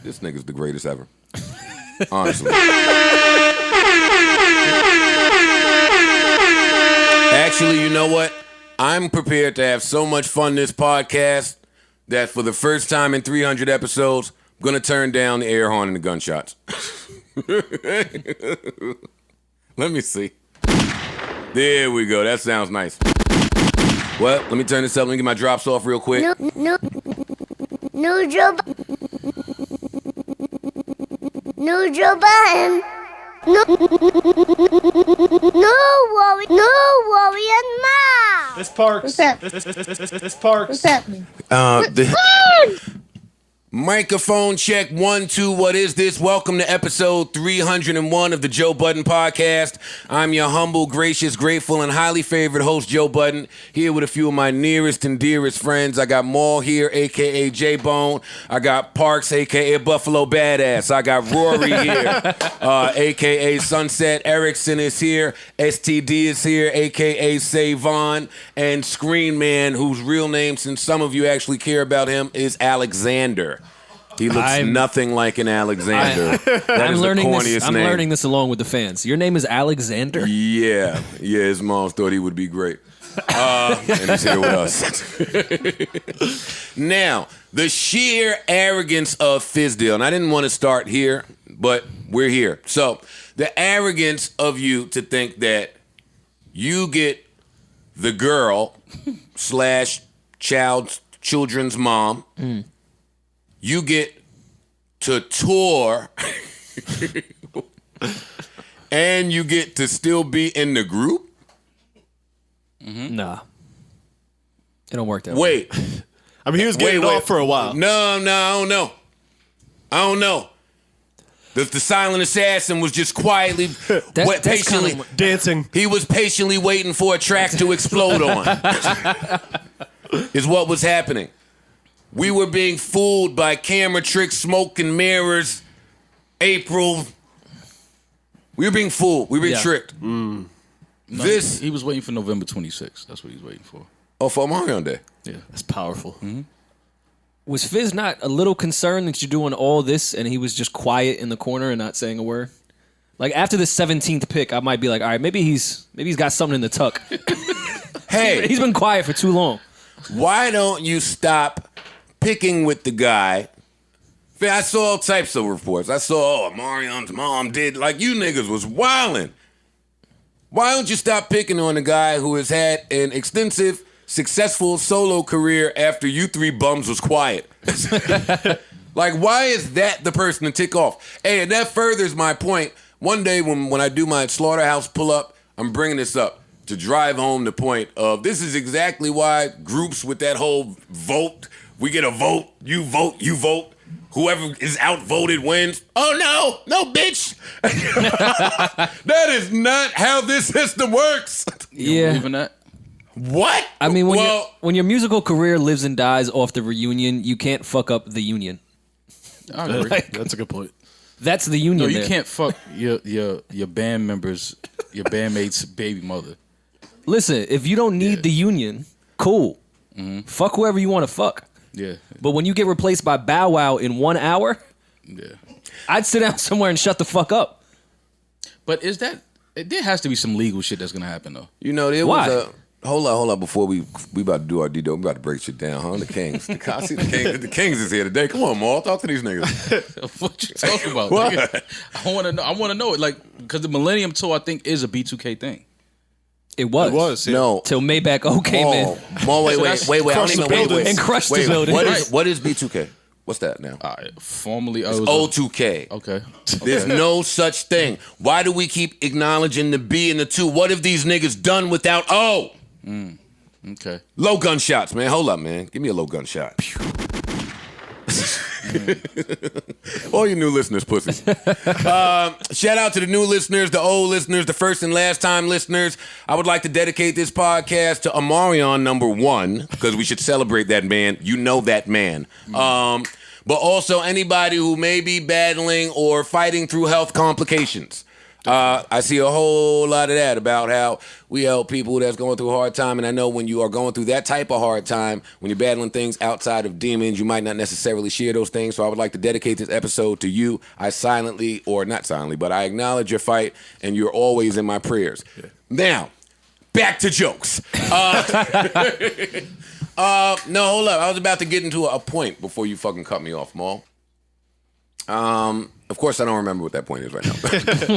This nigga's the greatest ever. Honestly. Actually, you know what? I'm prepared to have so much fun this podcast that for the first time in 300 episodes, I'm going to turn down the air horn and the gunshots. Let me see. There we go. That sounds nice. Well, let me turn this up. Let me get my drops off real quick. No, Joe Budden. No worry, and Ma. This Parks. What's that? This Parks. What's happening? Microphone check 1 2. What is this? Welcome to episode 301 of the Joe Budden podcast. I'm your humble, gracious, grateful, and highly favored host, Joe Budden, here with a few of my nearest and dearest friends. I got Maul here, a.k.a. J-Bone. I got Parks, a.k.a. Buffalo Badass. I got Rory here, a.k.a. Sunset. Erickson is here. STD is here, a.k.a. Savon. And Screen Man, whose real name, since some of you actually care about him, is Alexander. He looks nothing like an Alexander. That is the corniest name. I'm learning this along with the fans. Your name is Alexander? Yeah. His mom thought he would be great. And he's here with us. Now, the sheer arrogance of Fizdale. And I didn't want to start here, but we're here. So, the arrogance of you to think that you get the girl / children's mom. You get to tour and you get to still be in the group? Nah. It don't work that way. Wait. I mean, he was getting it off for a while. No, I don't know. The silent assassin was just quietly, patiently dancing. He was patiently waiting for a track to explode on. Is what was happening. We were being fooled by camera tricks, smoke and mirrors. April. We were being fooled. We were being tricked. No, he was waiting for November 26th. That's what he was waiting for. Oh, for Omarion Day. Yeah. That's powerful. Mm-hmm. Was Fizz not a little concerned that you're doing all this and he was just quiet in the corner and not saying a word? Like, after the 17th pick, I might be like, all right, maybe he's got something in the tuck. Hey. He's been quiet for too long. Why don't you stop picking with the guy? I saw all types of reports. I saw, Marion's mom did, like, you niggas was wildin'. Why don't you stop picking on the guy who has had an extensive, successful solo career after you three bums was quiet? Like, why is that the person to tick off? Hey, and that furthers my point. One day when I do my slaughterhouse pull-up, I'm bringing this up to drive home the point of this is exactly why groups with that whole vote, we get a vote, you vote, whoever is outvoted wins. Oh, no, bitch. That is not how this system works. Yeah. Believe in that? What? I mean, when your musical career lives and dies off the reunion, you can't fuck up the union. I agree. That's a good point. That's the union. No, you there. can't fuck your band members, your bandmate's baby mother. Listen, if you don't need the union, cool. Mm-hmm. Fuck whoever you want to fuck. Yeah. But when you get replaced by Bow Wow in 1 hour, I'd sit down somewhere and shut the fuck up. But there has to be some legal shit that's gonna happen though. You know, there Why? was a... Hold on, before we about to do our D-Do, we about to break shit down, huh? The Kings. I see the Kings is here today. Come on, Maul, talk to these niggas. What you talking about? What? Nigga? I want to know it, like, because the Millennium Tour I think is a B2K thing. It was. Yeah. No. Till Maybach came in. Maul, wait. I don't even wait. And crushed the building. What is B2K? What's that now? Formerly It's O2K. Okay. There's no such thing. Why do we keep acknowledging the B and the 2? What have these niggas done without O? Okay. Low gunshots, man. Hold up, man. Give me a low gunshot. All you new listeners, pussies. Shout out to the new listeners, the old listeners, the first and last time listeners. I would like to dedicate this podcast to Omarion, number 1, because we should celebrate that man. You know that man. But also anybody who may be battling or fighting through health complications. I see a whole lot of that about how we help people that's going through a hard time. And I know when you are going through that type of hard time, when you're battling things outside of demons, you might not necessarily share those things. So I would like to dedicate this episode to you. I silently, or not silently, but I acknowledge your fight, and you're always in my prayers. Yeah. Now, back to jokes. No, hold up. I was about to get into a point before you fucking cut me off, Maul. Of course, I don't remember what that point is right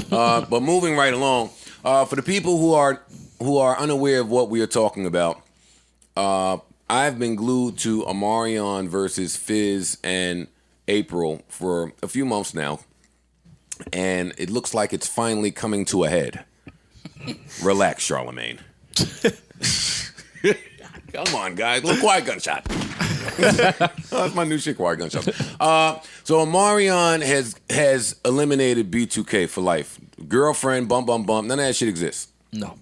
now. But moving right along, for the people who are unaware of what we are talking about, I've been glued to Omarion versus Fizz and April for a few months now, and it looks like it's finally coming to a head. Relax, Charlamagne. Come on, guys. Little quiet gunshot. That's my new shit, quiet gunshot. So Omarion has eliminated B2K for life. Girlfriend, bump. None of that shit exists. No.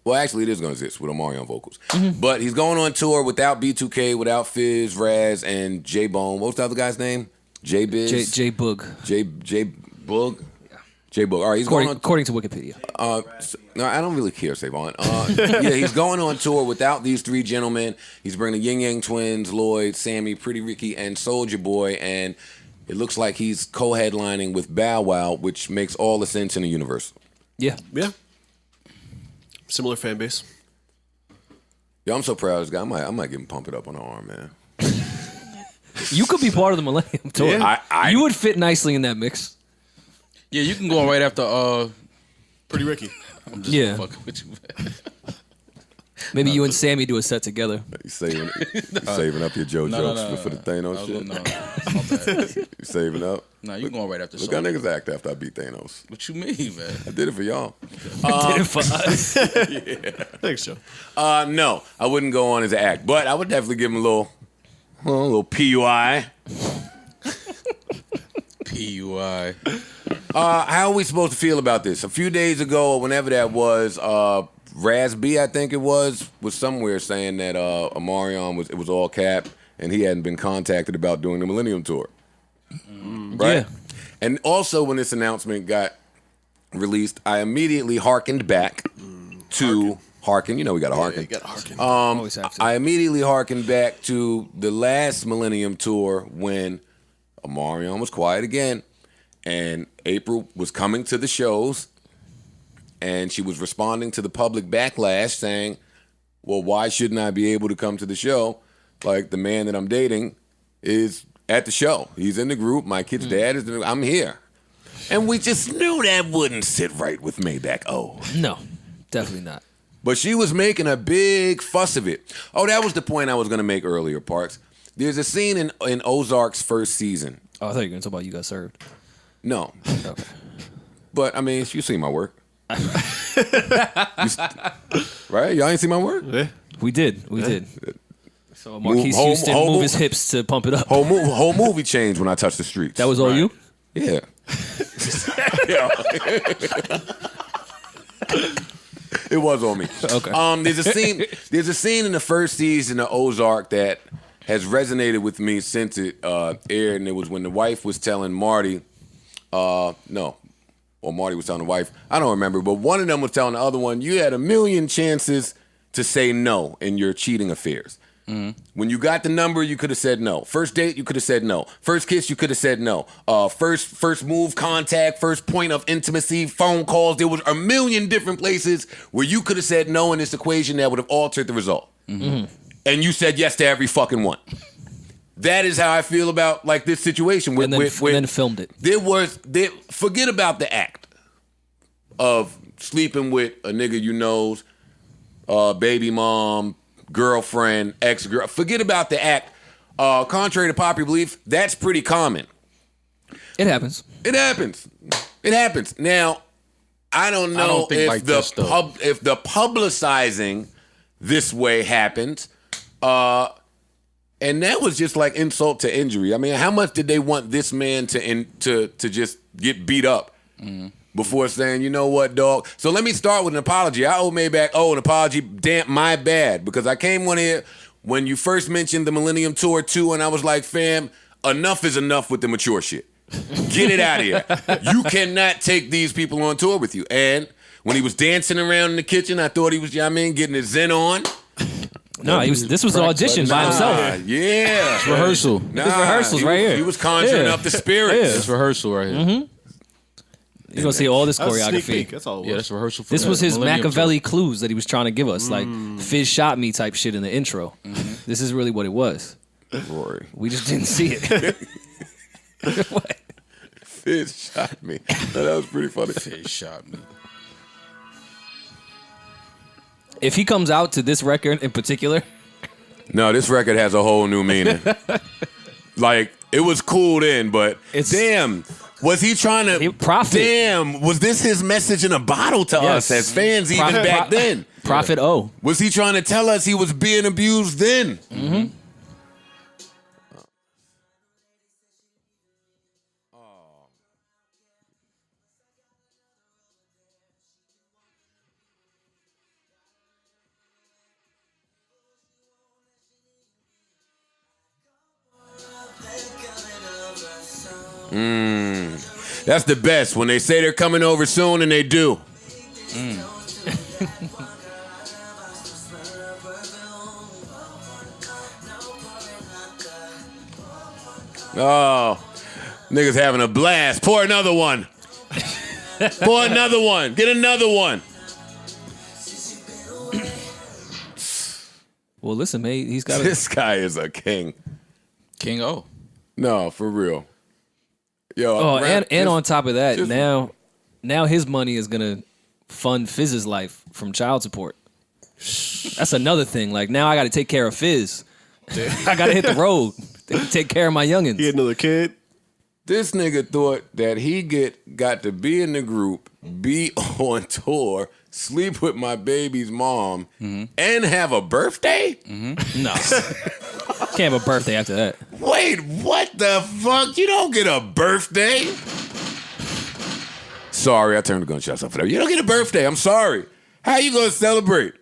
Well, actually, it is going to exist with Omarion vocals. Mm-hmm. But he's going on tour without B2K, without Fizz, Raz, and J-Bone. What's the other guy's name? J-Biz? J-Boog. J-Boog? J-Boog. All right, he's going on... According to Wikipedia. No, I don't really care, Savon. Yeah, he's going on tour without these three gentlemen. He's bringing the Yin Yang Twins, Lloyd, Sammy, Pretty Ricky, and Soulja Boy, and it looks like he's co-headlining with Bow Wow, which makes all the sense in the universe. Yeah. Yeah. Similar fan base. Yo, I'm so proud of this guy. I might get him pump it up on the arm, man. You could be part of the Millennium Tour. Yeah. You would fit nicely in that mix. Yeah, you can go on right after Pretty Ricky. I'm just fucking with you, man. Maybe you and Sammy do a set together. You saving up your Joe jokes for the Thanos shit? No. You saving up? No, you going right after Look how niggas act after I beat Thanos. What you mean, man? I did it for y'all. Did it for us. Yeah. Thanks, Joe. No, I wouldn't go on as an act, but I would definitely give him a little PUI. PUI. How are we supposed to feel about this? A few days ago, or whenever that was, Raz B, I think it was somewhere saying that Omarion was all cap and he hadn't been contacted about doing the Millennium Tour. Right? Yeah. And also when this announcement got released, I immediately hearkened back to hearken. You know we got to hearken. You got to hearken. Always have to. I immediately hearkened back to the last Millennium Tour when Omarion was quiet again. And April was coming to the shows, and she was responding to the public backlash saying, well, why shouldn't I be able to come to the show? Like, the man that I'm dating is at the show. He's in the group. My kid's dad is in the group. I'm here. And we just knew that wouldn't sit right with Maybach O. No, definitely not. But she was making a big fuss of it. Oh, that was the point I was going to make earlier, Parks. There's a scene in Ozark's first season. Oh, I thought you were going to talk about You Got Served. No. Okay. But, I mean, you see my work. Right? Y'all ain't see my work? Yeah. We did. So Marquise Houston move his hips to pump it up. Whole movie changed when I touched the streets. That was all you? Yeah. It was on me. Okay. There's a scene in the first season of Ozark that has resonated with me since it aired, and it was when the wife was telling Marty, Marty was telling the wife, I don't remember, but one of them was telling the other one, you had a million chances to say no in your cheating affairs. Mm-hmm. When you got the number, you could have said no. First date, you could have said no. First kiss, you could have said no. First move, contact, first point of intimacy, phone calls. There was a million different places where you could have said no in this equation that would have altered the result. Mm-hmm. And you said yes to every fucking one. That is how I feel about like this situation. And then filmed it. Forget about the act of sleeping with a nigga you know's baby mom, girlfriend, ex-girl. Forget about the act. Contrary to popular belief, that's pretty common. It happens. It happens. Now, I don't know if the publicizing this way happened. And that was just like insult to injury. I mean, how much did they want this man to just get beat up before saying, you know what, dog? So let me start with an apology. I owe Maybach an apology. Damn, my bad. Because I came on here when you first mentioned the Millennium Tour 2, and I was like, fam, enough is enough with the mature shit. Get it out of here. You cannot take these people on tour with you. And when he was dancing around in the kitchen, I thought he was, getting his zen on. No, this was an audition by himself. Yeah. It's rehearsal. This rehearsals right here. He was conjuring up the spirits. It's rehearsal right here. Mm-hmm. You're going to see all this That was a sneak choreography. peek. That's all it was. Yeah, that's rehearsal. For This was his Millennium Machiavelli Tour. clues that he was trying to give us, like Fizz shot me type shit in the intro. This is really what it was. Rory. We just didn't see it. What? Fizz shot me. That was pretty funny. Fizz shot me. If he comes out to this record in particular, No, this record has a whole new meaning. Like, it was cool then, but damn, was he trying to profit? Damn, was this his message in a bottle to us as fans even back then? Profit O. Was he trying to tell us he was being abused then? Mm-hmm. That's the best, when they say they're coming over soon and they do. Oh, niggas having a blast. Pour another one. Pour another one. Get another one. Well, listen, mate, he's got This guy is a king. King O. No, for real. Yo, Oh, rap- and on top of that, just- now his money is gonna fund Fizz's life from child support. That's another thing. Like, now I got to take care of Fizz. I got to hit the road. Take care of my youngins. He had another kid. This nigga thought that he got to be in the group, be on tour, sleep with my baby's mom, and have a birthday? No, can't have a birthday after that. Wait, what the fuck? You don't get a birthday? Sorry, I turned the gunshots off. You don't get a birthday. I'm sorry. How you gonna celebrate?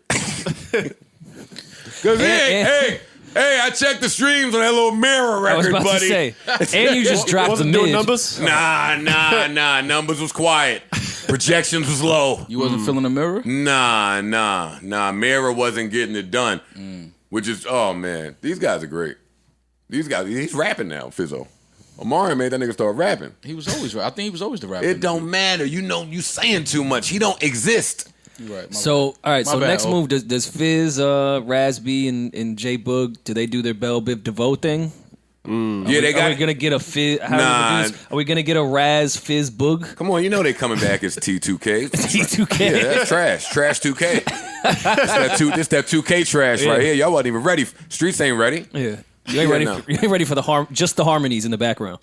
Because hey, I checked the streams on that little Mirror I was record, about buddy. to say, and you just dropped the Wasn't doing mid. numbers. Nah. Numbers was quiet. Projections was low. You wasn't feeling the mirror? Nah. Mirror wasn't getting it done. Which is, oh man, these guys are great. These guys, he's rapping now, Fizzo. Omarion made that nigga start rapping. He was always. I think he was always the rapper. It don't matter. You know, you saying too much. He don't exist. You're right. So, all right. My So bad, next O. move, does Fizz, Razby, and J Boog, do they do their Bell Biv DeVoe thing? Yeah, they Are got. we gonna get a Fizz? Nah. Are we gonna get a Raz Fizz Boog? Come on, you know they coming back as T2K. T2K. Yeah, that's trash. Trash 2K. This that 2K trash right here. Y'all wasn't even ready. Streets ain't ready. Yeah. You ain't ready. no. You ain't ready for the just the harmonies in the background.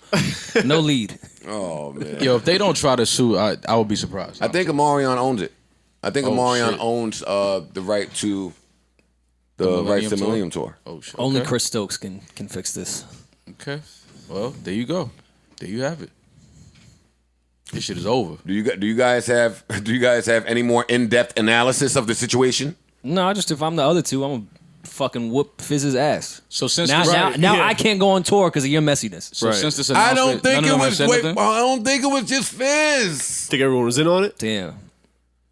No lead. Oh man. Yo, if they don't try to sue, I would be surprised. I think Omarion owns it. I think Omarion shit. owns the right to the rights to Millennium Tour. Oh shit. Only Okay. Chris Stokes can fix this. Okay. Well, there you go. There you have it. This shit is over. Do you guys have any more in-depth analysis of the situation? No, just if I'm the other two, I'm gonna fucking whoop Fizz's ass. So since Now, this, now I can't go on tour because of your messiness. so since this I announcement, don't think none it of them have was. said Wait, nothing? I don't think it was just Fizz. Think everyone was in on it. Damn.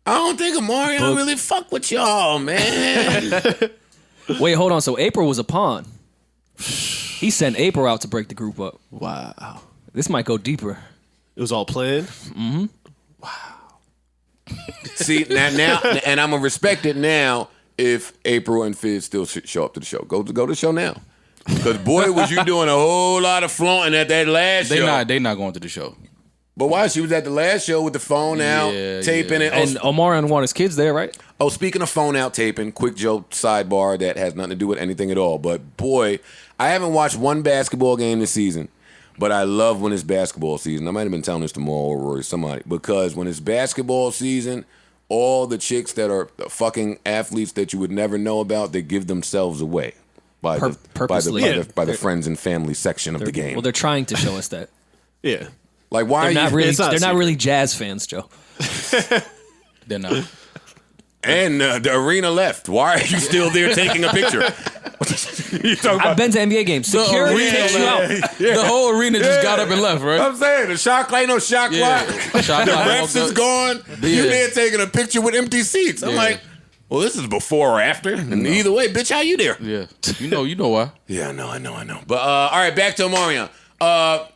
I don't think Omarion really fuck with y'all, man. Wait, hold on. So April was a pawn. He sent April out to break the group up. Wow. This might go deeper. It was all planned. See now, and I'm gonna respect it now. If April and Fizz still show up to the show, go to the show now. Because boy, was you doing a whole lot of flaunting at that last show. They not going to the show. But why? She was at the last show with the phone out, Yeah, taping yeah. it. And Omarion want his kids there, right? Oh, speaking of phone out taping, quick joke sidebar that has nothing to do with anything at all. But boy, I haven't watched one basketball game this season, but I love when it's basketball season. I might have been telling this to Mo or Rory, somebody, because when it's basketball season, all the chicks that are fucking athletes that you would never know about, they give themselves away by Purposely. by the friends and family section of the game. Well, they're trying to show us that. Yeah. Like, why They're are not you? really. It's not a They're not secret. really jazz fans, Joe. They're not. And the arena left. Why are you still there taking a picture? You talking I've about? been to NBA games. Security takes you out. The whole arena just got up and left, right? I'm saying the shot clock, ain't no shot Yeah. clock. Shot The clock refs walked is up. gone. You Yeah. there taking a picture with empty seats. I'm Yeah. like, well, this is before or after. And either way, bitch, how you there? Yeah. You know why. Yeah, I know. But all right, back to Omarion. I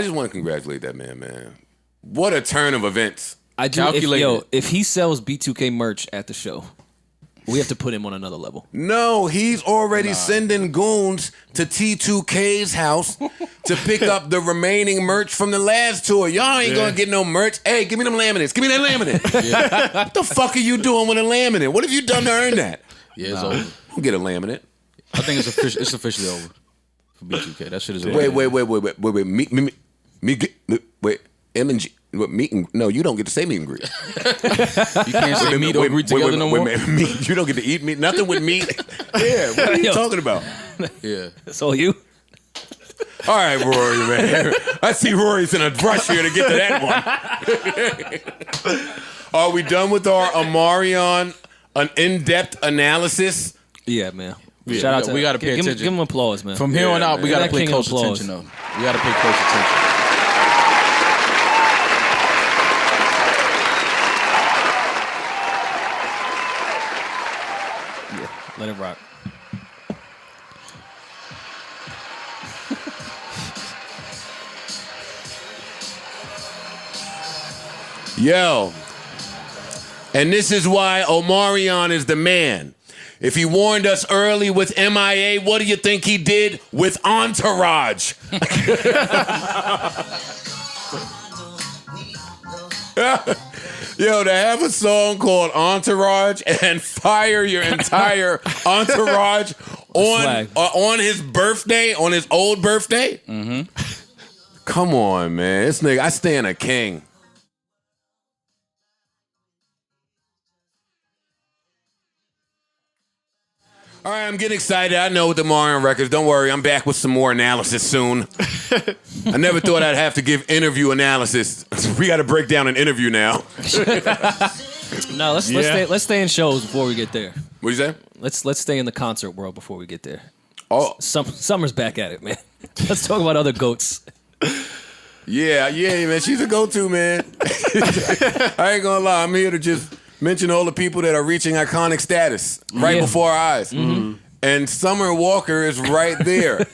just want to congratulate that man. What a turn of events. I do. If he sells B2K merch at the show, we have to put him on another level. No, he's already sending goons to T2K's house to pick up the remaining merch from the last tour. Y'all ain't gonna get no merch. Hey, give me them laminates. Give me that laminate. What the fuck are you doing with a laminate? What have you done to earn that? Yeah, it's over. Don't get a laminate. I think it's officially over for B2K. That shit is over. Wait. M&G. No, you don't get to say meet and greet. You can't say meat or greet together no more? Meat. You don't get to eat meat. Nothing with meat. Yeah, what are you talking about? Yeah. That's all you. All right, Rory, man. I see Rory's in a rush here to get to that one. Are we done with our Omarion, an in-depth analysis? Yeah, man. Yeah, Shout out to we gotta pay attention. Give him applause, man. From here on out, we man. gotta That pay king of close applause. attention, though. We gotta pay close attention. Let it rock. Yo. And this is why Omarion is the man. If he warned us early with MIA, what do you think he did with Entourage? Yo, to have a song called Entourage and fire your entire entourage on his birthday, on his old birthday? Mm-hmm. Come on, man. This nigga, I stand a king. All right, I'm getting excited. I know with the Omarion records. Don't worry, I'm back with some more analysis soon. I never thought I'd have to give interview analysis. We got to break down an interview now. No, let's stay in shows before we get there. What you say? Let's stay in the concert world before we get there. Oh, Summer's back at it, man. Let's talk about other goats. yeah, man. She's a go-to, man. I ain't gonna lie. I'm here to just mention all the people that are reaching iconic status right before our eyes. Mm-hmm. And Summer Walker is right there.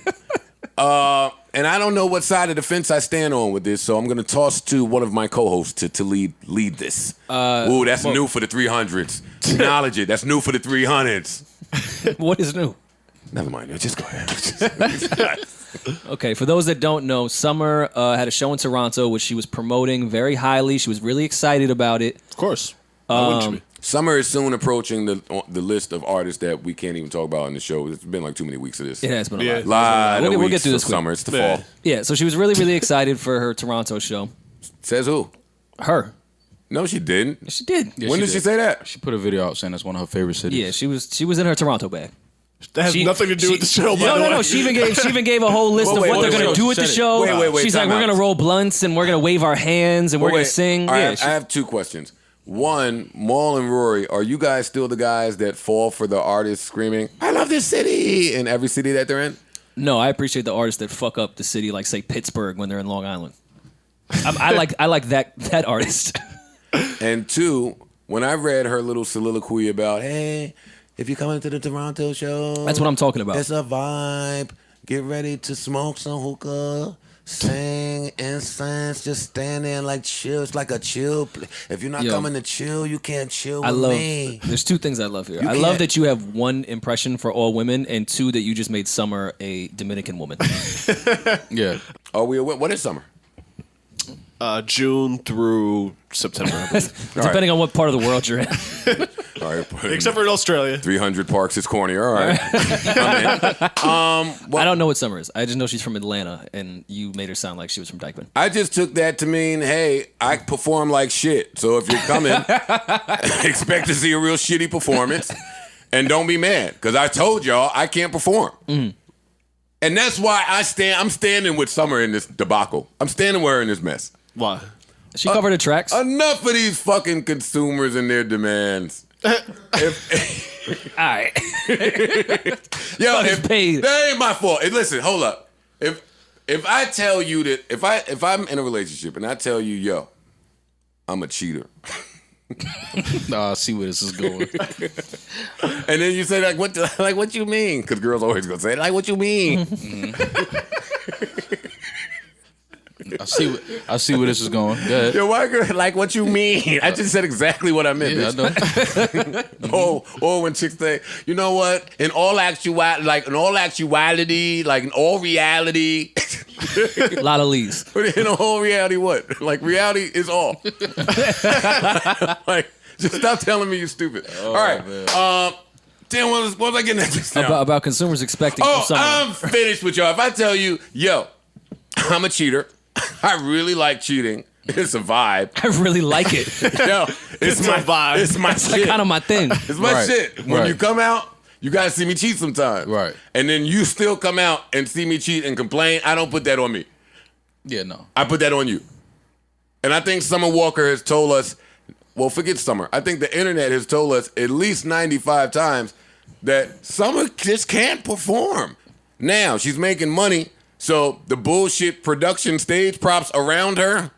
And I don't know what side of the fence I stand on with this, so I'm going to toss to one of my co-hosts to lead this. Ooh, that's new for the 300s. Acknowledge it. That's new for the 300s. What is new? Never mind. Just go ahead. Okay, for those that don't know, Summer had a show in Toronto, which she was promoting very highly. She was really excited about it. Of course. Why wouldn't you be? Summer is soon approaching the list of artists that we can't even talk about on the show. It's been like too many weeks of this. It has been a Yeah. lot. Lot of We'll weeks get through this of quick. summer. It's the Yeah. fall. Yeah, so she was really, really excited for her Toronto show. Says who? Her. No, she didn't. She did. Yeah, When did she say that? She put a video out saying that's one of her favorite cities. Yeah, she was in her Toronto bag. That has nothing to do with the show, by the way. No. She even gave a whole list of what they're going to do at the show. Wait, She's like, time we're out. going to roll blunts and we're going to wave our hands and we're going to sing. All Yeah, right, I have two questions. One, Maul and Rory, are you guys still the guys that fall for the artists screaming, I love this city, in every city that they're in? No, I appreciate the artists that fuck up the city, like say Pittsburgh when they're in Long Island. I like that artist. And two, when I read her little soliloquy about, hey, if you're coming to the Toronto show, That's what I'm talking about. It's a vibe. Get ready to smoke some hookah, sing incense, just stand there and like chill. It's like a chill. If you're not coming to chill, you can't chill with me. There's two things I love here. You I love can't- that you have one impression for all women, and two that you just made Summer a Dominican woman. Yeah. Are we aware? What is summer? June through September, I believe. Depending on what part of the world you're in. All right. Except for in Australia. 300 Parks is corny. All right. I don't know what Summer is. I just know she's from Atlanta, and you made her sound like she was from Dykeman. I just took that to mean, hey, I perform like shit. So if you're coming, expect to see a real shitty performance. And don't be mad, because I told y'all I can't perform. Mm-hmm. And that's why I'm standing with Summer in this debacle. I'm standing with her in this mess. Why? She covered the tracks. Enough of these fucking consumers and their demands. All right. Yo, Fucking paid. that ain't my fault. Listen, hold up. If I tell you that if I'm in a relationship and I tell you, yo, I'm a cheater, Nah, I see where this is going. and then you say what you mean? Because girls always gonna say what you mean. I see where this is going. Go ahead. Yo, why girl what you mean? I just said exactly what I meant. Yeah, bitch. I know. Or when chicks say, you know what? In all actuality, in all reality. A lot of leads. But in a whole reality, what? Like reality is all. Like, just stop telling me you're stupid. All right. Damn, what was I getting at just now? About consumers expecting from someone. I'm finished with y'all. If I tell you, yo, I'm a cheater. I really like cheating. It's a vibe. I really like it. Yo, it's my vibe. It's my It's shit. kind of my thing. It's my Right. shit. When Right. you come out, you gotta see me cheat sometimes. Right. And then you still come out and see me cheat and complain. I don't put that on me. Yeah, no. I put that on you. And I think Summer Walker has told us, well, forget Summer. I think the internet has told us at least 95 times that Summer just can't perform. Now, she's making money, so the bullshit production stage props around her,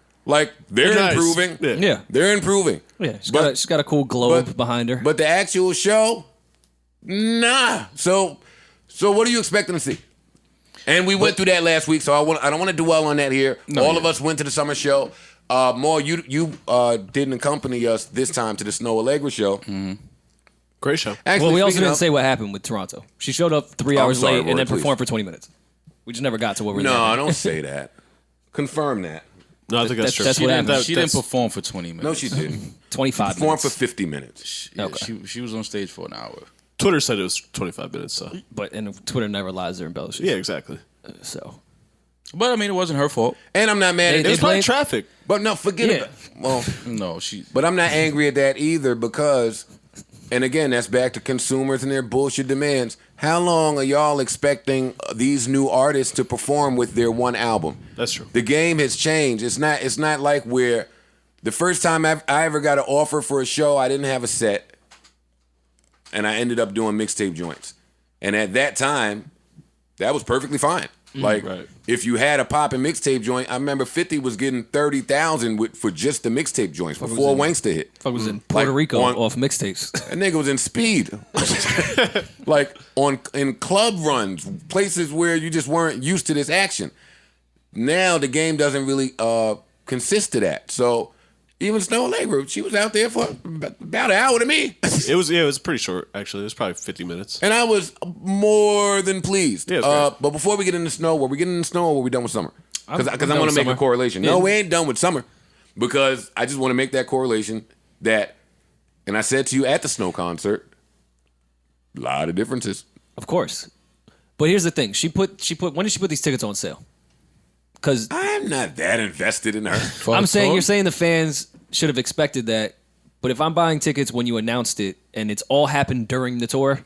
they're Nice. improving. Yeah. Yeah. They're improving. Yeah. She's But- got a cool globe but- behind her. But the actual show, nah. So what are you expecting to see? And we went through that last week, so I don't want to dwell on that here. All of us went to the summer show. Mo, you didn't accompany us this time to the Snow Allegra show. Great show. Actually, well, we also speaking didn't of- say what happened with Toronto. She showed up 3 I'm hours sorry, late Rory, and then please. performed for 20 minutes. We just never got to what we're No, there. don't say that. Confirm that. No, I think that's true. that's what happened. She didn't perform for 20 minutes. No, she didn't. 25 Perform minutes. for 50 minutes. Yeah, Okay. she was on stage for an hour. Twitter said it was 25 minutes, so. And Twitter never lies or embellishes. Yeah, exactly. So. But I mean, it wasn't her fault. And I'm not mad at They It's this. probably blame- traffic. But no, forget Yeah. it. Well, No, she. but I'm not angry at that either because, and again, that's back to consumers and their bullshit demands. How long are y'all expecting these new artists to perform with their one album? That's true. The game has changed. It's not like where the first time I ever got an offer for a show, I didn't have a set, and I ended up doing mixtape joints. And at that time, that was perfectly fine. Right. If you had a poppin' mixtape joint, I remember 50 was getting 30,000 for just the mixtape joints before Wangsta hit. Fuck was in Puerto Like, Rico on- off mixtapes. That nigga was in speed. In club runs, places where you just weren't used to this action. Now the game doesn't really consist of that. So even Snow Allegra, she was out there for about an hour to me. It was pretty short, actually. It was probably 50 minutes. And I was more than pleased. Yeah, it was great. But before we get into snow, were we getting into snow or were we done with summer? Because I'm I done want with to make summer. a correlation. Yeah. No, we ain't done with summer. Because I just want to make that correlation that, and I said to you at the snow concert, a lot of differences. Of course. But here's the thing. When did she put these tickets on sale? Because I'm not that invested in her. I'm saying you're saying the fans should have expected that. But if I'm buying tickets when you announced it and it's all happened during the tour,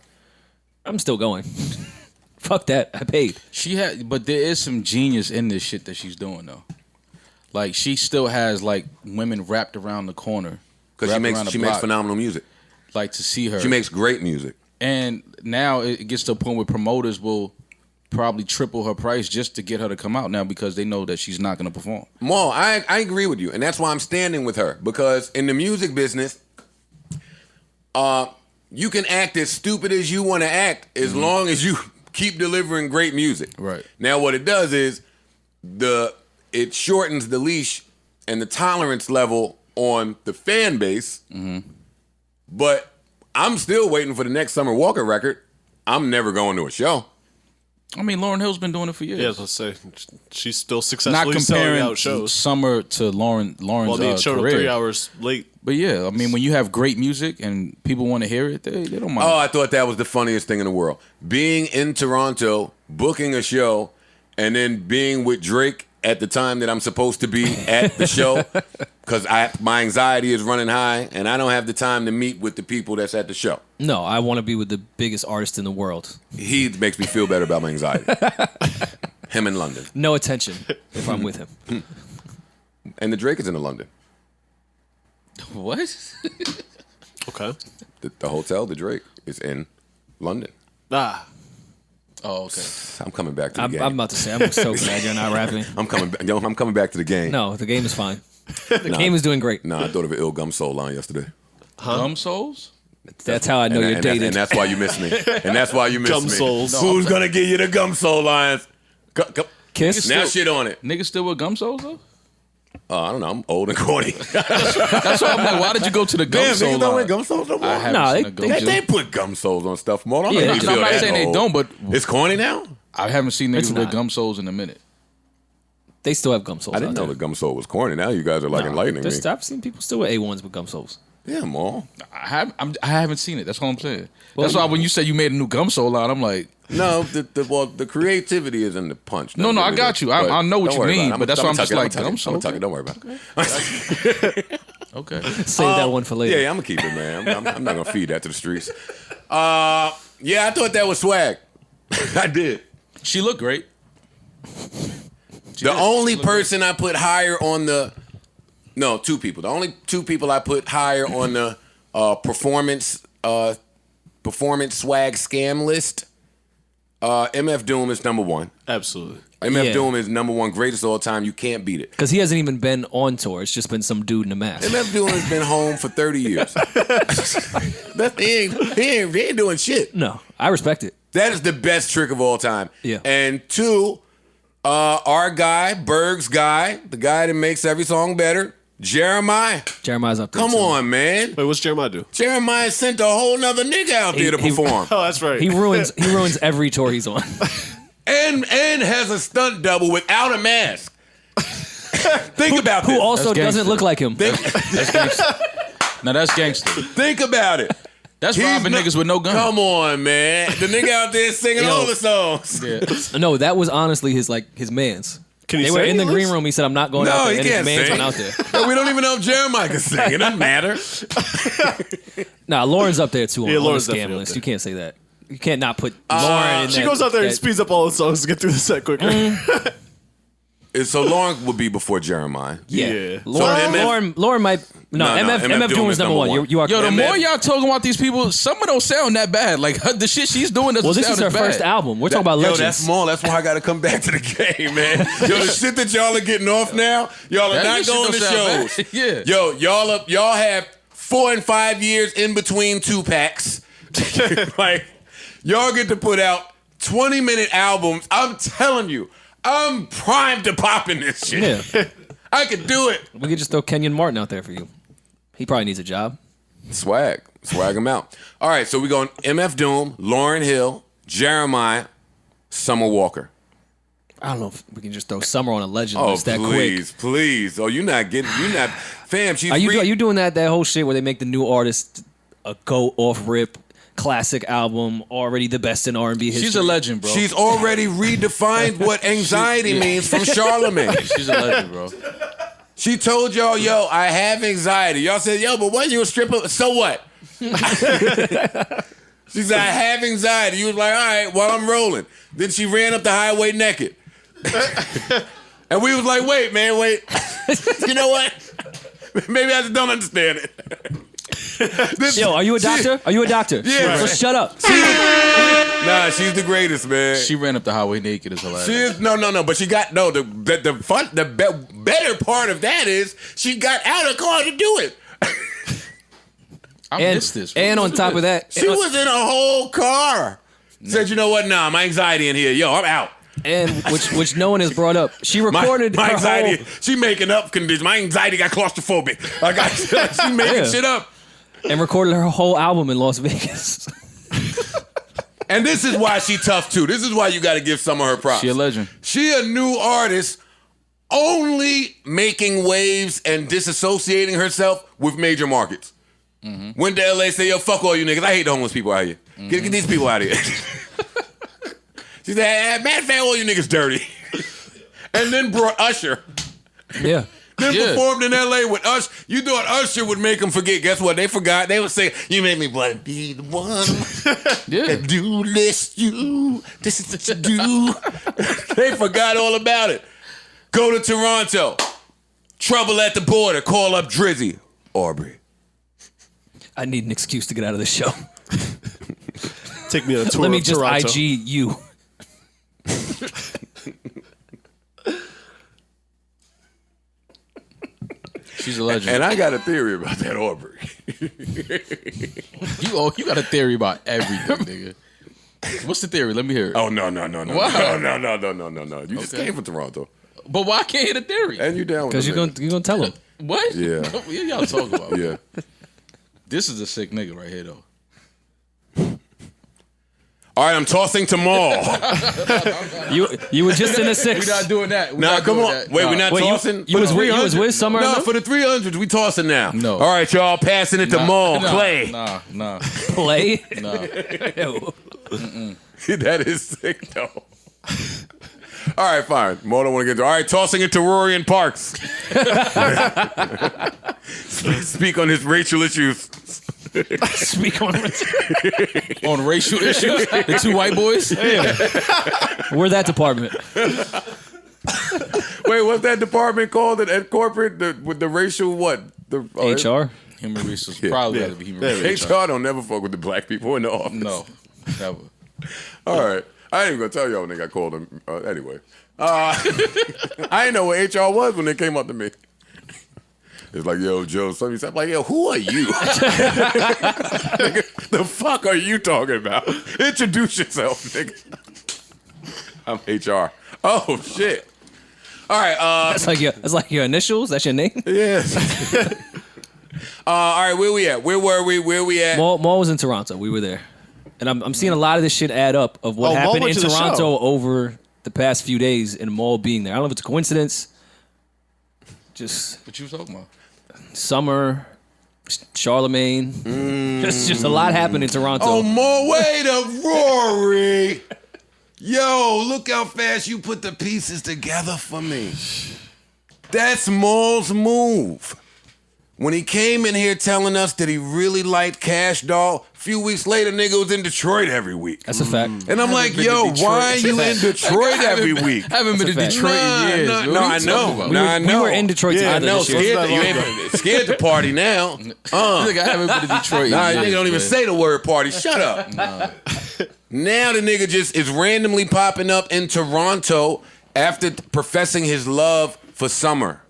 I'm still going. Fuck that. I paid. But there is some genius in this shit that she's doing though. Like she still has like women wrapped around the corner Because she makes phenomenal music. Like to see her. She makes great music. And now it gets to a point where promoters will probably triple her price just to get her to come out now because they know that she's not going to perform. Mo, I agree with you, and that's why I'm standing with her. Because in the music business, you can act as stupid as you want to act as long as you keep delivering great music. Right. Now, what it does is it shortens the leash and the tolerance level on the fan base. But I'm still waiting for the next Summer Walker record. I'm never going to a show. I mean, Lauryn Hill's been doing it for years. Yeah, let's say she's still Not successfully selling comparing out shows. Summer to Lauren's Well, they showed up career. 3 hours late. But yeah, I mean, when you have great music and people want to hear it, they don't mind. Oh, I thought that was the funniest thing in the world. Being in Toronto, booking a show, and then being with Drake at the time that I'm supposed to be at the show because my anxiety is running high and I don't have the time to meet with the people that's at the show. No, I want to be with the biggest artist in the world. He makes me feel better about my anxiety. Him in London. No attention if I'm with him. And the Drake is in London. What? Okay. The hotel, the Drake, is in London. Ah. Oh, okay. I'm coming back to the game. I'm about to say, I'm so glad you're not rapping. I'm coming back to the game. No, the game is fine. The game is doing great. Nah, I thought of an Ill Gum Soul line yesterday. Gum Souls? That's how I know you're dated. And that's why you miss me. And that's why you miss Gum me. Souls. Who's gonna give you the Gum Soul lines? Kiss? Now shit on it. Niggas still with Gum Souls, though? I don't know. I'm old and corny. That's why I'm like, why did you go to the Gum Damn, Soul niggas don't wear line? Gum Soles no more. I haven't Nah, seen they- a Gum they- Soul. They put Gum Soles on stuff more. I'm Yeah, not they do. I'm not saying they don't, but It's corny now? I haven't seen It's niggas with not. Gum Souls in a minute. They still have gum soles. I didn't know out the there. Gum Sole was corny. Now you guys are like enlightening me. I've seen people still with A1s with gum soles. Yeah, Maul. I haven't seen it. That's what I'm saying. Well, That's why when you said you made a new Gum Soul line, I'm like, No, the creativity is in the punch. No, I got you. I know what you mean, but that's why I'm just like, I'm Gum Soul. talking. Don't worry about it. okay. Save that one for later. Yeah, I'm gonna keep it, man. I'm not gonna feed that to the streets. Yeah, I thought that was swag. I did. She looked great. The only person I put higher on the two people. The only two people I put higher on the performance swag scam list. MF Doom is number one. Absolutely. MF Yeah. Doom is number one, greatest of all time. You can't beat it. Because he hasn't even been on tour. It's just been some dude in a mask. MF Doom has been home for 30 years. He ain't doing shit. No, I respect it. That is the best trick of all time. Yeah. And two, our guy, Berg's guy, the guy that makes every song better, Jeremiah. Jeremiah's up there. Come too. on, man. Wait, what's Jeremiah do? Jeremiah sent a whole nother nigga out there to perform. Oh, that's right. He ruins every tour he's on. and has a stunt double without a mask. Think about Who this. also That's doesn't gangster. look like him. Now that's gangster. Think about it. That's He's robbing not- niggas with no gun. Come on, man. The nigga out there singing Yo. all the songs. Yeah. No, that was honestly his man's. Can he They were sing in the this? green room. He said, "I'm not going No, out there." he And his can't man's sing. went out there. No, we don't even know if Jeremiah can sing. It doesn't matter. Nah, Lauren's up there too on Yeah, the Lauren's scam definitely up list. there. You can't say that. You can't not put Lauren in She that- goes out there and that- speeds up all the songs to get through the set quicker. So Lauren would be before Jeremiah. Yeah. Yeah. Lauren might. No, MF Doom is number one. You are Yo, the correct. more y'all talking about these people, some of them don't sound that bad. Like the shit she's doing doesn't Well, this sound is her as bad. first album. We're talking about Yo, legends. that's small. That's why I got to come back to the game, man. Yo, the shit that y'all are getting off now, y'all are That not shit going to don't sound shows. bad. Yeah. Yo, y'all have 4 and 5 years in between 2-packs. Like, y'all get to put out 20-minute albums. I'm telling you, I'm primed to pop in this shit. Yeah. I could do it. We could just throw Kenyon Martin out there for you. He probably needs a job. Swag him out. All right, so we going MF Doom, Lauryn Hill, Jeremiah, Summer Walker. I don't know if we can just throw Summer on a legend Oh, list that please. Oh, you're not, fam, she's quick. Are free. you doing that whole shit where they make the new artist a go off rip classic album, already the best in R&B history? She's a legend, bro. She's already redefined what anxiety means from Charlamagne. She's a legend, bro. She told y'all, yo, I have anxiety. Y'all said, yo, but wasn't you a stripper? So what? She said, I have anxiety. You was like, all right, well, I'm rolling. Then she ran up the highway naked. And we was like, wait. You know what? Maybe I just don't understand it. Yo, are you a doctor? Are you a doctor? Yeah. So shut up. Nah, she's the greatest, man. She ran up the highway naked is hilarious. She is no, but she got the better part of that is she got out of the car to do it. I And, missed this. Bro. and on top of that, She was in a whole car. Said, you know what? Nah, my anxiety in here. Yo, I'm out. and which no one has brought up. She recorded my her anxiety. whole, She making up conditions. My anxiety got claustrophobic. She making Yeah. shit up. and recorded her whole album in Las Vegas. And this is why she tough too. This is why you got to give some of her props. She a legend. She a new artist, only making waves and disassociating herself with major markets. Went to LA, say, yo, fuck all you niggas. I hate the homeless people out here. Get these people out of here. She said, matter of fact, all you niggas dirty. And then brought Usher. Yeah. Then Yeah. performed in LA with Usher. You thought Usher would make them forget. Guess what? They forgot. They would say, you made me want to be the one Yeah. that do this, you. This is what you do. They forgot all about it. Go to Toronto. Trouble at the border. Call up Drizzy. Aubrey. I need an excuse to get out of the show. Take me on a tour Let me of just Toronto. IG you. She's a legend. And I got a theory about that Aubrey. You got a theory about everything, nigga. What's the theory? Let me hear it. Oh no. Why? No. You just came from Toronto. But why can't hit a theory? And you down with Because the you're nigga. gonna tell him. What? Yeah. What y'all talking about? Yeah. This is a sick nigga right here, though. All right, I'm tossing to Maul. You were just in the six. We're not doing that. We're Nah, not come doing on. that. Wait, Nah. we're not Wait, tossing? you was with Summer? No, and for the 300s, we tossing now. No. All right, y'all, passing it to Maul. Nah, Clay. Nah. play. Nah. That is sick, though. All right, fine. Maul don't want to get into. All right, tossing it to Rory and Parks. Speak on his racial issues. Speak on it. On racial issues, the two white boys. We're that department. Wait, what's that department called at corporate? With the racial what? The HR. Human resources. Probably got to be human HR resources. don't never fuck with the black people in the office. No, never. All right. I ain't even gonna tell y'all when they got called them. Anyway. I didn't know what HR was when they came up to me. It's like, yo, Joe, something. I'm like, yo, who are you? Nigga, the fuck are you talking about? Introduce yourself, nigga. I'm HR. Oh, shit. All right. That's like your initials. That's your name. Yes. All right, where we at? Where were we? Where we at? Maul was in Toronto. We were there, and I'm seeing a lot of this shit add up of what Oh, Maul happened went in to the Toronto show. over the past few days, and Maul being there. I don't know if it's a coincidence. Just What you talking about? Summer, Charlamagne. Just a lot happened in Toronto. Oh, more way to Rory. Yo, look how fast you put the pieces together for me. That's Maul's move. When he came in here telling us that he really liked Cash Doll, a few weeks later, nigga was in Detroit every week. That's a fact. And I'm like, been to yo, Detroit. why are you in Detroit every week? I haven't been to That's a Detroit fact. in years. No, What no, are you I talking know. about? Nah, I We know. were in Detroit Yeah, together No, this year. scared, you ain't scared to party now. Nigga, I haven't been to Detroit. Nah, in nigga years, don't even man. say the word party. Shut up. Now the nigga just is randomly popping up in Toronto after professing his love for Summer.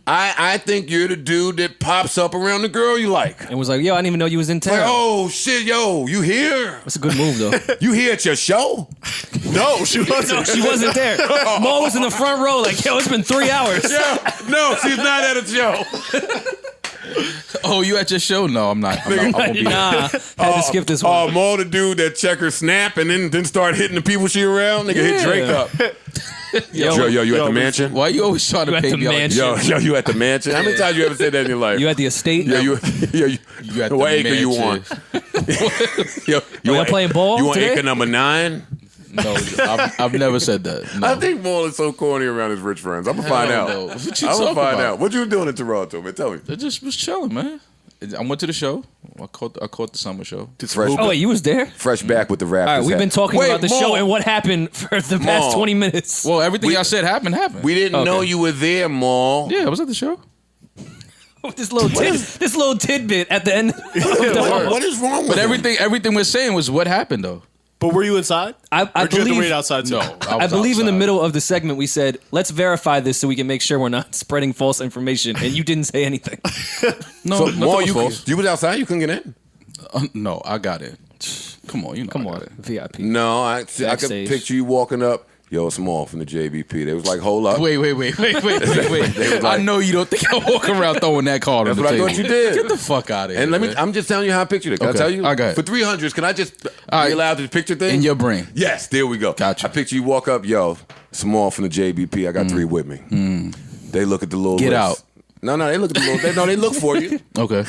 I think you're the dude that pops up around the girl you like. And was like, yo, I didn't even know you was in town. Like, oh shit, yo, you here? That's a good move, though. You here at your show? No, she wasn't. She wasn't there. Maul was in the front row like, yo, it's been 3 hours. No, she's not at a show. Oh, you at your show? No, I'm not. I won't be there. Nah, had to skip this one. Oh, Maul the dude that check her snap and then start hitting the people she around. Nigga hit Drake up. Yo, you at the mansion? Why you always trying to You at pay the me? Like, mansion. Yo, you at the mansion? How many times you ever said that in your life? You at the estate? Yeah, you at the what acre you on? mansion. Yo, y'all playing ball You on today? acre number 9? No, I've never said that. No. I think Maul is so corny around his rich friends. I'm gonna find Hell out. no. What you I'm gonna talking find about? out. What you doing in Toronto, man? Tell me. I just was chilling, man. I went to the show. I caught the summer show. Fresh, Oh, wait, you was there? fresh back with the Raptors. All right, we've been talking about the Maul, show and what happened for the past Maul. 20 minutes. Well, everything I said happened. We didn't Okay. know you were there, Maul. Yeah, I was at the show. this little tidbit at the end. What is wrong with But him? everything we're saying was what happened though. But were you inside? I Or did you have to believe wait outside too? No, I was believe in the outside. middle of the segment we said, let's verify this so we can make sure we're not spreading false information. And you didn't say anything. No, So, nothing Maul, was you false. was outside. You couldn't get in. No, I got it. Come on, you know. Come I on, got it. VIP. No, I could Backstage. picture you walking up. Yo, it's Maul from the JBP. They was like, hold up. Wait. They was I like- know you don't think I walk around throwing that card on That's the what I table. thought you did. Get the fuck out of here. And man. I'm just telling you how I pictured it. Can Okay. I tell you? I got it. For 300s, can I just be right. allowed to picture things? in your brain. Yes, there we go. Gotcha. I picture you walk up, yo, Small from the JBP. I got 3 with me. They look at the little Get list. out. No, they look at the little. They look for you. Okay.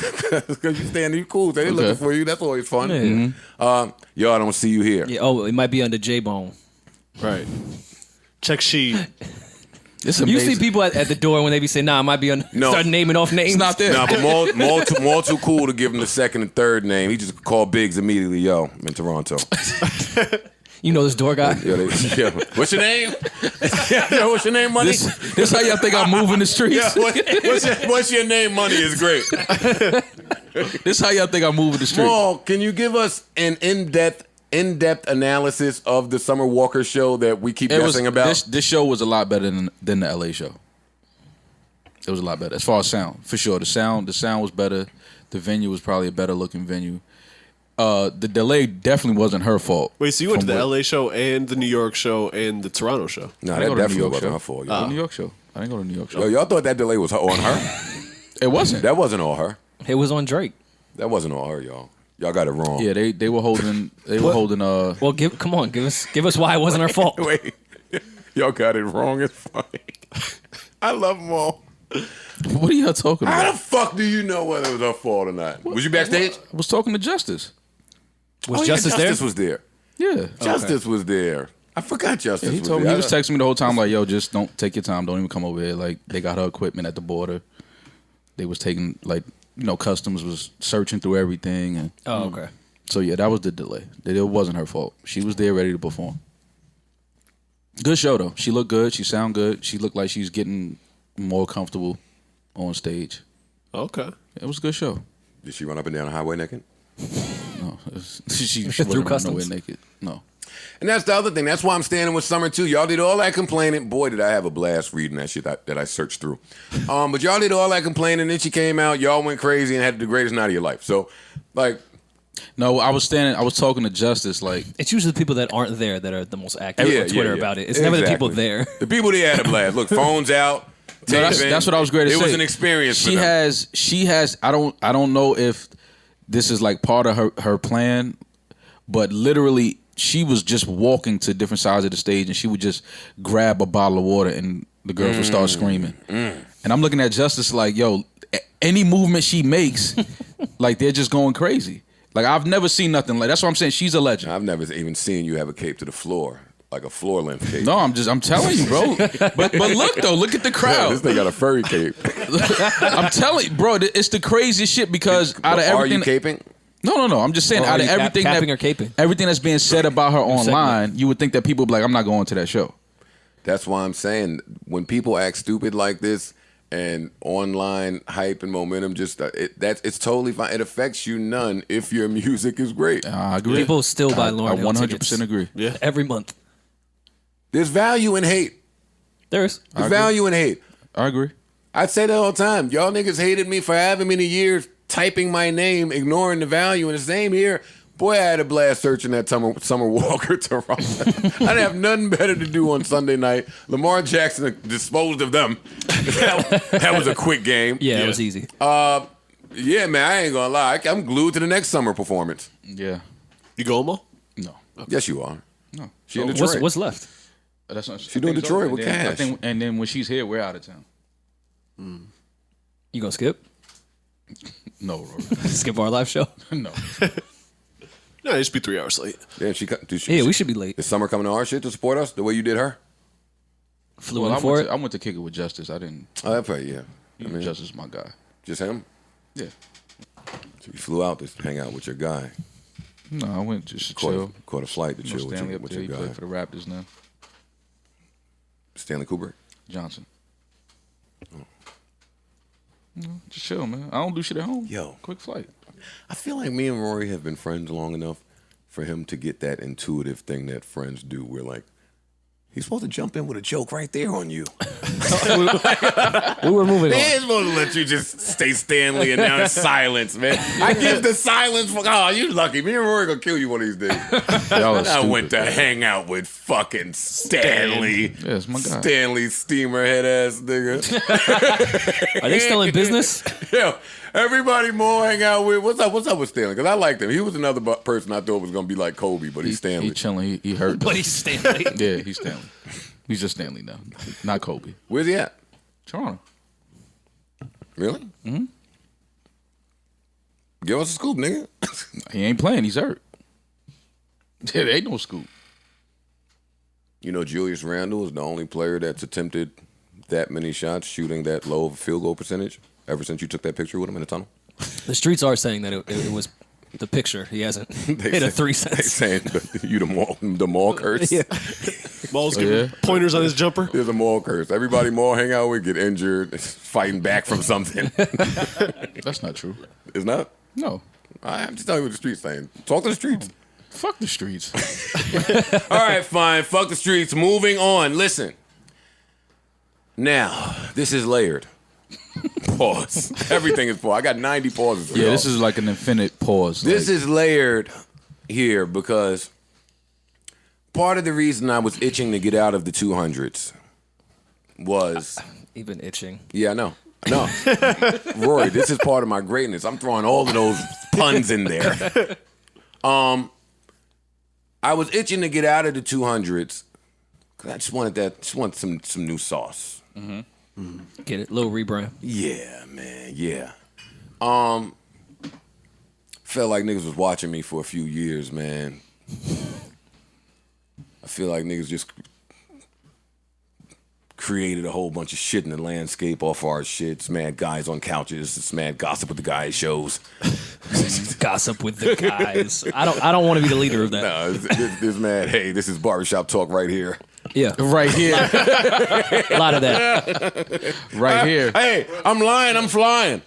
Because you stand there, you cool. They looking for you. That's always fun. Yeah. Yo, I don't see you here. Yeah, oh, it might be under J-Bone. Right. Check sheet. It's You amazing. see people at the door when they be saying, nah, I might be on. No. Start naming off names. It's not there. Nah, but Maul too cool to give him the second and third name. He just called Biggs immediately. Yo, I'm in Toronto. You know this door guy? Yo, what's your name? Yo, what's your name, Money? This how y'all think I move in the streets? Yeah, what's your name, Money is great. This how y'all think I move in the street? Maul, can you give us an in-depth analysis of the Summer Walker show that we keep guessing about? This show was a lot better than the LA show. It was a lot better as far as sound, for sure. The sound was better. The venue was probably a better looking venue. The delay definitely wasn't her fault. Wait, so you went to the LA show and the New York show and the Toronto show? No, I that didn't go to the New definitely York wasn't show. her fault. The New York show. I didn't go to the New York show. Yo, y'all thought that delay was on her? It wasn't. That wasn't all her. It was on Drake. That wasn't all her, y'all. Y'all got it wrong. Yeah, they were holding. They were holding. Well, give us why it wasn't her fault. Wait, y'all got it wrong. It's funny. I love them all. What are y'all talking about? How the fuck do you know whether it was her fault or not? Was you backstage? I was talking to Justice. Was Justice there? Justice was there. Yeah. Justice was there. I forgot Justice He was told me there. he was texting me the whole time like, "Yo, just don't take your time. Don't even come over here. Like they got her equipment at the border. They was taking customs was searching through everything and Oh, okay. so yeah, that was the delay. It wasn't her fault. She was there ready to perform. Good show though. She looked good. She sound good. She looked like she's getting more comfortable on stage. Okay. It was a good show. Did she run up and down the highway naked? No, she Through wasn't customs? nowhere naked. No. And that's the other thing. That's why I'm standing with Summer too. Y'all did all that complaining. Boy, did I have a blast reading that shit that I searched through. But y'all did all that complaining. Then she came out. Y'all went crazy and had the greatest night of your life. So, like, No, I was talking to Justice like It's usually the people that aren't there that are the most active Yeah, on Twitter yeah, yeah. about it. It's never the people Exactly. there. the people there had a blast. Look, phones out. No, that's what I was great to say. It was an experience. She has. I don't know if this is like part of her plan, but literally she was just walking to different sides of the stage and she would just grab a bottle of water and the girls would start screaming. And I'm looking at Justice like, yo, any movement she makes, like they're just going crazy. Like I've never seen nothing like. That's what I'm saying. She's a legend. I've never even seen you have a cape to the floor, like a floor length cape. No, I'm telling you, bro. But look though, look at the Yeah, crowd. this thing got a furry cape. I'm telling you, bro, it's the craziest shit because out of Are everything. you caping? No. I'm just saying, Or out are of you everything capping or caping? everything that's being said about her online, you would think that people would be like, I'm not going to that show. That's why I'm saying when people act stupid like this and online hype and momentum, it's totally fine. It affects you none if your music is great. I agree. People still buy I Lauren Hill 100% tickets agree. Yeah. every month. There's value in hate. There's There's value in hate. I agree. I say that all the time. Y'all niggas hated me for however many years typing my name, ignoring the value. And the same here. Boy, I had a blast searching that Summer Walker Toronto. I didn't have nothing better to do on Sunday night. Lamar Jackson disposed of them. that was a quick game. yeah, it was easy. Yeah, man, I ain't gonna lie. I'm glued to the next summer performance. Yeah. You go, Mo? No. Yes, you are. No. She in Detroit. What's left? That's not, She doing Detroit with Cash. And then when she's here, we're out of town. You gonna skip? No, Rory. Skip our live show? No. No, just be 3 hours late. Yeah, Yeah, we should be late. Is Summer coming to our shit to support us the way you did her? Flew Well, in for it. I went to kick it with Justice. I didn't. Oh, that's right, yeah. Justice is my guy. Just him? Yeah. So you flew out to hang out with your guy. No, I went just to chill. Caught a flight to You know, chill Stanley up with there. your He guy. played for the Raptors now. Stanley Kubrick. Johnson. Just chill, man. I don't do shit at home. Yo. Quick flight. I feel like me and Rory have been friends long enough for him to get that intuitive thing that friends do. We're like, he's supposed to jump in with a joke right there on you. We were moving He on. ain't supposed to let you just stay Stanley and now it's silence, man. I give the silence for, oh, you lucky. Me and Rory gonna kill you one of these days. Y'all are I stupid, went to bro. hang out with fucking Stanley. Yeah, it's my guy. Stanley steamer head ass nigga. Are they still in business? Yo, everybody more hang out with. What's up with Stanley? Because I liked him. He was another person I thought was gonna be like Kobe, but he's Stanley. He chilling. He hurt. But he's Stanley. Yeah, he's Stanley. He's just Stanley now, not Kobe. Where's he at? Toronto. Really? Mm-hmm. Give us a scoop, nigga. He ain't playing. He's hurt. Yeah, there ain't no scoop. You know, Julius Randle is the only player that's attempted that many shots, shooting that low of a field goal percentage ever since you took that picture with him in the tunnel. The streets are saying that it was the picture. He hasn't hit a 3 They cents. saying you the mall curse. Yeah. Maul's giving pointers on his jumper. There's a mall curse. Everybody mall hang out with get injured, fighting back from something. That's not true. It's not. No. I'm just telling you what the streets saying. Talk to the streets. Fuck the streets. All right, fine. Fuck the streets. Moving on. Listen. Now, this is layered. Pause. Everything is pause. I got 90 pauses for y'all. This is like an infinite pause. This is layered here because part of the reason I was itching to get out of the 200s was... Even itching. Yeah, I know. No. Rory, this is part of my greatness. I'm throwing all of those puns in there. I was itching to get out of the 200s because I just want some new sauce. Mm-hmm. Get it? Little rebrand. Yeah, man. Yeah. Felt like niggas was watching me for a few years, man. I feel like niggas just created a whole bunch of shit in the landscape off our shit. It's mad guys on couches. It's mad gossip with the guys shows. Gossip with the guys. I don't want to be the leader of that. No, this mad. Hey, this is barbershop talk right here. Yeah, right here. A lot of that. Right here. Hey, I'm lying. I'm flying.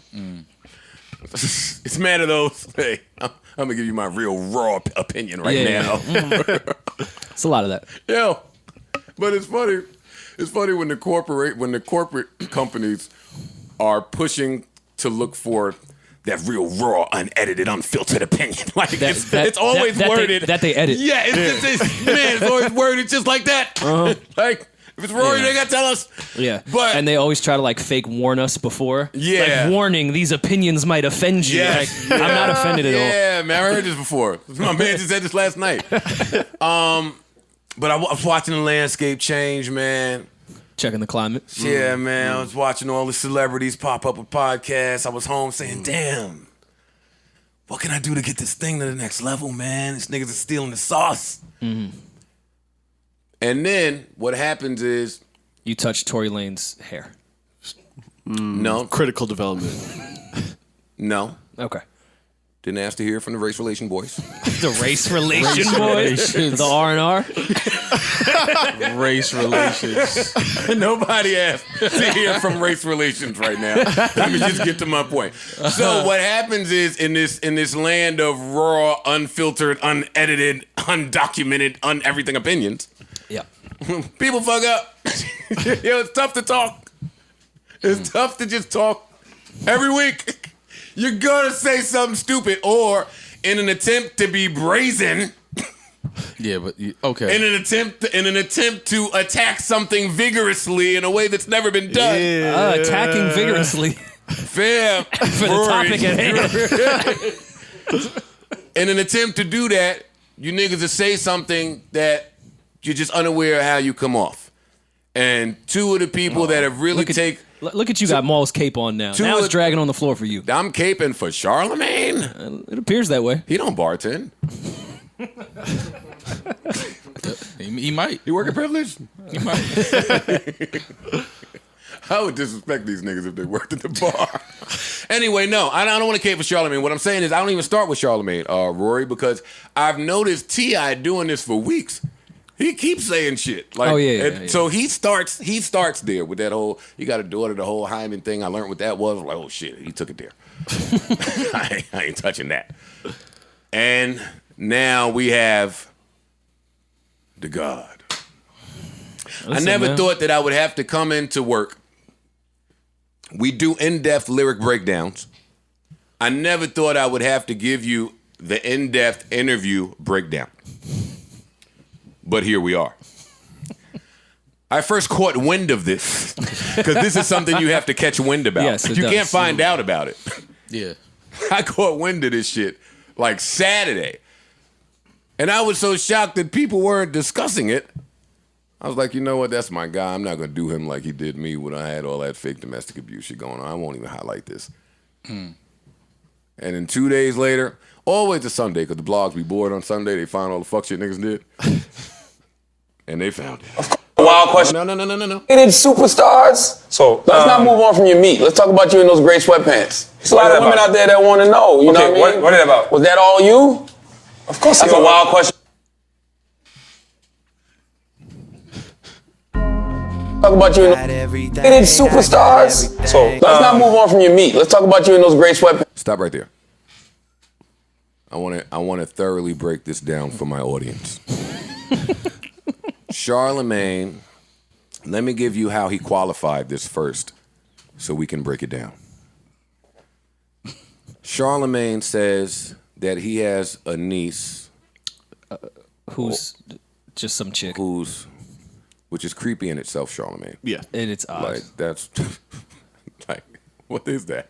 It's mad at those. Hey, I'm gonna give you my real raw opinion right now. It's a lot of that. Yo, but it's funny. It's funny when the corporate companies are pushing to look for that real raw, unedited, unfiltered opinion. Like it's always worded that they edit. Yeah, it's always worded just like that. Like if it's Rory, they gotta tell us. Yeah, but and they always try to like fake warn us before. Yeah, like warning: these opinions might offend you. Yes. Like, I'm not offended at all. Yeah, man, I heard this before. My man just said this last night. But I was watching the landscape change, man. Checking the climate. Yeah, man. I was watching all the celebrities pop up with podcasts. I was home saying, damn, what can I do to get this thing to the next level, man? These niggas are stealing the sauce. Mm-hmm. And then what happens is... You touch Tory Lane's hair. No. Critical development. No. Okay. Didn't ask to hear from the race relation boys. The race relation boys? The R&R? Race relations. Nobody asked to hear from race relations right now. Let me just get to my point. So what happens is in this land of raw, unfiltered, unedited, undocumented, everything opinions, yeah, people fuck up. Yo, it's tough to talk. It's tough to just talk every week. You're gonna say something stupid, or in an attempt to be brazen. Yeah, but okay. In an attempt to attack something vigorously in a way that's never been done. Yeah. Attacking vigorously. Fam, for the topic at hand. In an attempt to do that, you niggas will say something that you're just unaware of how you come off. And two of the people that have really Look at you got Maul's cape on now. Now it's dragging on the floor for you. I'm caping for Charlamagne. It appears that way. He don't bartend. He might. He working privilege? He might. I would disrespect these niggas if they worked at the bar. Anyway, no, I don't want to cape for Charlamagne. What I'm saying is I don't even start with Charlamagne, Rory, because I've noticed T.I. doing this for weeks. He keeps saying shit. Like, yeah. So he starts there with that whole, you got a daughter, the whole Hyman thing. I learned what that was. I'm like, oh shit, he took it there. I ain't touching that. And now we have the God. Listen, I never thought that I would have to come into work. We do in-depth lyric breakdowns. I never thought I would have to give you the in-depth interview breakdown. But here we are. I first caught wind of this because this is something you have to catch wind about. Yes, it you does. can't find out about it. Yeah. I caught wind of this shit like Saturday. And I was so shocked that people weren't discussing it. I was like, you know what? That's my guy. I'm not going to do him like he did me when I had all that fake domestic abuse shit going on. I won't even highlight this. And then 2 days later, always a Sunday, because the blogs be bored on Sunday. They find all the fuck shit niggas did. And they found it. Wild question. No. It is superstars. So let's not move on from your meat. Let's talk about you in those gray sweatpants. There's a lot of women out there that want to know. You know what I mean? What is that about? Was that all you? Of course. That's a wild question. Talk about you in it is superstars. So let's not move on from your meat. Let's talk about you in those gray sweatpants. Stop right there. I want to thoroughly break this down for my audience. Charlamagne, let me give you how he qualified this first so we can break it down. Charlamagne says that he has a niece who's just some chick. Which is creepy in itself, Charlamagne. Yeah. And it's odd. Like, that's, like, what is that?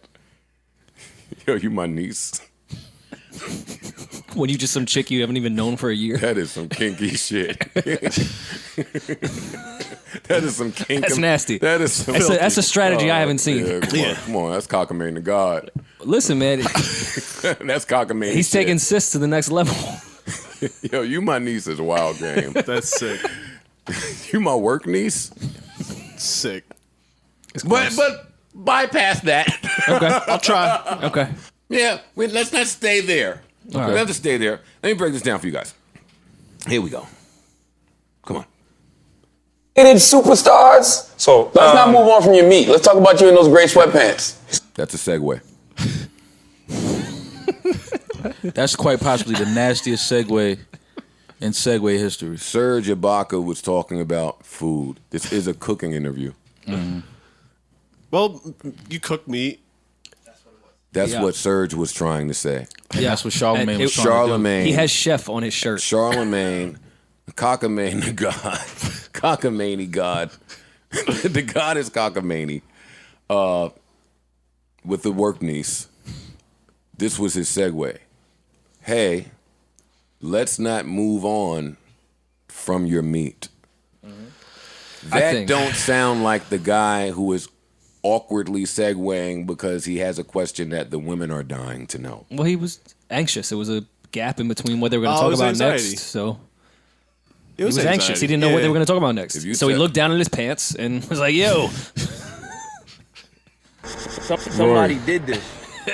Yo, you my niece? When you just some chick you haven't even known for a year. That is some kinky shit. That is some kinky. That's nasty. That is some That's a strategy I haven't seen. Yeah, come on, that's Cockamane the God. Listen, man. That's Cockamane. He's taking cis to the next level. Yo, you my niece is a wild game. That's sick. You my work niece? Sick. But bypass that. Okay. I'll try. Okay. Yeah, let's not stay there. All right. We have to stay there. Let me break this down for you guys. Here we go. Come on. Superstars. So let's not move on from your meat. Let's talk about you in those gray sweatpants. That's a segue. That's quite possibly the nastiest segue in segue history. Serge Ibaka was talking about food. This is a cooking interview. Mm-hmm. Well, you cook meat. That's what Serge was trying to say. And that's what Charlamagne was trying to do. He has chef on his shirt. Charlamagne, Cockamane the God. Cockamane God. The God is Cockamane. With the work niece. This was his segue. Hey, let's not move on from your meat. That don't sound like the guy who is awkwardly segueing because he has a question that the women are dying to know. Well, he was anxious. It was a gap in between what they were going to talk about next. So he was anxious. He didn't know what they were going to talk about next. So he looked down at his pants and was like, yo. Somebody did this.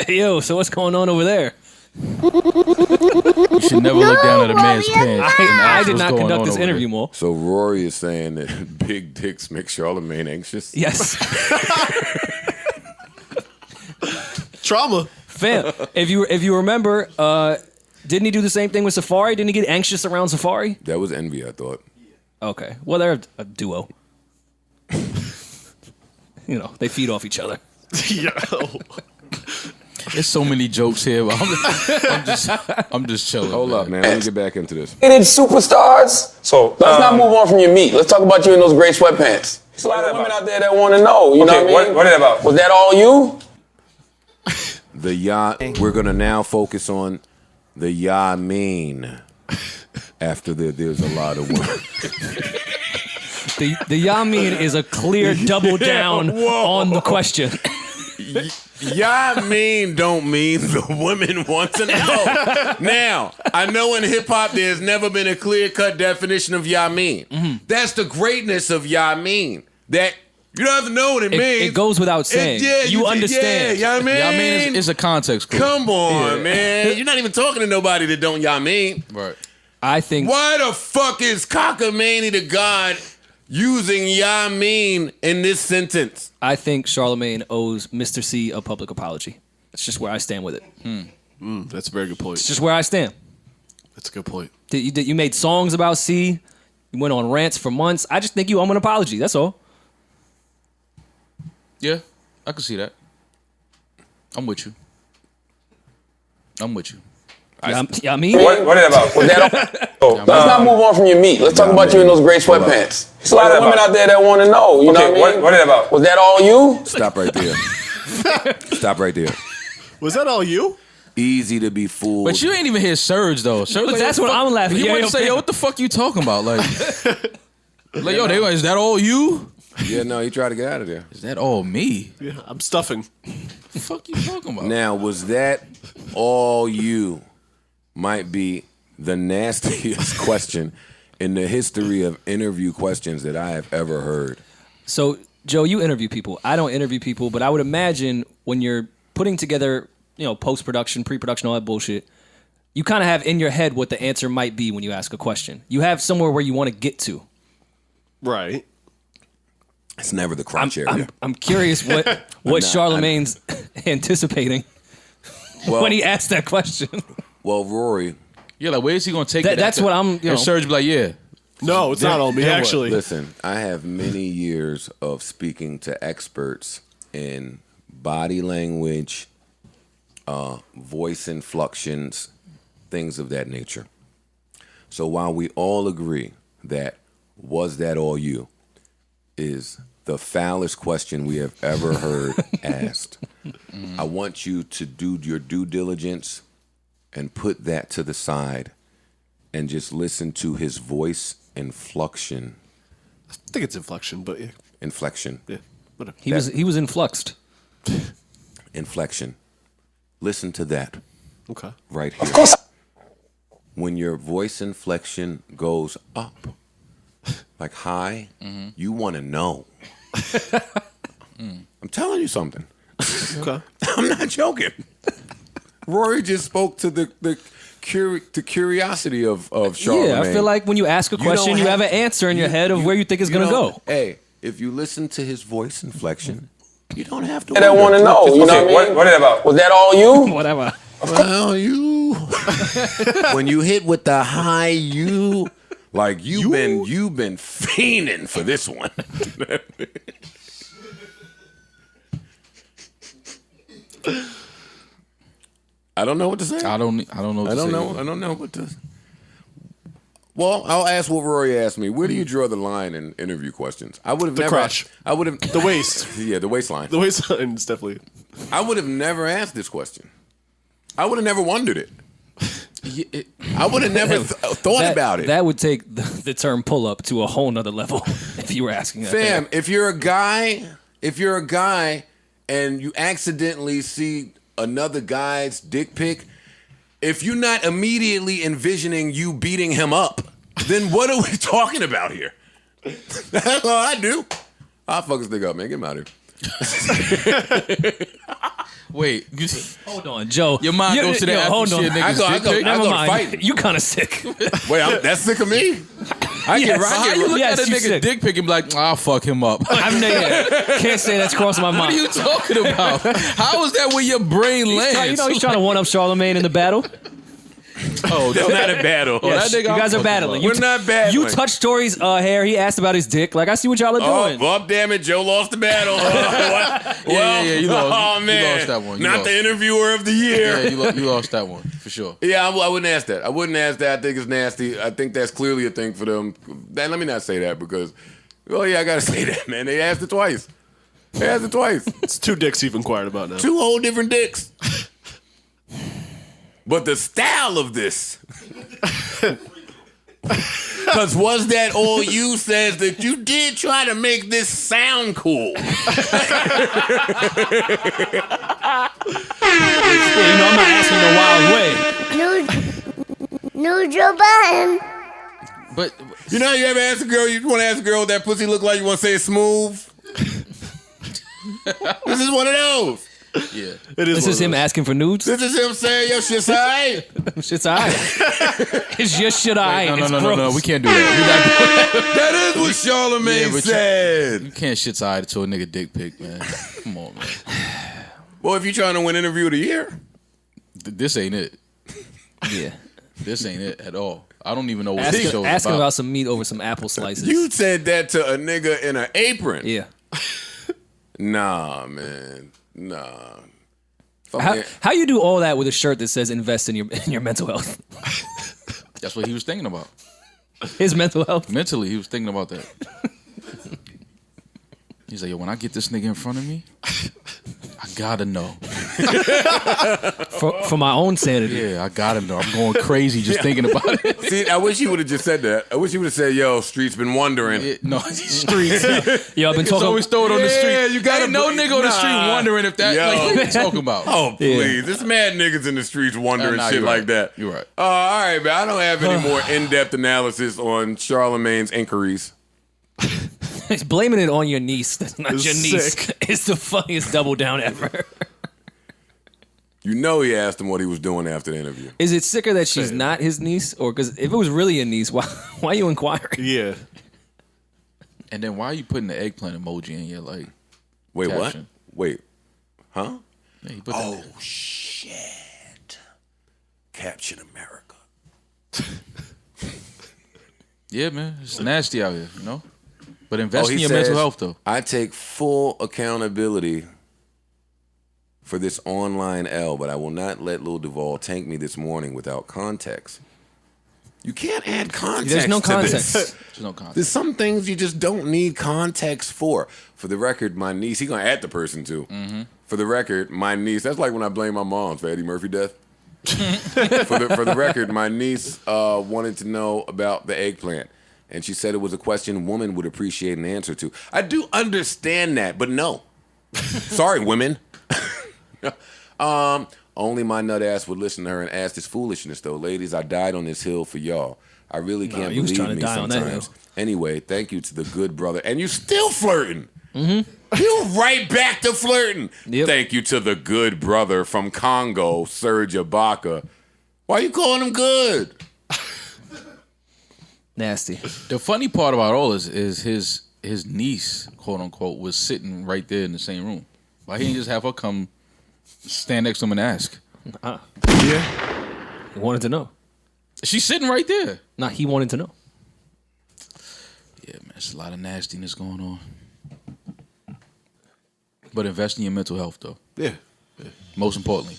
Yo, so what's going on over there? You should never look down at a man's pants. I did not conduct this interview, Mo. So Rory is saying that big dicks make Charlamagne anxious? Yes. Trauma. Fam, if you remember, didn't he do the same thing with Safari? Didn't he get anxious around Safari? That was Envy, I thought. Okay. Well, they're a duo. You know, they feed off each other. Yo. There's so many jokes here, but I'm just chilling. Hold up, man. Let me get back into this. Superstars. So let's not move on from your meat. Let's talk about you in those gray sweatpants. There's a lot of women out there that want to know. You know what I mean? What is that about? Was that all you? The we're gonna now focus on the Yamin. After there's a lot of work. The Yamin is a clear double down on the question. Yamin don't mean the women want to know. Now, I know in hip hop there's never been a clear-cut definition of Yamin. Mm-hmm. That's the greatness of Yamin. That you don't have to know what it means. It goes without saying. You understand. Yeah, Yamin is a context clue. Come on, man. You're not even talking to nobody that don't Yamin. Right. I think. Why the fuck is Cockamane the God using Yamin in this sentence? I think Charlamagne owes Mr. C a public apology. That's just where I stand with it. That's a very good point. It's just where I stand. That's a good point. You made songs about C. You went on rants for months. I just think you owe him an apology. That's all. Yeah, I can see that. I'm with you. I mean, What is that about? Was that all? Let's not move on from your meat. Let's talk about you in those gray sweatpants. There's a lot of women out there that want to know. You know what I mean? What is that about? Was that all you? Stop right there. Stop right there. Was that all you? Easy to be fooled. But you ain't even hear Serge though. Serge, that's what I'm laughing. He Yeah, wouldn't say, "Yo, what the fuck you talking about?" Like, yo, is that all you? Yeah, no, he tried to get out of there. Is that all me? Yeah, I'm stuffing. The fuck you talking about? Now, was that all you? Might be the nastiest question in the history of interview questions that I have ever heard. So, Joe, you interview people. I don't interview people, but I would imagine when you're putting together, post-production, pre-production, all that bullshit, you kind of have in your head what the answer might be when you ask a question. You have somewhere where you want to get to. Right. It's never the criteria. I'm curious what Charlamagne's anticipating when he asked that question. Well, Rory. Yeah, like where is he gonna take it? That's what I'm. And Serge be like, yeah. No, it's not on me, actually. Listen, I have many years of speaking to experts in body language, voice inflections, things of that nature. So while we all agree that "was that all you" is the foulest question we have ever heard asked, I want you to do your due diligence and put that to the side and just listen to his voice inflection. I think it's inflection, but yeah. Inflection. Yeah. Whatever. He was influxed. Inflection. Listen to that. Okay. Right here. Of course. When your voice inflection goes up, like high, you want to know. I'm telling you something. Okay. I'm not joking. Rory just spoke to the curiosity of Charlamagne. Yeah, I feel like when you ask a question, you have an answer in your head of where you think it's going to go. Hey, if you listen to his voice inflection, you don't have to. I want to know. You know what I mean? What is that about? Was that all you? Whatever. Well, you. When you hit with the high you, like you've been fiending for this one. I don't know what to say. I don't know. I don't know what to. Well, I'll ask what Rory asked me. Where do you draw the line in interview questions? I would have never. Crotch. I would have The waist. Yeah, the waistline. The waistline is definitely. I would have never asked this question. I would have never wondered it. I would have never thought about it. That would take the term pull up to a whole nother level if you were asking that. Fam, if you're a guy and you accidentally see another guy's dick pic, if you're not immediately envisioning you beating him up, then what are we talking about here? That's all I do. I'll fuck this nigga up, man. Get him out of here. Wait, Hold on, Joe. Your mind goes to that after hold on. shit, niggas I dick pic? go Never to mind. fighting. You kind of sick. Wait, that's sick of me? How you look Yes, at a you nigga sick. dick pic and be like, I'll fuck him up? Can't say that's crossing my mind. What are you talking about? How is that where your brain lands? He's trying to one up Charlamagne in the battle. Oh, That's not a battle. Yes, that nigga you I'm guys are fucking battling. We're not battling. You touched Tory's hair. He asked about his dick. Like, I see what y'all are Oh, doing. well, damn it, Joe lost the battle. Yeah, you lost. Oh, man. You lost that one. You Not lost. the interviewer of the year. Yeah, you lost that one for sure. Yeah, I wouldn't ask that. I wouldn't ask that. I think it's nasty. I think that's clearly a thing for them. Let me not say that because, well, yeah, I got to say that, man. They asked it twice. It's two dicks you've inquired about now. Two whole different dicks. But the style of this. Because was that all you says that you did try to make this sound cool. Yeah, I'm not asking the wild way. New Joe Budden. But You know how you ever ask a girl, you want to ask a girl what that pussy look like, you want to say it's smooth? This is one of those. yeah, This is him asking for nudes? This is him saying, yo, shit's alright. Shit's alright. It's your shit alright. No, we can't do that. That is what Charlamagne said. You can't shit side to a nigga dick pic, man. Come on, man. Well, if you're trying to win interview of the year, This ain't it. Yeah. This ain't it at all. I don't even know what this show is Asking about. about some meat over some apple slices. you said that to a nigga in an apron. Yeah. Nah, man. Nah. Fuck How you do all that with a shirt that says invest in your mental health? That's what he was thinking about. His mental health. Mentally, he was thinking about that. He's like, yo, when I get this nigga in front of me, I gotta know. For my own sanity. Yeah, I gotta know. I'm going crazy just thinking about it. See, I wish he would have just said that. I wish he would have said, yo, Street's been wondering. No, streets. Yo, I've been It's talking. always throw it on the street. Yeah, you gotta Ain't no put- nigga on the street Nah. wondering if that. Yo. Like, what are you talking about? Oh, please. There's mad niggas in the streets wondering Nah, shit you're like right. that. You're right. All right, man. I don't have any more in-depth analysis on Charlamagne's inquiries. He's blaming it on your niece. That's not It's your niece. sick. It's the funniest double down ever. You know he asked him what he was doing after the interview. Is it sicker that she's not his niece, or because if it was really a niece, why are you inquiring? Yeah. And then why are you putting the eggplant emoji in your like? Wait, Caption. what? Wait. Huh? Yeah, he put that in. Shit. Caption America. Yeah, man, it's nasty out here, you know. But invest He in your says, mental health, though. I take full accountability for this online L, but I will not let Lil Duval tank me this morning without context. You can't add context. There's no to context. this. There's no context. There's some things you just don't need context for. For the record, my niece, he gonna add the person too. Mm-hmm. For the record, my niece, that's like when I blame my mom for Eddie Murphy death. for the record, my niece wanted to know about the eggplant. And she said it was a question women would appreciate an answer to. I do understand that, but no. Sorry, women. Only my nut ass would listen to her and ask this foolishness, though. Ladies, I died on this hill for y'all. I really can't you was believe trying to me die on that sometimes. hill. Anyway, thank you to the good brother. And you still flirting. Mm-hmm. You right back to flirting. Yep. Thank you to the good brother from Congo, Serge Ibaka. Why you calling him good? Nasty. The funny part about all this is his niece, quote unquote, was sitting right there in the same room. Why he didn't just have her come stand next to him and ask? Yeah. He wanted to know. She's sitting right there. Nah, he wanted to know. Yeah, man, there's a lot of nastiness going on. But invest in your mental health, though. Yeah. Most importantly.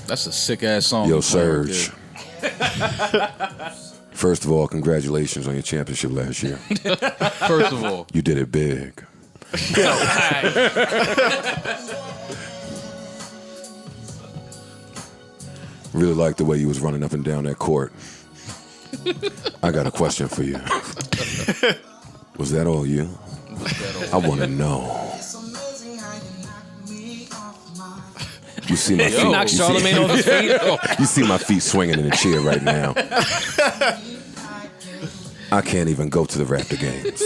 That's a sick ass song. Yo, Serge. First of all, congratulations on your championship last year. First of all, You did it big. Really like the way you was running up and down that court. I got a question for you. Was that all you? I want to know. You see my feet. You knocked Charlamagne off his feet. You see my feet swinging in the chair right now. I can't even go to the Raptor games.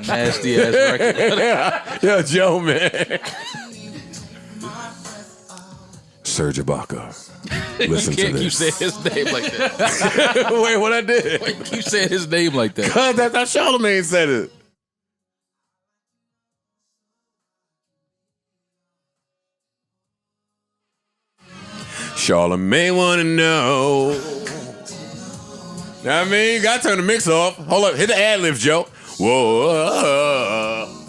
nasty ass record. Yo, Joe, man. Serge Ibaka. Listen You can't to keep this. saying his name like that. Wait, what I did? Why you keep saying his name like that? Cause that's how Charlamagne said it. Charlamagne wanna know. I mean, you gotta turn the mix off. Hold up, hit the ad libs, Joe. Whoa.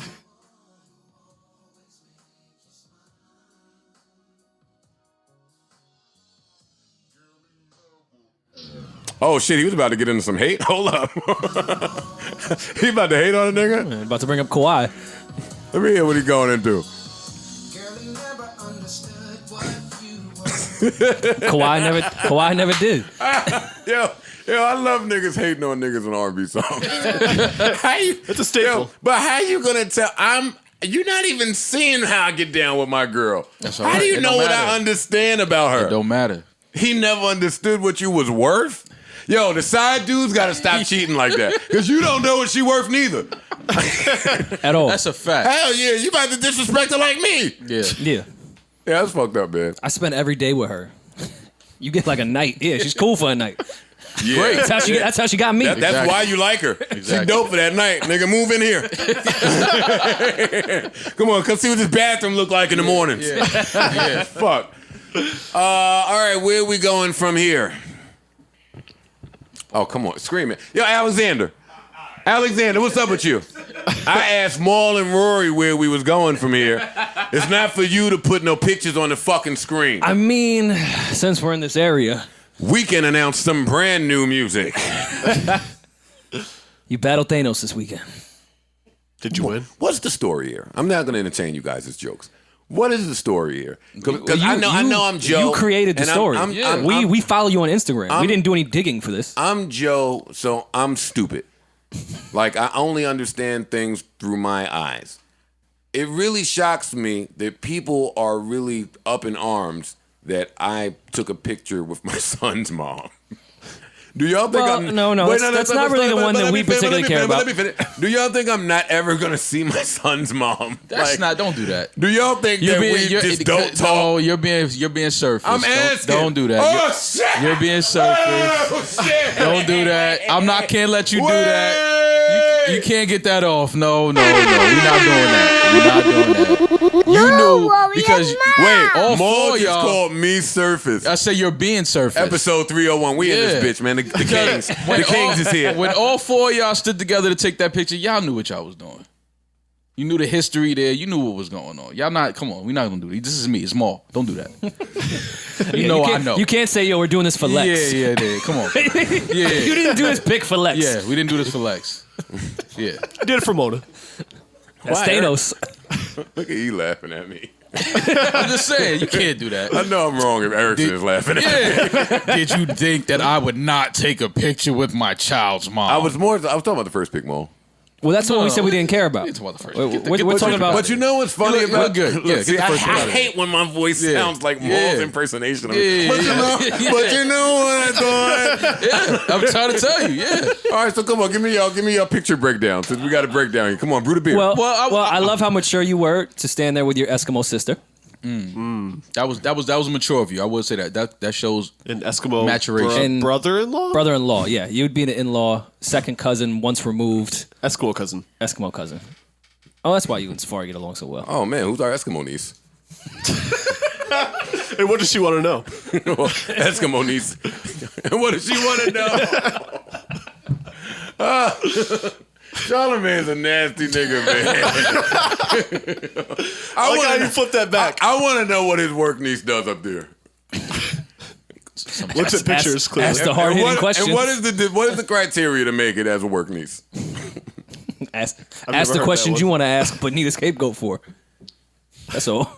Oh shit, he was about to get into some hate. Hold up. He about to hate on a nigga? About to bring up Kawhi. Let me hear what he going into. Kawhi never did. Yo, I love niggas hating on niggas in R&B songs. How you? It's a staple. But how you gonna tell? You're not even seeing how I get down with my girl. That's all How right. do you It know don't what matter. I understand about her? It don't matter. He never understood what you was worth. Yo, the side dudes gotta stop cheating like that. Cause you don't know what she worth neither. At all. That's a fact. Hell yeah, you about to disrespect her like me. Yeah. Yeah. Yeah, that's fucked up, man. I spent every day with her. You get like a night. Yeah, she's cool for a night. Yeah. Great. That's how she got me. That's Exactly. why you like her. She Exactly. dope for that night. Nigga, move in here. Come on, come see what this bathroom look like in the mornings. Yeah. Fuck. All right, where are we going from here? Oh, come on, scream it. Yo, Alexander, what's up with you? I asked Maul and Rory where we was going from here. It's not for you to put no pictures on the fucking screen. I mean, since we're in this area, Weeknd announced some brand new music. you battled Thanos this weekend. Did you win? What's the story here? I'm not going to entertain you guys' jokes. What is the story here? Because I know I'm Joe. You created the and story. We follow you on Instagram. We didn't do any digging for this. I'm Joe, so I'm stupid. Like, I only understand things through my eyes. It really shocks me that people are really up in arms that I took a picture with my son's mom. Do y'all think Well, I'm... no, Wait, that's not really the one that we particularly care about. Let me finish. Do y'all think I'm not ever going to see my son's mom? That's not. Don't do that. Do y'all think that we just don't talk? No, you're being surface. I'm asking. Don't do that. Oh, shit! You're being surface. Oh, shit! Don't do that. Can't let you do that. You can't get that off. No. We're not doing that. You knew Rory because and Wait, all Maul four of just y'all. called me Surface. I say you're being Surface. Episode 301. We in Yeah. this bitch, man. The Kings. The Kings is here. When all four of y'all stood together to take that picture, y'all knew what y'all was doing. You knew the history there. You knew what was going on. Y'all not. Come on, we're not gonna do it. This is me. It's Maul. Don't do that. I know. You can't say, yo, we're doing this for Lex. Yeah. Come on. Yeah. You didn't do this pick for Lex. Yeah, we didn't do this for Lex. Yeah. I did it for Mona. That's Thanos. Look at you laughing at me. I'm just saying, you can't do that. I know I'm wrong if Erickson is laughing at me. Yeah. Did you think that I would not take a picture with my child's mom? I was talking about the first pick, Maul. Well, that's what we said we didn't care about. It's about the first. We're talking about. But you know what's funny You about look good. Look, Yeah, see, get the first one I out of hate when my voice sounds like Maul's Yeah. impersonation of me. Yeah. But you know what I thought? Yeah, I'm trying to tell you. Yeah. All right, so come on, give me your picture breakdown since we got a breakdown here. Come on, brew the beer. Well, Well, I love how mature you were to stand there with your Eskimo sister. That was mature of you. I would say that shows An Eskimo Maturation. And brother-in-law? Brother-in-law, yeah. You'd be an in-law, second cousin, once removed, Eskimo cousin. Eskimo cousin. Oh, that's why you and Safari get along so well. Oh man, who's our Eskimo niece? Hey, what does she want to know? Eskimo niece. What does she want to know? Charlamagne's a nasty nigga, man. I like how you flip that back. I want to know what his work niece does up there. Looks at pictures, clearly. Ask the hard-hitting questions. And what is the criteria to make it as a work niece? Ask never the heard questions that you one. want to ask, but need a scapegoat for. That's all.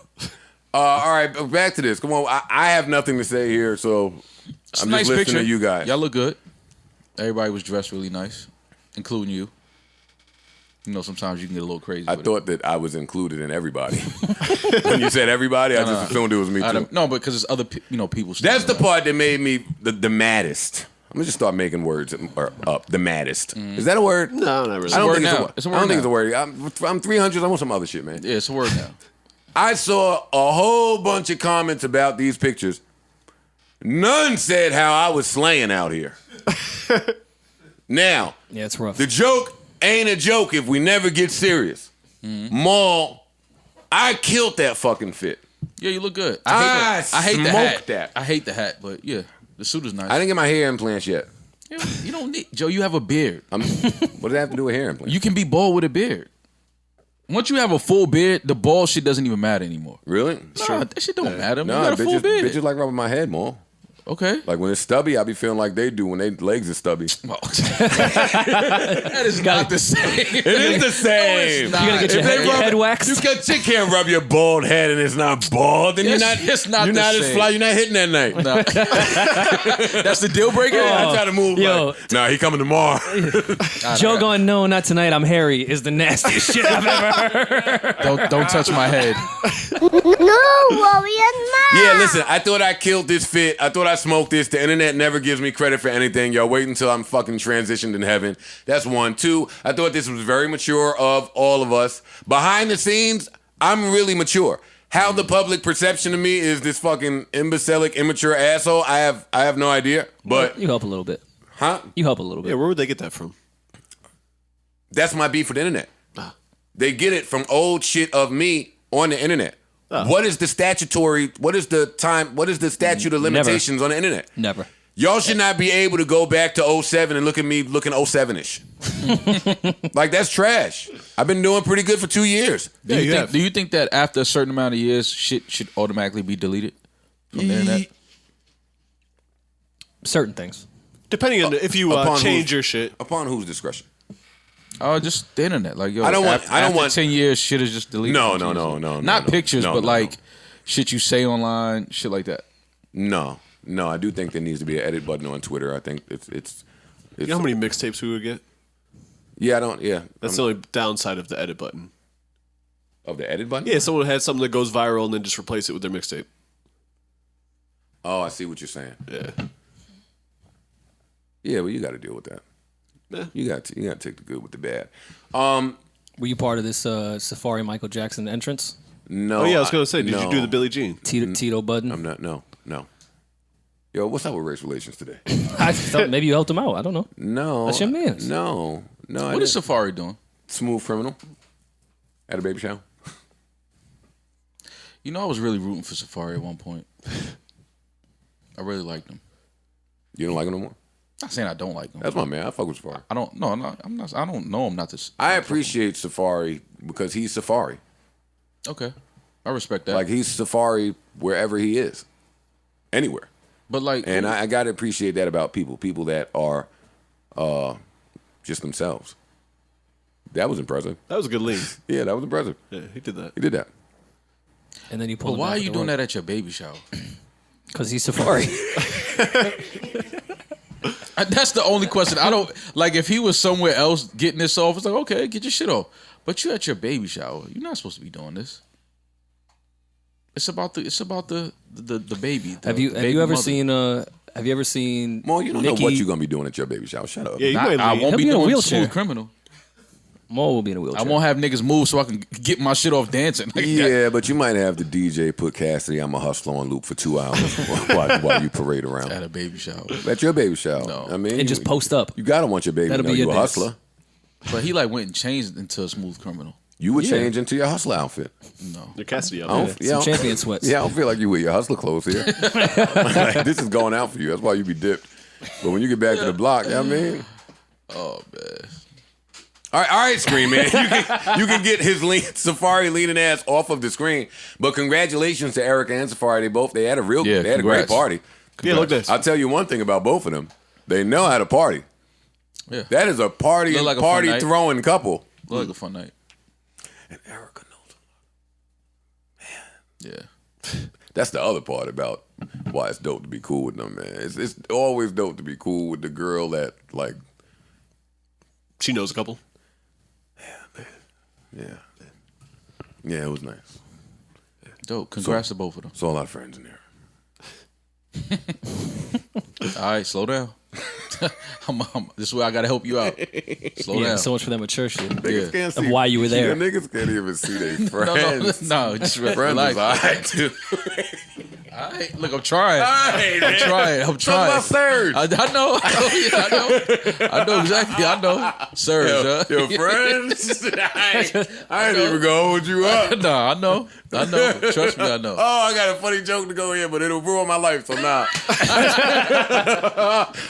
All right, back to this. Come on, I have nothing to say here, so It's I'm a nice just listening picture. to you guys. Y'all look good. Everybody was dressed really nice, including you. You know, sometimes you can get a little crazy. I with thought that I was included in everybody. When you said everybody, I just assumed it was me too. No, because it's other people. That's the part that made me the maddest. I'm gonna just start making words up. The maddest. Is that a word? No, not really. I don't word think now. it's It's a a word. I don't word think it's a now. word. I'm 300. I want some other shit, man. Yeah, it's a word now. I saw a whole bunch of comments about these pictures. None said how I was slaying out here. Now, Yeah, it's rough. the joke ain't a joke if we never get serious. Maul, I killed that fucking fit. Yeah, you look good. I hate the smoked hat. that. I hate the hat, but yeah, the suit is nice. I didn't get my hair implants yet. You don't need Joe. You have a beard. What does that have to do with hair implants? You can be bald with a beard. Once you have a full beard, the bald shit doesn't even matter anymore. Really? Nah, that shit don't matter. Man. No, You got a full beard. bitches like rubbing my head more. Okay. Like when it's stubby, I be feeling like they do when their legs are stubby. Well, that is not the same. It is the same. it's not. You gotta get your If they head, rub- head waxed. You can't rub your bald head and it's not bald. Then It's not You're the not as same. fly. You're not hitting that night. No. That's the deal breaker. I try to move. Yo. Like, nah, he coming tomorrow. Joe going, no, not tonight. I'm hairy is the nastiest shit I've ever heard. Don't touch my head. No, Rory and Mom. Yeah, listen. I thought I killed this fit. I thought I smoked this. The internet never gives me credit for anything. Y'all wait until I'm fucking transitioned in heaven. That's one. Two, I thought this was very mature of all of us. Behind the scenes, I'm really mature. How the public perception of me is this fucking imbecilic, immature asshole, I have no idea. But You help a little bit. huh? You help a little bit. Yeah, where would they get that from? That's my beef with the internet. They get it from old shit of me on the internet. What is the statute of limitations on the internet? Never. Y'all should not be able to go back to 07 and look at me looking 07-ish. Like, that's trash. I've been doing pretty good for 2 years. Do you think that after a certain amount of years, shit should automatically be deleted from the internet? Certain things. Depending on if you upon change whose- your shit. Upon whose discretion? Oh, just the internet. Like, yo, I don't want- after 10 years, shit is just deleted. No, from no, shit. no, no, Not no, pictures, no, but no, like no. shit you say online, shit like that. No, I do think there needs to be an edit button on Twitter. I think it's You know how many mixtapes we would get? Yeah, That's the only downside of the edit button. of the edit button? Yeah, someone had something that goes viral and then just replace it with their mixtape. Oh, I see what you're saying. Yeah. Yeah, well, you got to deal with that. Yeah. You got to take the good with the bad. Were you part of this Safari Michael Jackson entrance? No. Oh, yeah, I was going to say, did no. you do the Billie Jean? Tito Budden? I'm not. No. Yo, what's up with race relations today? I thought maybe you helped him out. I don't know. No. That's your mans. No. No. What is Safari doing? Smooth Criminal at a baby shower. You know, I was really rooting for Safari at one point. I really liked him. You don't like him no more? Not saying I don't like him. That's my man. I fuck with Safari. I don't. No, I'm not. I don't know him. Not this. I appreciate Safari because he's Safari. Okay, I respect that. Like he's Safari wherever he is, anywhere. But like, and I gotta appreciate that about people that are just themselves. That was impressive. That was a good lean. Yeah, that was impressive. Yeah, he did that. He did that. And then you pull. But why are you doing that at your baby shower? Because he's Safari. That's the only question. I don't like if he was somewhere else getting this off. It's like, okay, get your shit off. But you at your baby shower. You're not supposed to be doing this. It's about the baby. Have you ever seen Have you ever seen? Mo, you don't Nikki? know what you're gonna be doing at your baby shower. Shut up. Yeah, you might I lean. won't He'll be be in a doing wheelchair. Smooth Criminal. Mo will be in a wheelchair. I won't have niggas move so I can get my shit off dancing. Like, Yeah, but you might have the DJ put Cassidy, I'm a Hustler on loop for 2 hours while you parade around. at a baby shower. At your baby shower. No. I mean, and just post up. You gotta want your baby That'll to know be you your a dance. hustler. But he like went and changed into a Smooth Criminal. You would Yeah. change into your hustler outfit. No. The Cassidy I out don't, there. yeah, I Some don't- champion sweats. Yeah, I don't feel like you wear your hustler clothes here. Like, this is going out for you. That's why you be dipped. But when you get back to the block, you know what I mean? Oh man. All right, Screen Man. You can get his Safari leaning ass off of the screen. But congratulations to Erica and Safari. They had a Yeah, they had a great congrats. party. Yeah, look this. I'll tell you one thing about both of them. They know how to party. Yeah. That is a party Look like a fun night. throwing couple. Look like a fun night. And Erica knows. Yeah. That's the other part about why it's dope to be cool with them, man. It's always dope to be cool with the girl that, like, She knows a couple. yeah, it was nice. Dope. Congrats to both of them. Saw a lot of friends in there. All right, slow down. This is where I gotta help you out. Slow Yeah, down. so much for that mature shit. Niggas can't Of see why you were there. Yeah, niggas can't even see their friends. No, just Friends relax. is all right, too. All right, look, I'm trying. right, I'm trying. Talk about Serge. I know. I know exactly. I know. Serge. Your friends? I ain't even gonna hold you up. No, I know. Trust me, I know. Oh, I got a funny joke to go in, but it'll ruin my life, so nah.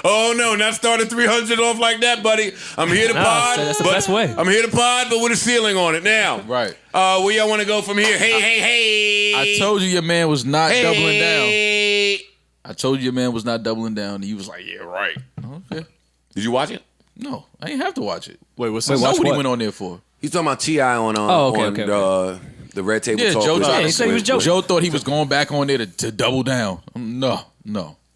Oh, no, not starting 300 off like that, buddy. I'm here to pod. That's the but best way. I'm here to pod, but with a ceiling on it now. Right. Where y'all want to go from here? Hey. I told you your man was not doubling down. Hey. I told you your man was not doubling down. And he was like, yeah, right. Okay. Did you watch it? No, I ain't have to watch it. Wait, what's I this? know watch what he what? went on there for. He's talking about T.I. on okay. the Red Table Yeah, Talk. Joe with- thought- he said he was joking. Joe thought he was going back on there to double down. No.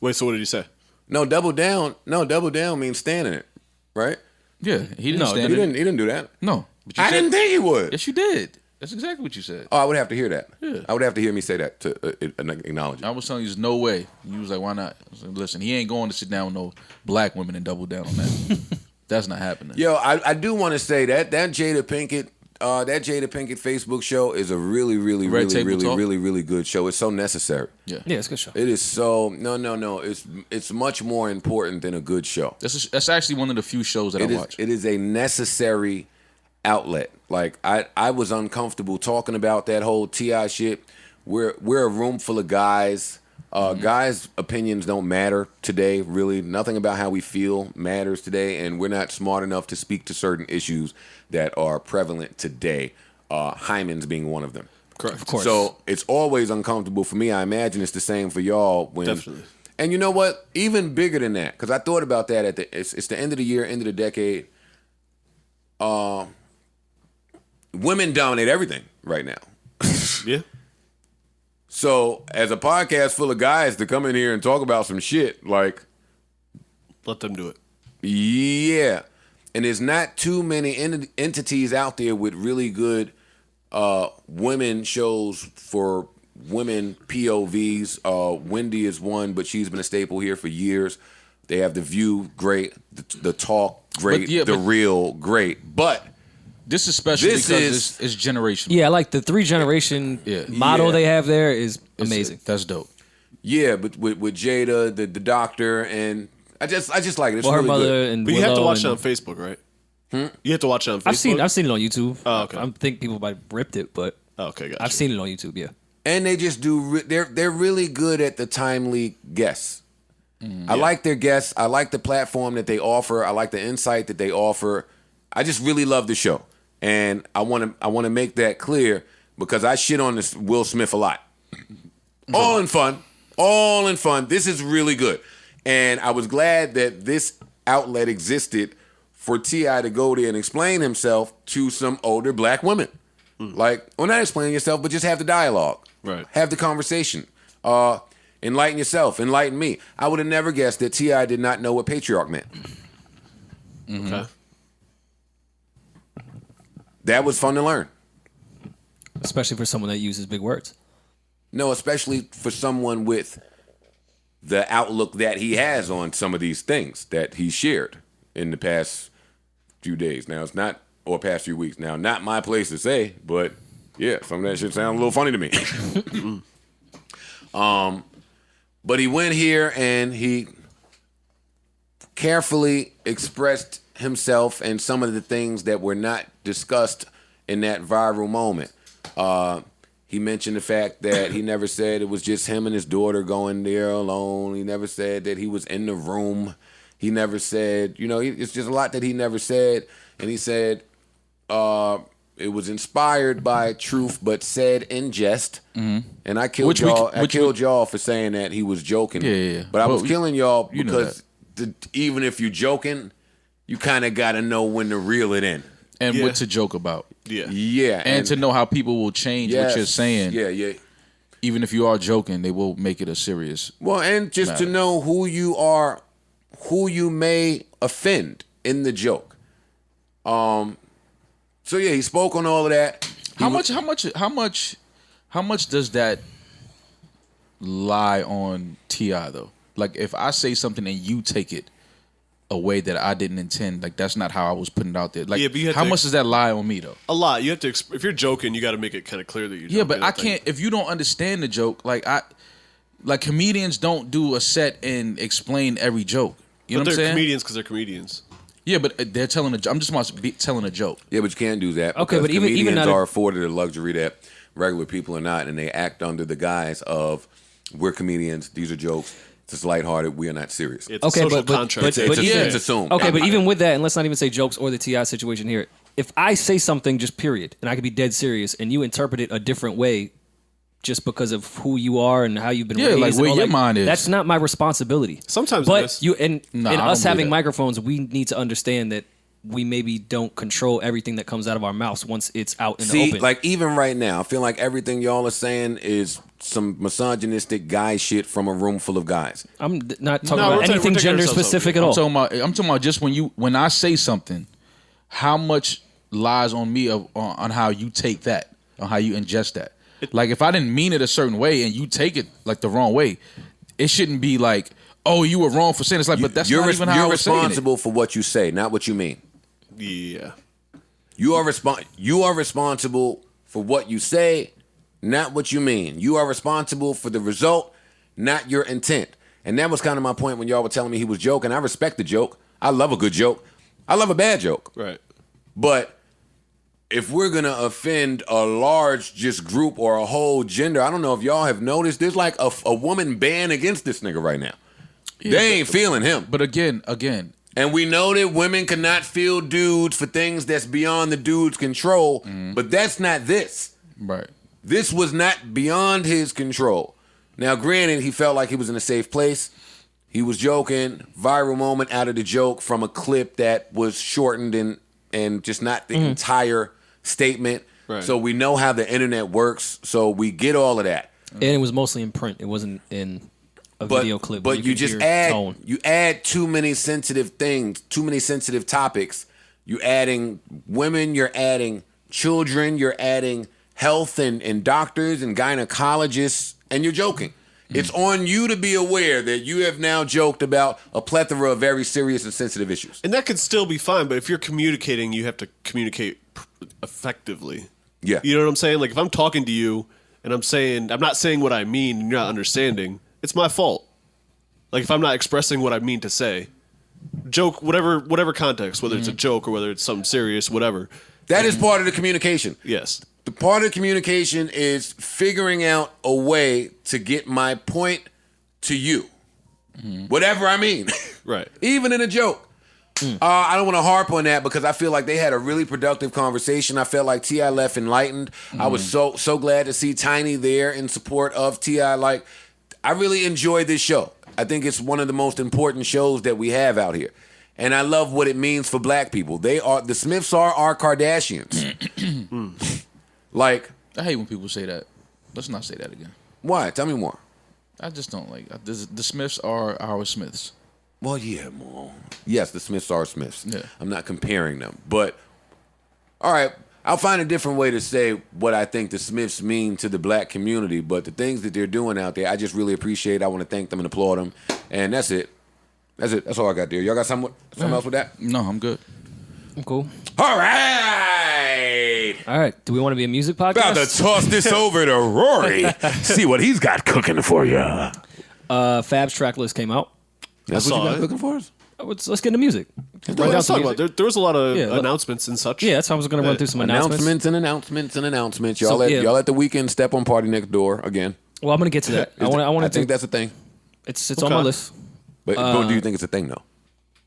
Wait, so what did he say? No, double down. No, double down means stand in it, right? Yeah, he didn't No, stand He it. didn't do that. No. But you I said- didn't think he would. Yes, you did. That's exactly what you said. Oh, I would have to hear that. Yeah. I would have to hear me say that to acknowledge it. I was telling you, there's no way. You was like, why not? I was like, listen, he ain't going to sit down with no black women and double down on that. That's not happening. Yo, I do want to say that Jada Pinkett Facebook show is a really Red Table Talk? really good show. It's so necessary. Yeah. Yeah, it's a good show. It is so no. It's much more important than a good show. That's actually one of the few shows that I watch. It is a necessary outlet. Like I was uncomfortable talking about that whole T.I. shit. We're a room full of guys. Guys' opinions don't matter today, really. Nothing about how we feel matters today, and we're not smart enough to speak to certain issues that are prevalent today. Hymen's being one of them. Correct. Of course. So it's always uncomfortable for me. I imagine it's the same for y'all. Definitely. And you know what? Even bigger than that, because I thought about that it's the end of the year, end of the decade. Women dominate everything right now. Yeah. So as a podcast full of guys to come in here and talk about some shit, like, Let them do it. yeah. And there's not too many entities out there with really good women shows for women POVs. Wendy is one, but she's been a staple here for years. They have The View, great. The Talk, great. But Real, great. But This is special This because it's generational. Yeah, I like the 3-generation model Yeah. they have there is amazing. That's dope. yeah, but with Jada, the doctor, and I just like it. It's Well, her really mother good. and But you have to Willow watch it and- on Facebook, right? You have to watch it on Facebook? I've seen it on YouTube. Oh, okay. I think people might have ripped it, but Okay, gotcha. I've seen it on YouTube. Yeah. And they just do. They're really good at the timely guests. I like their guests. I like the platform that they offer. I like the insight that they offer. I just really love the show, and I want to make that clear because I shit on this Will Smith a lot. All in fun. This is really good, and I was glad that this outlet existed for T.I. to go there and explain himself to some older black women. Like, well, not explain yourself, but just have the dialogue. Right. Have the conversation. Enlighten yourself. Enlighten me. I would have never guessed that T.I. did not know what patriarch meant. Okay. That was fun to learn. Especially for someone that uses big words. No, especially for someone with the outlook that he has on some of these things that he shared in the past few days. Now, it's not, or past few weeks. Now, not my place to say, but yeah, some of that shit sounds a little funny to me. But he went here and he carefully expressed himself and some of the things that were not discussed in that viral moment. He mentioned the fact that he never said it was just him and his daughter going there alone. He never said that he was in the room. He never said, it's just a lot that he never said. And he said it was inspired by truth, but said in jest. Mm-hmm. And I killed y'all for saying that he was joking. Yeah. But I was killing y'all because even if you're joking, you kind of got to know when to reel it in. And what to joke about. Yeah. And to know how people will change what you're saying. Yeah. Even if you are joking, they will make it a serious Well, and just matter. to know who you are, who you may offend in the joke. So yeah, he spoke on all of that. How much does that lie on T.I. though? Like if I say something and you take it a way that I didn't intend, like that's not how I was putting it out there. Like how much does that lie on me though? A lot. You have to if you're joking, you got to make it kind of clear that you're joking. Yeah, but I can't if you don't understand the joke, like comedians don't do a set and explain every joke. You know what I'm saying? They're comedians because they're comedians. Yeah, but they're telling I'm just about to be telling a joke. Yeah, but you can't do that. Okay, but comedians even not are afforded a luxury that regular people are not, and they act under the guise of we're comedians. These are jokes. It's just lighthearted. We are not serious. It's a social contract. It's assumed. Okay, but even with that, and let's not even say jokes or the T.I. situation here. If I say something just period, and I could be dead serious, and you interpret it a different way, just because of who you are and how you've been raised, like where your mind is. That's not my responsibility. Sometimes, but it is. you and Nah, us having microphones, we need to understand that we maybe don't control everything that comes out of our mouths once it's out in the open. Like even right now, I feel like everything y'all are saying is some misogynistic guy shit from a room full of guys. I'm not talking about anything gender specific at all. I'm talking about just when I say something, how much lies on me on how you take that, on how you ingest that. Like if I didn't mean it a certain way and you take it like the wrong way, it shouldn't be like, oh, you were wrong for saying it. It's like, but that's not even how I was saying it. You're responsible for what you say, not what you mean. Yeah. You are responsible for what you say, not what you mean. You are responsible for the result, not your intent. And that was kind of my point when y'all were telling me he was joking. I respect the joke. I love a good joke. I love a bad joke. Right. But if we're going to offend a large just group or a whole gender, I don't know if y'all have noticed, there's like a woman ban against this nigga right now. Yeah, they ain't feeling him. But again. And we know that women cannot feel dudes for things that's beyond the dude's control, but that's not this. Right. This was not beyond his control. Now, granted, he felt like he was in a safe place. He was joking, viral moment out of the joke from a clip that was shortened and just not the entire statement. Right. So we know how the internet works. So we get all of that. And it was mostly in print. It wasn't in a video clip. But you just add too many sensitive things, too many sensitive topics. You're adding women, you're adding children, you're adding health and doctors and gynecologists, and you're joking. It's on you to be aware that you have now joked about a plethora of very serious and sensitive issues. And that could still be fine, but if you're communicating, you have to communicate effectively. Yeah. You know what I'm saying? Like if I'm talking to you and I'm not saying what I mean and you're not understanding, it's my fault. Like if I'm not expressing what I mean to say, joke, whatever context, whether it's a joke or whether it's something serious, whatever. That is part of the communication. Yes. The part of the communication is figuring out a way to get my point to you. Whatever I mean. Right. Even in a joke. I don't want to harp on that because I feel like they had a really productive conversation. I felt like T.I. left enlightened. I was so glad to see Tiny there in support of T.I. Like, I really enjoyed this show. I think it's one of the most important shows that we have out here. And I love what it means for black people. The Smiths are our Kardashians. Like, I hate when people say that. Let's not say that again. Why? Tell me more. I just don't like the Smiths are our Smiths. Well, yeah, Mom. Yes, the Smiths are Smiths. Yeah. I'm not comparing them. But, all right, I'll find a different way to say what I think the Smiths mean to the black community. But the things that they're doing out there, I just really appreciate. I want to thank them and applaud them. And that's it. That's all I got there. Y'all got something else with that? No, I'm good. I'm cool. All right. All right. Do we want to be a music podcast? About to toss this over to Rory. See what he's got cooking for you. Fab's track list came out. That's what you got cooking for us? Let's get into music. Let's talk about it. There was a lot of announcements and such. Yeah, that's how I was going to run through some announcements. Announcements. Y'all let the Weeknd step on Party Next Door again. Well, I'm going to get to that. I think that's a thing. It's on my list. But do you think it's a thing, though?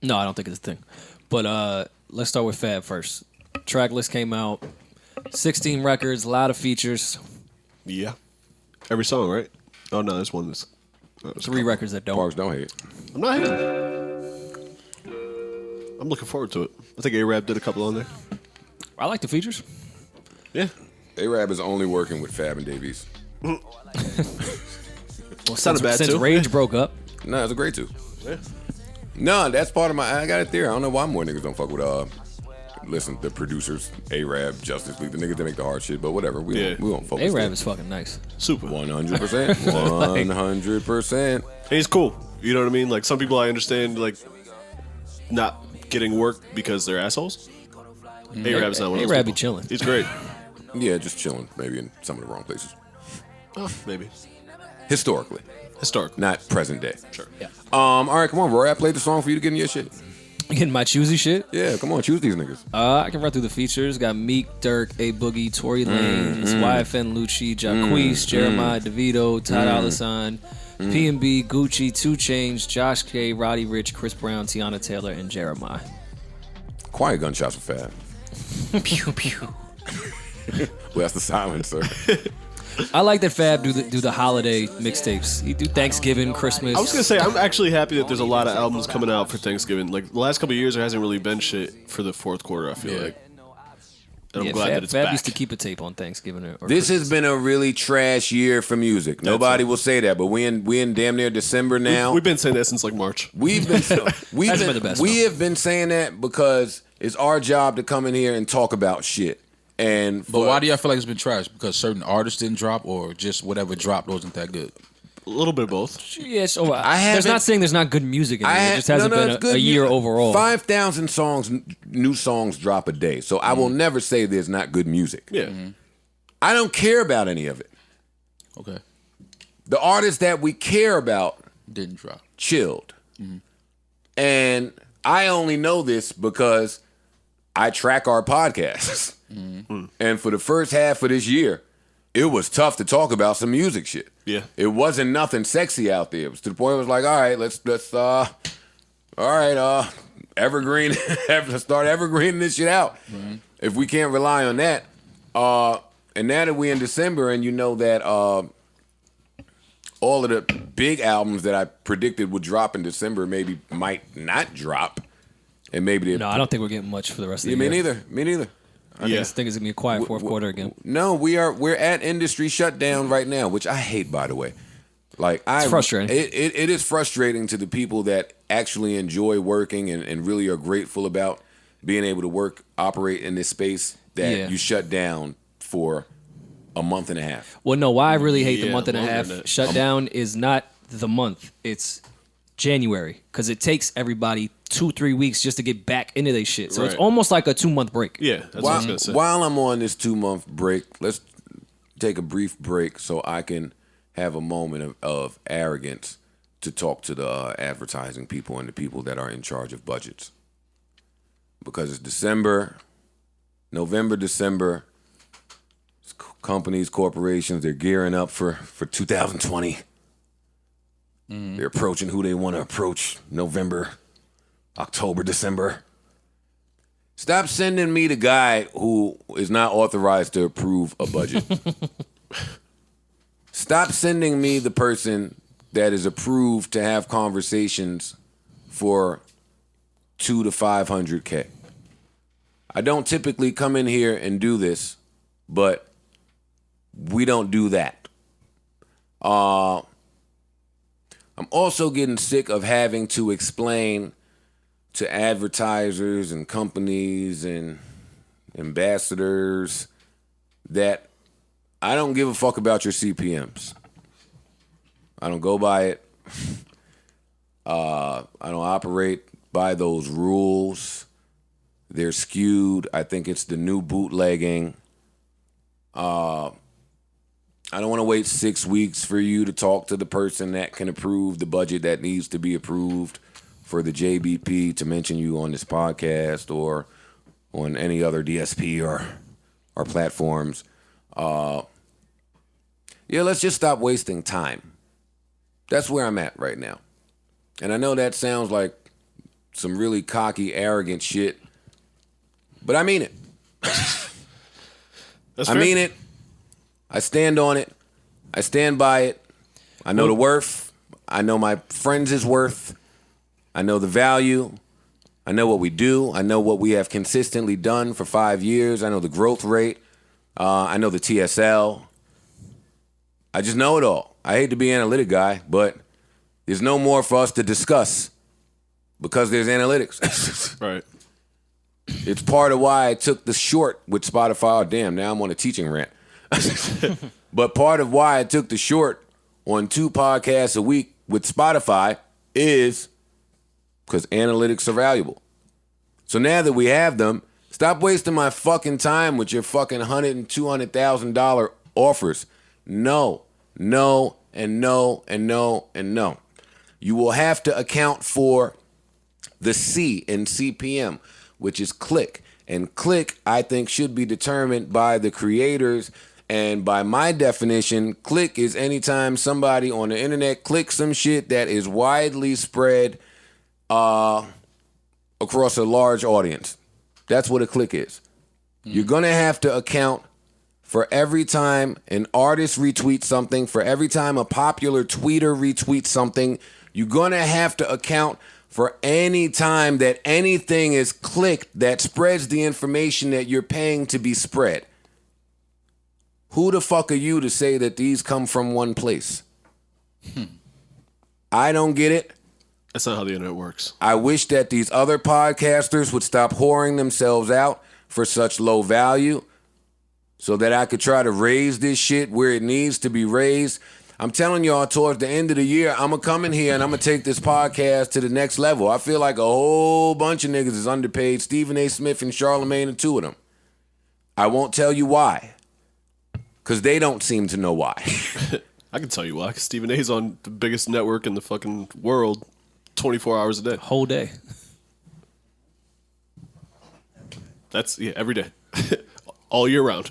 No, I don't think it's a thing. But let's start with Fab first. Track list came out. 16 records, a lot of features. Yeah. Every song, right? Oh, no, there's one that's... 3 records that don't. Parks don't hate. I'm not hating. I'm looking forward to it. I think A-Rap did a couple on there. I like the features. Yeah. A-Rap is only working with Fab and Davies. Well, Sounded bad, since too. Rage broke up. No, it's a great two. Yeah. No, that's part of I got it there. I don't know why more niggas don't fuck with listen, the producers, A-Rap, Justice League, the niggas that make the hard shit, but whatever. We won't focus. A-Rap is fucking nice. Super. 100%. 100%. He's cool. You know what I mean? Like, some people I understand, like, not getting work because they're assholes. A-Rap's not one of those A-Rap be people. chilling. He's great. Yeah, just chilling, maybe in some of the wrong places. Oh, maybe. Historically, not present day. Sure. Yeah. All right, come on, Rory. I played the song for you to get in your shit. Getting my choosy shit. Yeah, come on, choose these niggas. I can run through the features. Got Meek, Dirk, A Boogie, Tory Lanez, YFN Lucci, Jacquees, Jeremiah, DeVito, Ty Dolla $ign, P&B, Gucci, 2 Chainz, Josh K, Roddy Ricch, Chris Brown, Tiana Taylor, and Jeremiah. Quiet gunshots for Fab. Pew pew. Well, that's the silencer. I like that Fab do the holiday mixtapes. He do Thanksgiving, Christmas. I was gonna say I'm actually happy that there's a lot of albums coming out for Thanksgiving. Like the last couple of years, there hasn't really been shit for the fourth quarter. I feel like, and I'm glad that it's Fab back. used to keep a tape on Thanksgiving. Or This Christmas. has been a really trash year for music. Nobody will say that, but we in damn near December now. We've been saying that since like March. We have been saying that because it's our job to come in here and talk about shit. But why do y'all feel like it's been trash? Because certain artists didn't drop, or just whatever dropped wasn't that good? A little bit of both. Yeah, so there's not saying there's not good music in there. It just hasn't been a year overall. 5,000 songs, new songs drop a day. So I will never say there's not good music. Yeah. I don't care about any of it. Okay. The artists that we care about didn't drop. Chilled. And I only know this because I track our podcasts. And for the first half of this year, it was tough to talk about some music shit. Yeah. It wasn't nothing sexy out there. It was to the point it was like, all right, let's evergreen, start evergreening this shit out. If we can't rely on that. And now that we're in December and you know that all of the big albums that I predicted would drop in December maybe might not drop. And maybe No, I don't think we're getting much for the rest of the Me year. neither. I think it's going to be a quiet fourth quarter again. No, we're at industry shutdown right now, which I hate, by the way. Like it's frustrating. It is frustrating to the people that actually enjoy working and really are grateful about being able to operate in this space that you shut down for a month and a half. Well, no, why I really hate the month and a longer half than that. shutdown is not the month. It's January, because it takes everybody 2-3 weeks just to get back into their shit. So it's Right. almost like a 2-month break. Yeah, that's what I was gonna say. While I'm on this 2-month break, let's take a brief break so I can have a moment of arrogance to talk to the advertising people and the people that are in charge of budgets. Because it's December, November, December. Companies, corporations, they're gearing up for 2020. They're approaching who they want to approach November, October, December. Stop sending me the guy who is not authorized to approve a budget. Stop sending me the person that is approved to have conversations for $200 to $500K. I don't typically come in here and do this, but we don't do that. I'm also getting sick of having to explain to advertisers and companies and ambassadors that I don't give a fuck about your CPMs. I don't go by it. I don't operate by those rules. They're skewed. I think it's the new bootlegging. I don't want to wait 6 weeks for you to talk to the person that can approve the budget that needs to be approved for the JBP to mention you on this podcast or on any other DSP or platforms. Yeah, let's just stop wasting time. That's where I'm at right now. And I know that sounds like some really cocky, arrogant shit, but I mean it. I mean it. I stand on it. I stand by it. I know the worth. I know my friends' worth. I know the value. I know what we do. I know what we have consistently done for 5 years. I know the growth rate. I know the TSL. I just know it all. I hate to be an analytic guy, but there's no more for us to discuss because there's analytics. Right. It's part of why I took the short with Spotify. Oh, damn, now I'm on a teaching rant. But part of why I took the short on 2 podcasts a week with Spotify is because analytics are valuable. So now that we have them, stop wasting my fucking time with your fucking $100,000 and $200,000 offers. No, no, and no, and no, and no. You will have to account for the C in CPM, which is click. And click, I think, should be determined by the creators. And by my definition, click is anytime somebody on the internet clicks some shit that is widely spread across a large audience. That's what a click is. You're going to have to account for every time an artist retweets something, for every time a popular tweeter retweets something. You're going to have to account for any time that anything is clicked that spreads the information that you're paying to be spread. Who the fuck are you to say that these come from one place? I don't get it. That's not how the internet works. I wish that these other podcasters would stop whoring themselves out for such low value so that I could try to raise this shit where it needs to be raised. I'm telling y'all, towards the end of the year, I'm going to come in here and I'm going to take this podcast to the next level. I feel like a whole bunch of niggas is underpaid. Stephen A. Smith and Charlamagne are 2 of them. I won't tell you why. Because they don't seem to know why. I can tell you why. Because Stephen A's on the biggest network in the fucking world 24 hours a day. Whole day. That's, yeah, every day. All year round.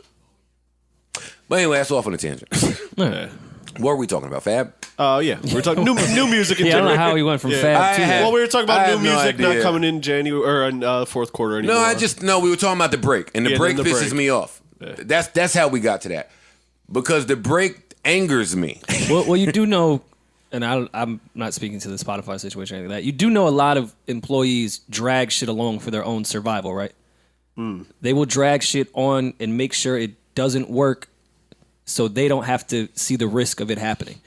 But anyway, that's off on a tangent. Yeah. What are we talking about, Fab? Yeah. We're talking new music in Yeah, I don't general. know how we went from Fab to that. Well, we were talking I about have new no music not idea. coming in January or in fourth quarter anymore. No, we were talking about the break. And the break the pisses break. me off. Yeah. That's how we got to that. Because the break angers me. Well, you do know, and I'm not speaking to the Spotify situation or anything like that. You do know a lot of employees drag shit along for their own survival, right? They will drag shit on and make sure it doesn't work so they don't have to see the risk of it happening.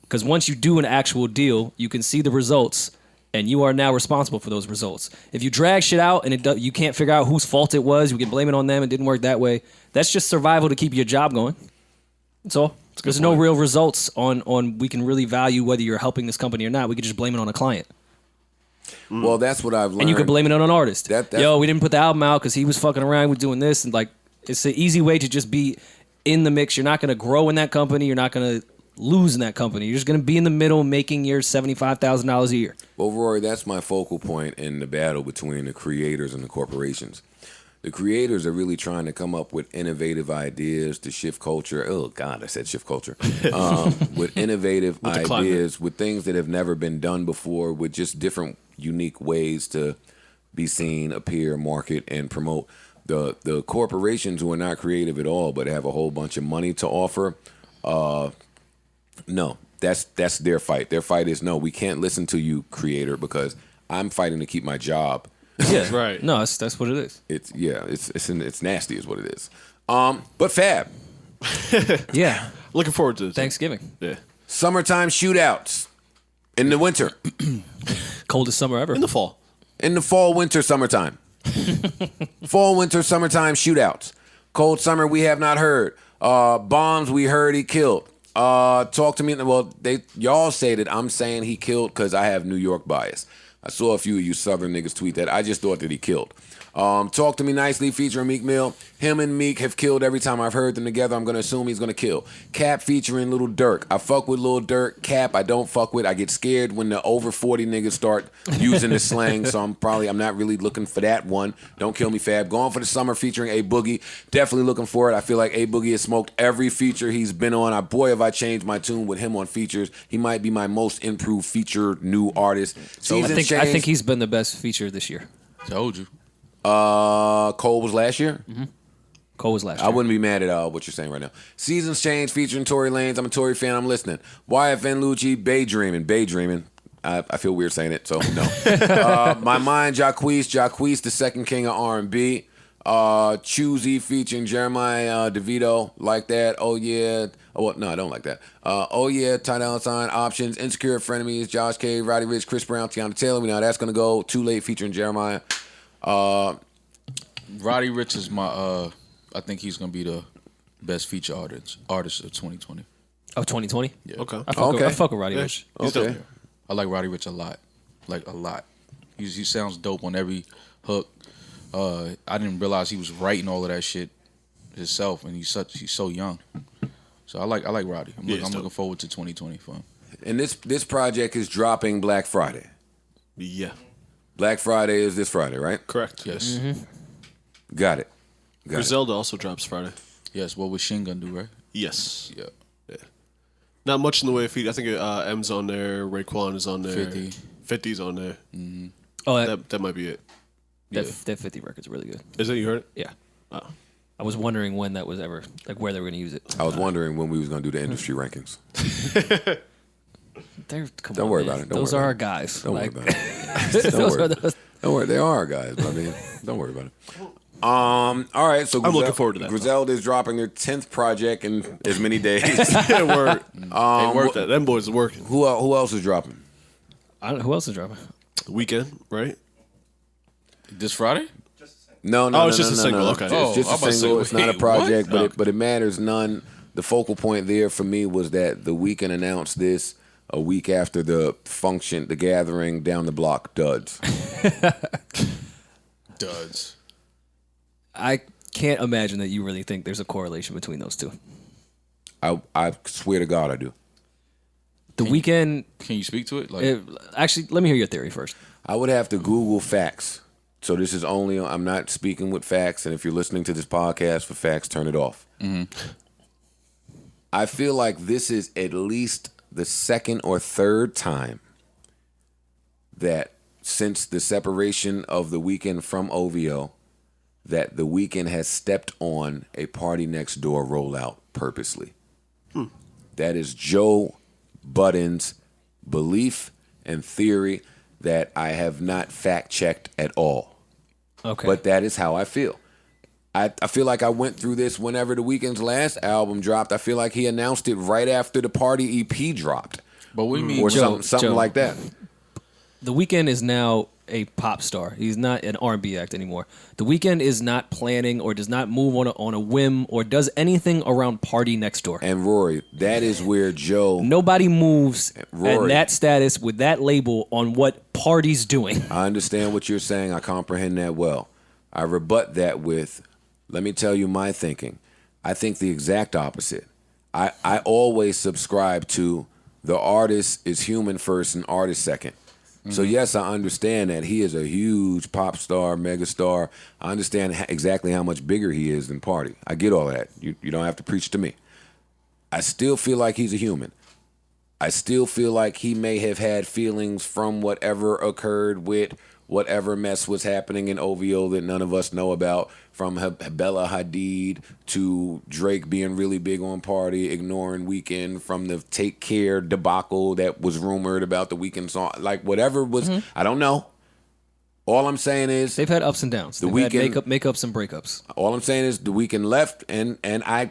Because once you do an actual deal, you can see the results, and you are now responsible for those results. If you drag shit out and you can't figure out whose fault it was, you can blame it on them, it didn't work that way. That's just survival to keep your job going. That's all. There's no real results on we can really value whether you're helping this company or not. We could just blame it on a client. Well, that's what I've learned. And you could blame it on an artist. That's- Yo, we didn't put the album out because he was fucking around with doing this. And like, it's an easy way to just be in the mix. You're not going to grow in that company. You're not going to lose in that company. You're just going to be in the middle making your $75,000 a year. Well, Rory, that's my focal point in the battle between the creators and the corporations. The creators are really trying to come up with innovative ideas to shift culture. Oh, God, I said shift culture. With innovative ideas, with things that have never been done before, with just different, unique ways to be seen, appear, market, and promote. The corporations who are not creative at all but have a whole bunch of money to offer, no, that's their fight. Their fight is, no, we can't listen to you, creator, because I'm fighting to keep my job. Yeah, right. No, that's what it is. It's nasty, is what it is. But Fab, yeah, looking forward to Thanksgiving. Yeah, summertime shootouts in the winter, coldest summer ever. In the fall, winter, summertime, fall, winter, summertime shootouts. Cold summer, we have not heard. Bombs, we heard he killed. Talk to me. Well, y'all say that I'm saying he killed because I have New York bias. I saw a few of you Southern niggas tweet that. I just thought that he killed. Talk to Me Nicely featuring Meek Mill. Him and Meek have killed every time I've heard them together. I'm going to assume he's going to kill. Cap featuring Lil Durk. I fuck with Lil Durk. Cap, I don't fuck with. I get scared when the over 40 niggas start using the slang, so I'm not really looking for that one. Don't kill me, Fab. Going for the summer featuring A Boogie. Definitely looking for it. I feel like A Boogie has smoked every feature he's been on. Boy, have I changed my tune with him on features. He might be my most improved feature new artist. So I think he's been the best feature this year. Told you. Cole was last year? Mm-hmm. Cole was last year. I wouldn't be mad at what you're saying right now. Seasons Change featuring Tory Lanez. I'm a Tory fan. I'm listening. YFN Lucci, Baydreaming. I feel weird saying it, so no. My Mind, Jacquees, the second king of R&B. Choosy featuring Jeremiah DeVito. Like that. Oh, yeah. Oh, well, no, I don't like that. Oh, yeah. Ty Dolla $ign, Options, Insecure, Frenemies, Josh K, Roddy Ricch, Chris Brown, Tiana Taylor. We know how that's going to go. Too Late featuring Jeremiah. Roddy Ricch is my. I think he's gonna be the best feature artist of 2020. Of 2020? Yeah. Okay. I fuck with Roddy Ricch. Okay. I like Roddy Ricch a lot, like a lot. He sounds dope on every hook. I didn't realize he was writing all of that shit himself, and he's so young. So I like Roddy. I'm looking forward to 2020 for him. And this project is dropping Black Friday. Yeah. Black Friday is this Friday, right? Correct. Yes. Mm-hmm. Got it. Griselda also drops Friday. Yes. What would Shin gonna do, right? Yes. Yeah. Not much in the way of feed. I think M's on there. Raekwon is on there. 50's on there. Mm-hmm. Oh, that might be it. That 50 record's really good. Is it? You heard it? Yeah. Oh. I was wondering when that was ever, like where they were going to use it. I was wondering when we was going to do the industry rankings. Don't worry about it. Those are our guys. Don't worry about it. Don't worry. They are our guys. But I mean, don't worry about it. All right. So I'm looking forward to that. Griselda is dropping their 10th project in as many days. Word. They work that. Them boys are working. Who else is dropping? I don't know. Who else is dropping? Weekend, right? This Friday? No. It's just a single. Okay. It's just a single. It's not a project, but it matters none. The focal point there for me was that The Weeknd announced this a week after the function, the gathering down the block, Duds. Duds. I can't imagine that you really think there's a correlation between those two. I swear to God I do. The Weeknd. Can you speak to it? Actually, let me hear your theory first. I would have to Google facts. So this is only, I'm not speaking with facts. And if you're listening to this podcast for facts, turn it off. Mm-hmm. I feel like this is at least the second or third time that since the separation of The Weeknd from OVO, that The Weeknd has stepped on a PartyNextDoor rollout purposely. That is Joe Budden's belief and theory that I have not fact-checked at all. Okay. But that is how I feel. I feel like I went through this whenever The Weeknd's last album dropped. I feel like he announced it right after the Party EP dropped. But what do you mean? Or Joe, something like that. The Weeknd is now a pop star. He's not an R&B act anymore. The Weeknd is not planning or does not move on a whim or does anything around PartyNextDoor. And Rory, that is where Joe... Nobody moves Rory, at that status with that label on what Party's doing. I understand what you're saying. I comprehend that well. I rebut that with, let me tell you my thinking. I think the exact opposite. I always subscribe to the artist is human first and artist second. So yes, I understand that he is a huge pop star, mega star. I understand exactly how much bigger he is than Party. I get all that. You don't have to preach to me. I still feel like he's a human. I still feel like he may have had feelings from whatever occurred with whatever mess was happening in OVO that none of us know about, from Bella Hadid to Drake being really big on Party, ignoring Weeknd, from the Take Care debacle that was rumored about the Weeknd song. Like, whatever was, I don't know. All I'm saying is... They've had ups and downs. They've had makeups and breakups. All I'm saying is the Weeknd left, and I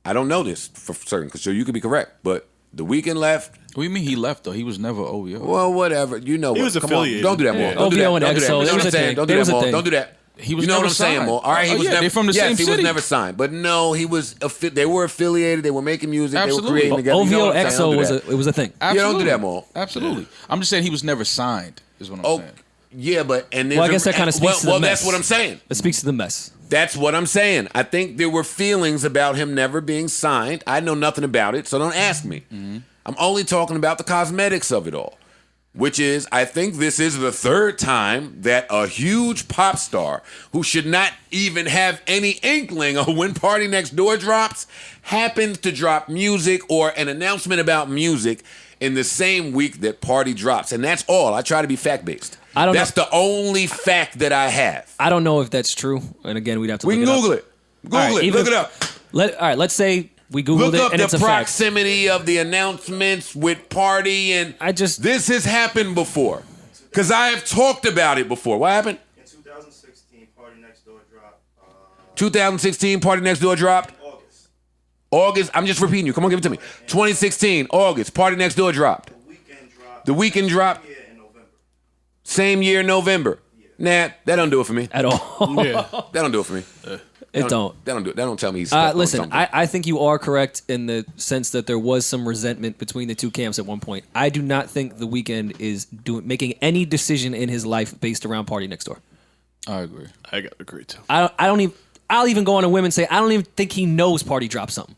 don't know this for certain, so you could be correct, but the Weeknd left. What do you mean he left, though? He was never OVO. Well, whatever. You know what. He was affiliated. Don't do that, more. OVO and EXO. Don't do that, Don't do that, more. Don't do that. He was you know never what I'm saying, signed. Mo? All right, he was never. They're from the same he city. was never signed, but no, he was. They were affiliated. They were making music. Absolutely. They were creating together. OVO EXO was a thing. Absolutely. Yeah, don't do that, Mo. Absolutely. I'm just saying he was never signed. Is what I'm saying. Yeah, but and Well, I guess that kind of speaks to the mess. Well, that's what I'm saying. It speaks to the mess. That's what I'm saying. I think there were feelings about him never being signed. I know nothing about it, so don't ask me. I'm only talking about the cosmetics of it all, which is, I think this is the third time that a huge pop star who should not even have any inkling of when PartyNextDoor drops happens to drop music or an announcement about music in the same week that Party drops. And that's all. I try to be fact-based. That's the only fact that I have. I don't know if that's true. And again, we'd have to look it up. Google it. Look it up. All right, let's say we Googled Look it up and it's the a fact. proximity of the announcements with Party, and this has happened before. Because I have talked about it before. What happened? In 2016, PartyNextDoor dropped. 2016, PartyNextDoor dropped? August. I'm just repeating you. Come on, give it to me. 2016, August, PartyNextDoor dropped. The Weeknd dropped. Same year, November. Nah, that don't do it for me. At all. That don't do it for me. It don't. That don't do it. That don't tell me he's listen, I think you are correct in the sense that there was some resentment between the two camps at one point. I do not think The Weeknd is making any decision in his life based around PartyNextDoor. I agree. I gotta agree too. I'll even go on a whim and say I don't even think he knows Party dropped something.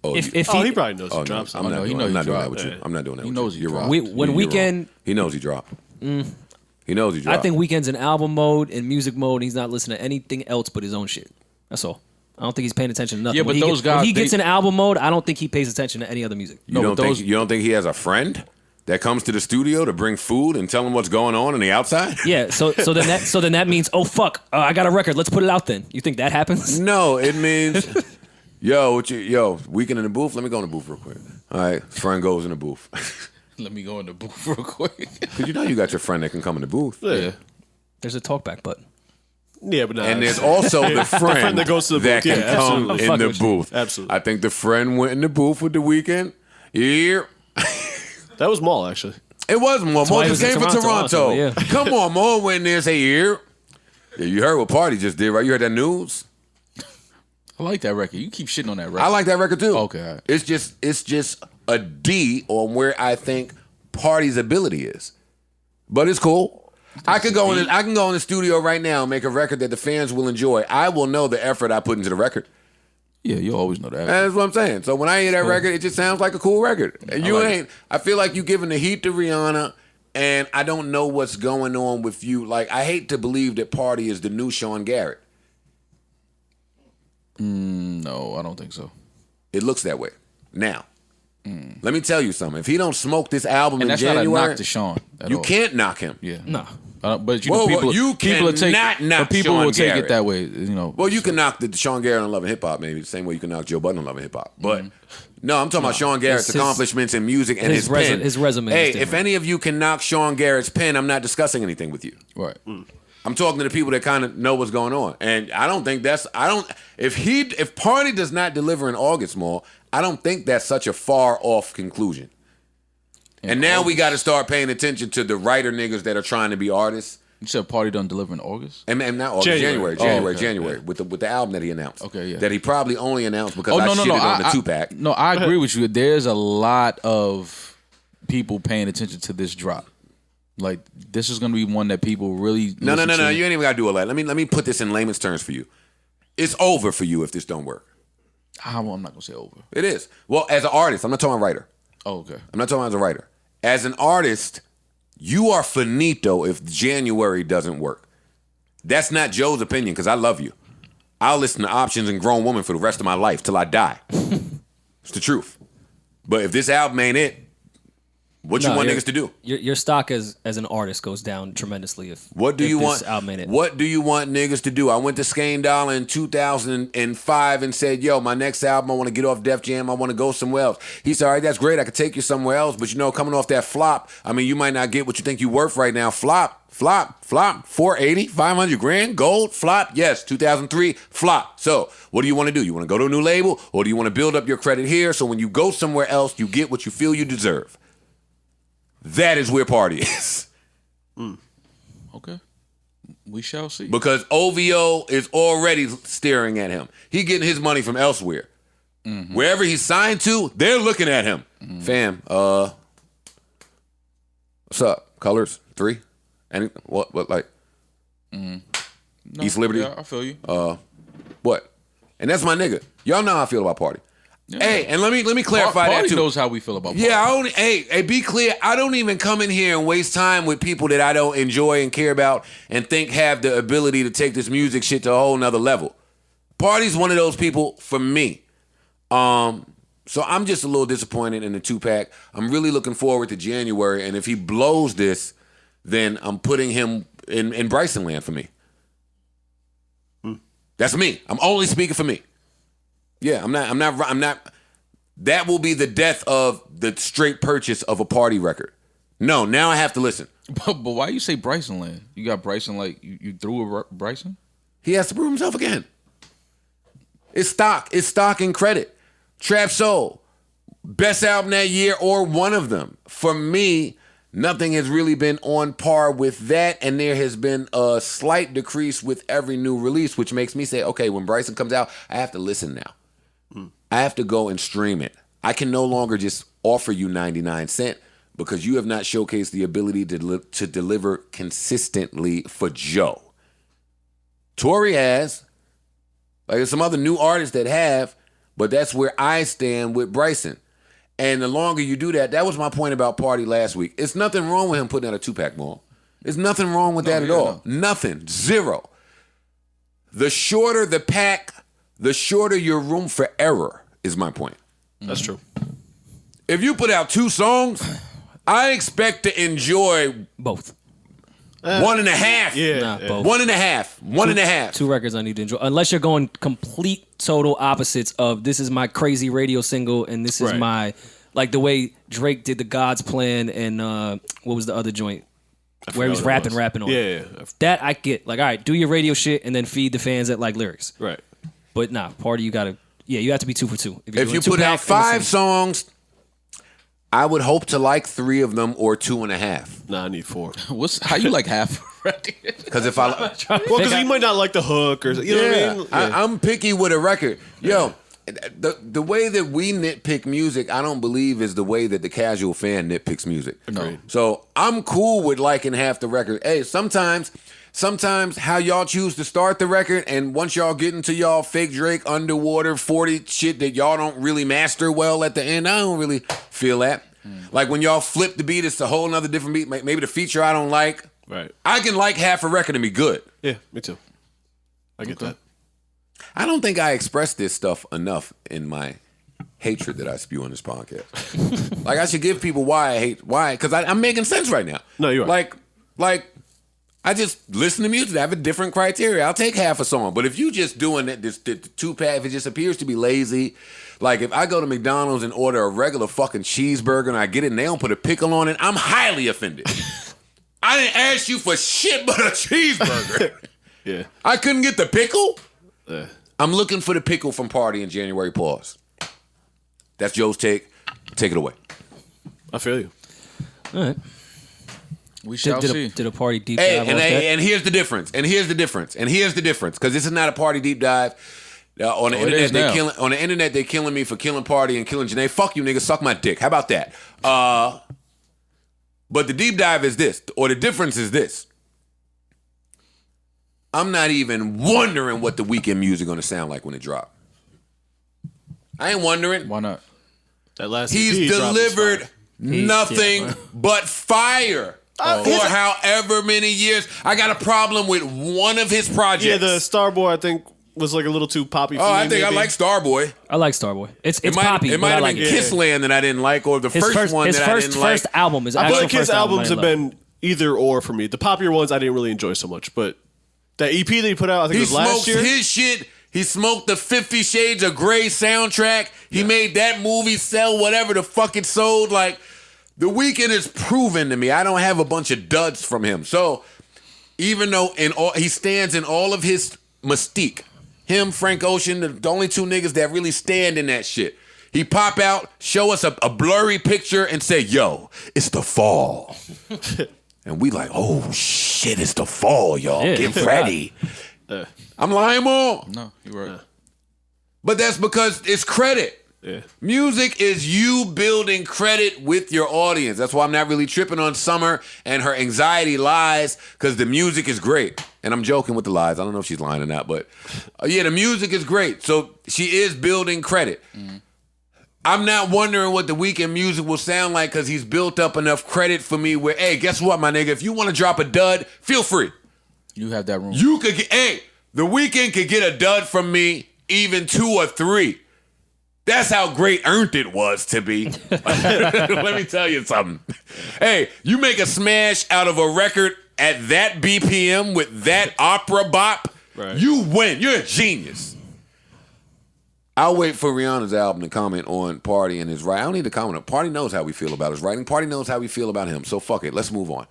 He probably knows he dropped something. I'm not doing that with you. I'm not doing that. He knows you're wrong. When Weeknd, he knows he dropped. He knows he dropped. I think Weeknd's in album mode and music mode. And he's not listening to anything else but his own shit. That's all. I don't think he's paying attention to nothing. Yeah, but when he gets in album mode, I don't think he pays attention to any other music. You don't think he has a friend that comes to the studio to bring food and tell him what's going on the outside? Yeah. So then that means, oh fuck, I got a record. Let's put it out then. You think that happens? No, it means, Weeknd in the booth. Let me go in the booth real quick. All right, friend goes in the booth. Let me go in the booth real quick. Because you got your friend that can come in the booth. Yeah. There's a talkback button. Yeah, but and there's also the friend that goes to the booth. that can come in the booth. Absolutely. I think the friend went in the booth with the Weeknd. Yeah. That was Maul, actually. It was Maul. Maul just came from Toronto. Yeah. Come on, Maul went in there and say, yeah, you heard what Party just did, right? You heard that news? I like that record. You keep shitting on that record. I like that record too. Okay. All right. It's just a D on where I think Party's ability is. But it's cool. I can go in the studio right now and make a record that the fans will enjoy. I will know the effort I put into the record. Yeah, you always know that. That's what I'm saying. So when I hear that record, it just sounds like a cool record. And I feel like you giving the heat to Rihanna, and I don't know what's going on with you. Like, I hate to believe that Party is the new Sean Garrett. No, I don't think so. It looks that way. Now, let me tell you something. If he don't smoke this album in January, not a knock to Sean. You can't knock him. Yeah. No. But people will take Garrett. it that way. You know. Well, you can knock the Sean Garrett on Love and Hip Hop, maybe the same way you can knock Joe Budden on Love and Hip Hop. But no, I'm talking about Sean Garrett's accomplishments in music and his pen. His resume. Hey, if any of you can knock Sean Garrett's pen, I'm not discussing anything with you. Right. I'm talking to the people that kind of know what's going on, and I don't think if Party does not deliver in August, more, I don't think that's such a far off conclusion. And now we got to start paying attention to the writer niggas that are trying to be artists. You said Party done deliver in August? And not August, January, with the album that he announced. Okay, yeah. That he probably only announced because I shitted on the 2-pack. No, I agree with you. There's a lot of people paying attention to this drop. Like, this is going to be one that people really No. You ain't even got to do all that. Let me put this in layman's terms for you. It's over for you if this don't work. I'm not gonna say over. It is. Well, as an artist, I'm not talking writer. Oh, okay. I'm not talking as a writer. As an artist, you are finito if January doesn't work. That's not Joe's opinion, because I love you. I'll listen to Options and Grown Woman for the rest of my life till I die. It's the truth. But if this album ain't it, what you want niggas to do? Your stock as an artist goes down tremendously if what do you this want? album ain't it. What do you want niggas to do? I went to Skane Dollar in 2005 and said, yo, my next album, I want to get off Def Jam. I want to go somewhere else. He said, all right, that's great. I could take you somewhere else. But, coming off that flop, I mean, you might not get what you think you worth right now. Flop, 480, 500 grand, gold, flop. Yes, 2003, flop. So what do you want to do? You want to go to a new label, or do you want to build up your credit here so when you go somewhere else, you get what you feel you deserve? That is where Party is. Okay. We shall see. Because OVO is already staring at him. He getting his money from elsewhere. Mm-hmm. Wherever he's signed to, they're looking at him. Mm-hmm. Fam, what's up? Colors 3? And what like? No, East Liberty? Yeah, I feel you. What? And that's my nigga. Y'all know how I feel about Party. Yeah. Hey, and let me clarify that too. Knows how we feel about Party. Yeah, hey, be clear. I don't even come in here and waste time with people that I don't enjoy and care about and think have the ability to take this music shit to a whole nother level. Party's one of those people for me. So I'm just a little disappointed in the 2-pack. I'm really looking forward to January, and if he blows this, then I'm putting him in Bryson land for me. That's me. I'm only speaking for me. Yeah, I'm not. That will be the death of the straight purchase of a Party record. No, now I have to listen. But why you say Bryson land? You got Bryson like you threw a Bryson? He has to prove himself again. It's stock. It's stock and credit. Trap Soul, best album that year or one of them. For me, nothing has really been on par with that, and there has been a slight decrease with every new release, which makes me say, okay, when Bryson comes out, I have to listen now. I have to go and stream it. I can no longer just offer you 99 cents because you have not showcased the ability to deliver consistently for Joe. Tory has. Like there's some other new artists that have, but that's where I stand with Bryson. And the longer you do that, that was my point about Party last week. It's nothing wrong with him putting out a 2-pack more. There's nothing wrong with that at all. No. Nothing. Zero. The shorter the pack, the shorter your room for error is my point. That's true. If you put out 2 songs, I expect to enjoy both. 1.5. Yeah. Both. 1.5. 1.5. 2 records I need to enjoy. Unless you're going complete total opposites of this is my crazy radio single and this is my, like the way Drake did the God's Plan and what was the other joint? Where he was rapping on. Yeah. That I get. Like, all right, do your radio shit and then feed the fans that like lyrics. Right. But nah, Party, you gotta, you have to be 2 for 2. If you put out 5 songs, I would hope to like 3 of them or 2.5. Nah, I need 4. How you like half? Because if I because you might not like the hook or what I mean. I'm picky with a record. Yo, the way that we nitpick music, I don't believe is the way that the casual fan nitpicks music. Agreed. So I'm cool with liking half the record. Hey, sometimes how y'all choose to start the record, and once y'all get into y'all fake Drake underwater 40 shit that y'all don't really master well at the end, I don't really feel that. Like when y'all flip the beat, it's a whole nother different beat. Maybe the feature I don't like. Right. I can like half a record and be good. Yeah, me too. I get that. I don't think I express this stuff enough in my hatred that I spew on this podcast. Like I should give people why I hate, because I'm making sense right now. No, you are. Like I just listen to music. I have a different criteria. I'll take half a song. But if you just doing that, the 2-pack, if it just appears to be lazy, like if I go to McDonald's and order a regular fucking cheeseburger and I get it and they don't put a pickle on it, I'm highly offended. I didn't ask you for shit but a cheeseburger. Yeah. I couldn't get the pickle? Yeah. I'm looking for the pickle from Party in January. Pause. That's Joe's take. Take it away. I feel you. All right. We shall see. Did a Party deep dive and here's the difference. Because this is not a Party deep dive. On the internet, they're killing me for killing Party and killing Janae. Fuck you, nigga. Suck my dick. How about that? But the deep dive is this, or the difference is this. I'm not even wondering what the Weeknd music going to sound like when it drop. I ain't wondering. Why not? That last He's EP drop was delivered fire. nothing but fire for however many years. I got a problem with one of his projects. Yeah, the Starboy, I think, was like a little too poppy for me. I think maybe. I like Starboy. I like Starboy. It's It poppy. might but I have like been it. Kissland that I didn't like, or the first one that I didn't like. First album is I feel actual like his first album albums I have love. been either or for me. The popular ones I didn't really enjoy so much, but that EP that he put out, I think He it was last smokes year. his shit. He smoked the 50 Shades of Grey soundtrack. He made that movie sell whatever the fuck it sold. Like, The Weeknd is proven to me. I don't have a bunch of duds from him. So, even though he stands in all of his mystique, him, Frank Ocean, the only two niggas that really stand in that shit. He pop out, show us a blurry picture, and say, yo, it's the fall. And we like, oh, shit, it's the fall, y'all. Yeah, Get ready. I'm lying more. No, you're right. But that's because it's credit. Yeah. Music is you building credit with your audience. That's why I'm not really tripping on Summer and her anxiety lies, because the music is great. And I'm joking with the lies. I don't know if she's lying or not, but yeah, the music is great. So she is building credit. I'm not wondering what the Weeknd music will sound like, because he's built up enough credit for me where, hey, guess what, my nigga? If you want to drop a dud, feel free. You have that room. You could get, the Weeknd could get a dud from me, even 2 or 3. That's how great Earned It was to be. Let me tell you something. Hey, you make a smash out of a record at that BPM with that opera bop, you win. You're a genius. I'll wait for Rihanna's album to comment on Party and his writing. I don't need to comment on Party knows how we feel about his writing. Party knows how we feel about him. So fuck it. Let's move on.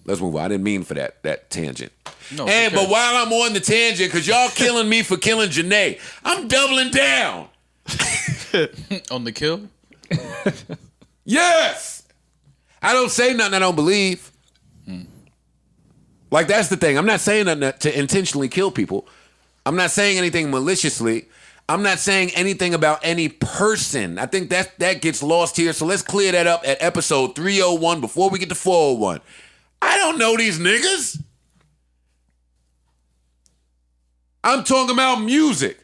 I didn't mean for that tangent. No, Hey, okay. but while I'm on the tangent, because y'all killing me for killing Janae, I'm doubling down. On the kill? Yes. I don't say nothing I don't believe. Like, that's the thing. I'm not saying nothing to intentionally kill people. I'm not saying anything maliciously. I'm not saying anything about any person. I think that gets lost here. So let's clear that up at episode 301 before we get to 401. I don't know these niggas. I'm talking about music.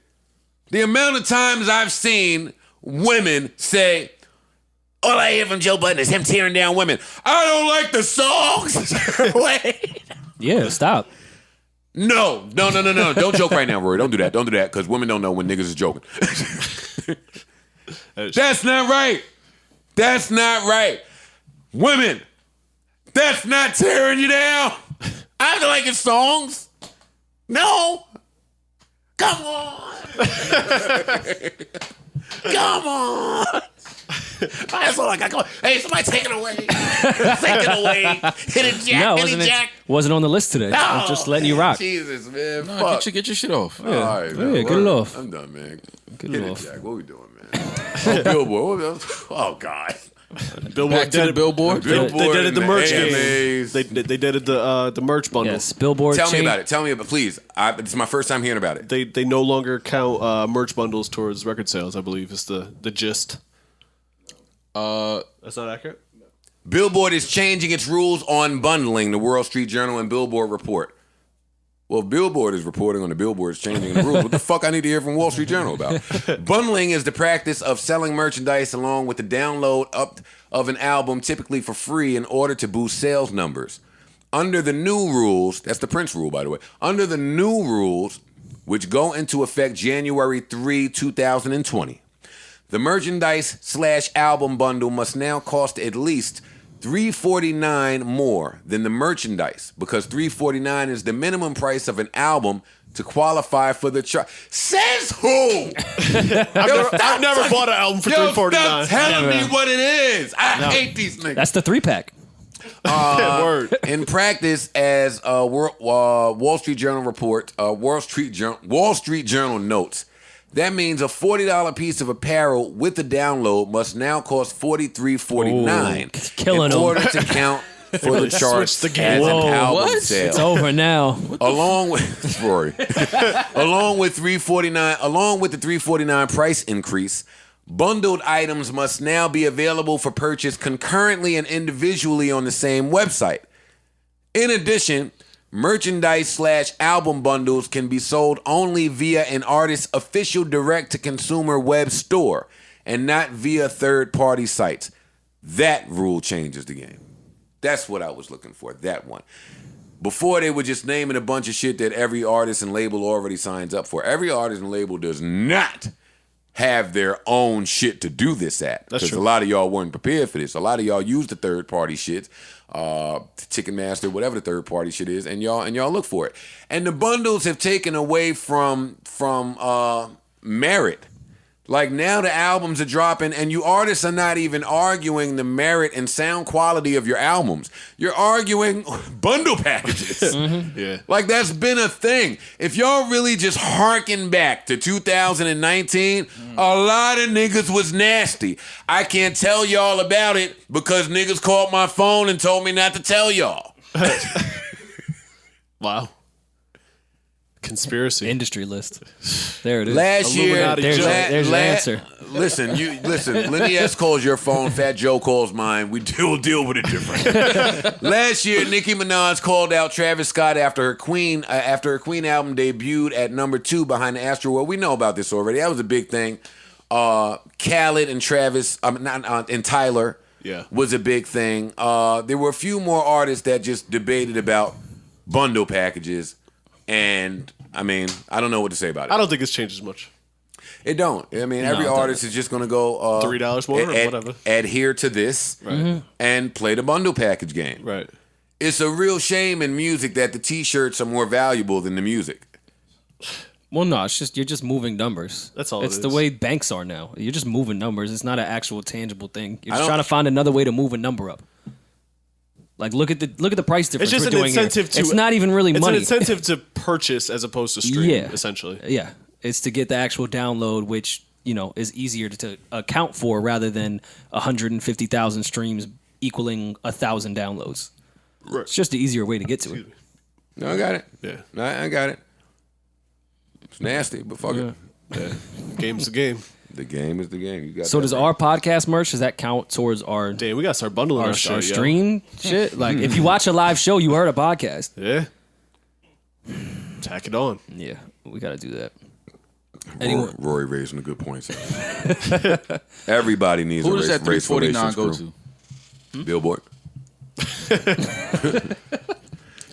The amount of times I've seen women say, all I hear from Joe Budden is him tearing down women. I don't like the songs. Wait. Yeah, stop. No. Don't joke right now, Rory. Don't do that, because women don't know when niggas is joking. That's not right. That's not right. Women, that's not tearing you down. I don't like his songs. No. Come on. Come on. That's all I got. Hey, somebody take it away. Take it away. Hit it, Jack. No, Hit it, Jack. wasn't on the list today. I'm just letting you rock. Jesus, man. No, Fuck. get your shit off. All right, man. Yeah, get it off. I'm done, man. Get Hit it it, off. Jack. What we doing, man? Oh, Billboard. Oh, God. Billboard Back to the Billboard. They did it the and merch AMAs. game. They did it the merch bundle. Yes, Billboard. Tell me chain. about it. Tell me about it, please. It's my first time hearing about it. They no longer count merch bundles towards record sales, I believe is the gist. That's not accurate? Billboard is changing its rules on bundling, the Wall Street Journal and Billboard report. Well, Billboard is reporting on the Billboard's changing the rules. What the fuck I need to hear from Wall Street Journal about? Bundling is the practice of selling merchandise along with the download up of an album, typically for free, in order to boost sales numbers. Under the new rules, that's the Prince rule, by the way. Under the new rules, which go into effect January 3, 2020, the merchandise/album bundle must now cost at least $349 more than the merchandise, because $349 is the minimum price of an album to qualify for the chart. Says who? I've never bought an album for $349. Stop telling me what it is. I hate these niggas. That's the 3-pack. Word. In practice, as Wall Street Journal report, Wall Street Journal notes, that means a $40 piece of apparel with the download must now cost $43.49 Killing in 'em. order to count for the charts Switch the game. as an Whoa, album what? sale. It's over now. Along with Rory, along with the $349 price increase, bundled items must now be available for purchase concurrently and individually on the same website. In addition, merchandise/album bundles can be sold only via an artist's official direct-to-consumer web store and not via third-party sites. That rule changes the game. That's what I was looking for, that one. Before, they were just naming a bunch of shit that every artist and label already signs up for. Every artist and label does not have their own shit to do this at. That's Because true. a lot of y'all weren't prepared for this. A lot of y'all use the third-party shit, Ticketmaster, whatever the third-party shit is, and y'all look for it. And the bundles have taken away from merit. Like, now the albums are dropping, and you artists are not even arguing the merit and sound quality of your albums. You're arguing bundle packages. Yeah. Like, that's been a thing. If y'all really just harken back to 2019, a lot of niggas was nasty. I can't tell y'all about it because niggas called my phone and told me not to tell y'all. Wow. Conspiracy. Industry list. There it is. Last year, Illuminati there's, joke. there's your answer. Listen. Lenny S calls your phone. Fat Joe calls mine. We deal with it different. Last year, Nicki Minaj called out Travis Scott after her Queen album debuted at number 2 behind the Astro World. We know about this already. That was a big thing. Khaled and Travis, and Tyler, was a big thing. There were a few more artists that just debated about bundle packages. And, I mean, I don't know what to say about it. I don't think it's changed as much. It don't. I mean, every artist is just going to go... $3 more or whatever. Adhere to this and play the bundle package game. Right. It's a real shame in music that the T-shirts are more valuable than the music. Well, no, it's just you're just moving numbers. That's all It's it the is. way banks are now. You're just moving numbers. It's not an actual tangible thing. You're just trying to find another way to move a number up. Like, look at the price difference. It's just we're an doing here. incentive to. It's not even really money. It's an incentive to purchase as opposed to stream. Yeah. Essentially. Yeah, it's to get the actual download, which is easier to account for rather than 150,000 streams equaling 1,000 downloads. Right. It's just the easier way to get to it. No, I got it. Yeah. I got it. It's nasty, but fuck it. Yeah. Game's the game. The game is the game. You got So that does right. our podcast merch, does that count towards our Damn, we gotta start bundling our shit, yo. stream shit? Like, if you watch a live show, you heard a podcast. Yeah. Tack it on. Yeah, we got to do that. Rory raising a good point. Everybody needs Who a does that race 349 go relations to? crew. Billboard.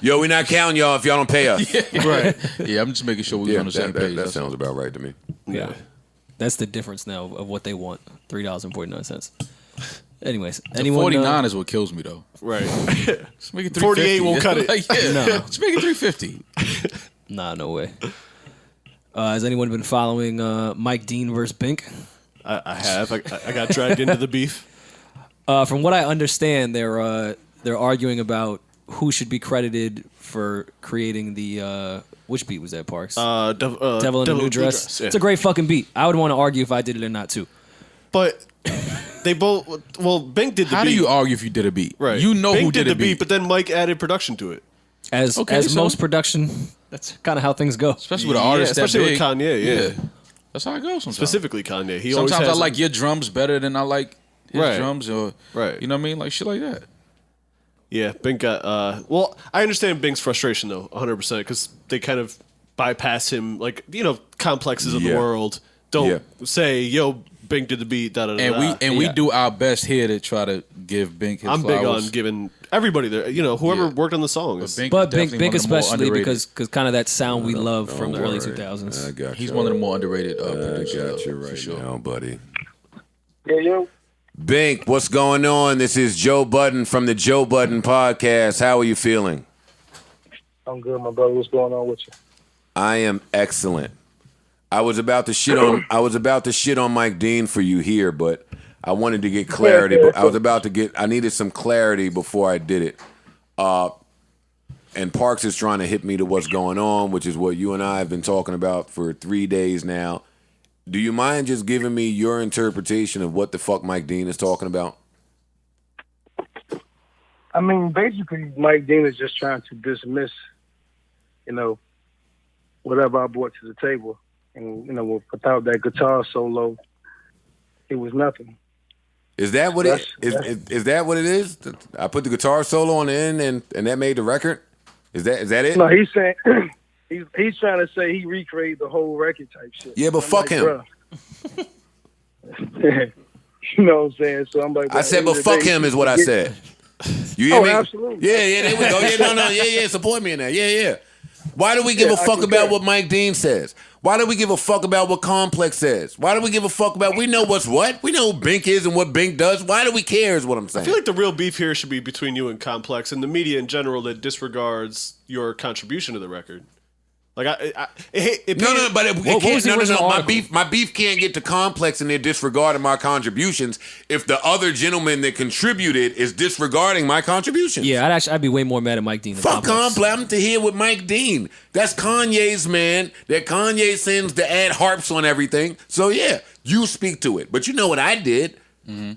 Yo, we're not counting y'all if y'all don't pay us. Right. Yeah, I'm just making sure we're on the same page. That sounds about right to me. Yeah. That's the difference now of what they want. $3.49. Anyways, anyone 49 is what kills me though. Right. Just make it 350. 48 won't cut it. Like, yeah. No. Just make it 350. Nah, no way. Has anyone been following Mike Dean versus Bink? I have. I got dragged into the beef. From what I understand, they're arguing about who should be credited for creating the which beat was that, Parks? Devil in a New Dress. Yeah. It's a great fucking beat. I would want to argue if I did it or not too. But they both. Well, Bink did the beat. How do you argue if you did a beat? Right. You know Bink who did the a beat. but then Mike added production to it. As most production, that's kind of how things go. Especially with an artist that especially big. with Kanye. Yeah. That's how it goes sometimes. Specifically Kanye. He always Sometimes I has like your drums better than I like his Right. drums, or Right. you know what I mean, like shit like that. Yeah, Bink got. Well, I understand Bink's frustration though, 100%, because they kind of bypass him. Like, complexes of the Yeah. world don't say, "Yo, Bink did the beat." Da da da. And we do our best here to try to give Bink his I'm big flowers. on giving everybody there. Whoever Yeah. worked on the song. is- But definitely Bink one of the more especially underrated. because kind of that sound we love from the early worry. 2000s. I got He's you. one of the more underrated I producers. got you for right sure. now, buddy. Yeah, yo. Bink, what's going on? This is Joe Budden from the Joe Budden Podcast. How are you feeling? I'm good, my brother. What's going on with you? I am excellent. I was about to shit on Mike Dean for you here, but I wanted to get clarity. But I needed some clarity before I did it. And Parks is trying to hit me to what's going on, which is what you and I have been talking about for 3 days now. Do you mind just giving me your interpretation of what the fuck Mike Dean is talking about? I mean, basically, Mike Dean is just trying to dismiss, whatever I brought to the table. And, without that guitar solo, it was nothing. Is that what is that what it is? I put the guitar solo on the end and that made the record? Is that it? No, he's saying he's trying to say he recreated the whole record type shit. Yeah, but fuck him. You know what I'm saying? So I'm like, I said, but fuck him is what I said. You hear me? Absolutely. Yeah, there we go. Yeah, no, yeah, support me in that. Yeah. Why do we give a fuck about what Mike Dean says? Why do we give a fuck about what Complex says? Why do we give a fuck about, we know what's what? We know who Bink is and what Bink does. Why do we care is what I'm saying. I feel like the real beef here should be between you and Complex and the media in general that disregards your contribution to the record. Like My beef can't get to Complex and they're disregarding my contributions if the other gentleman that contributed is disregarding my contributions. Yeah, I'd be way more mad at Mike Dean. Fuck Complex. I'm to hear with Mike Dean. That's Kanye's man. That Kanye sends to add harps on everything. So yeah, you speak to it. But you know what I did? Mm-hmm.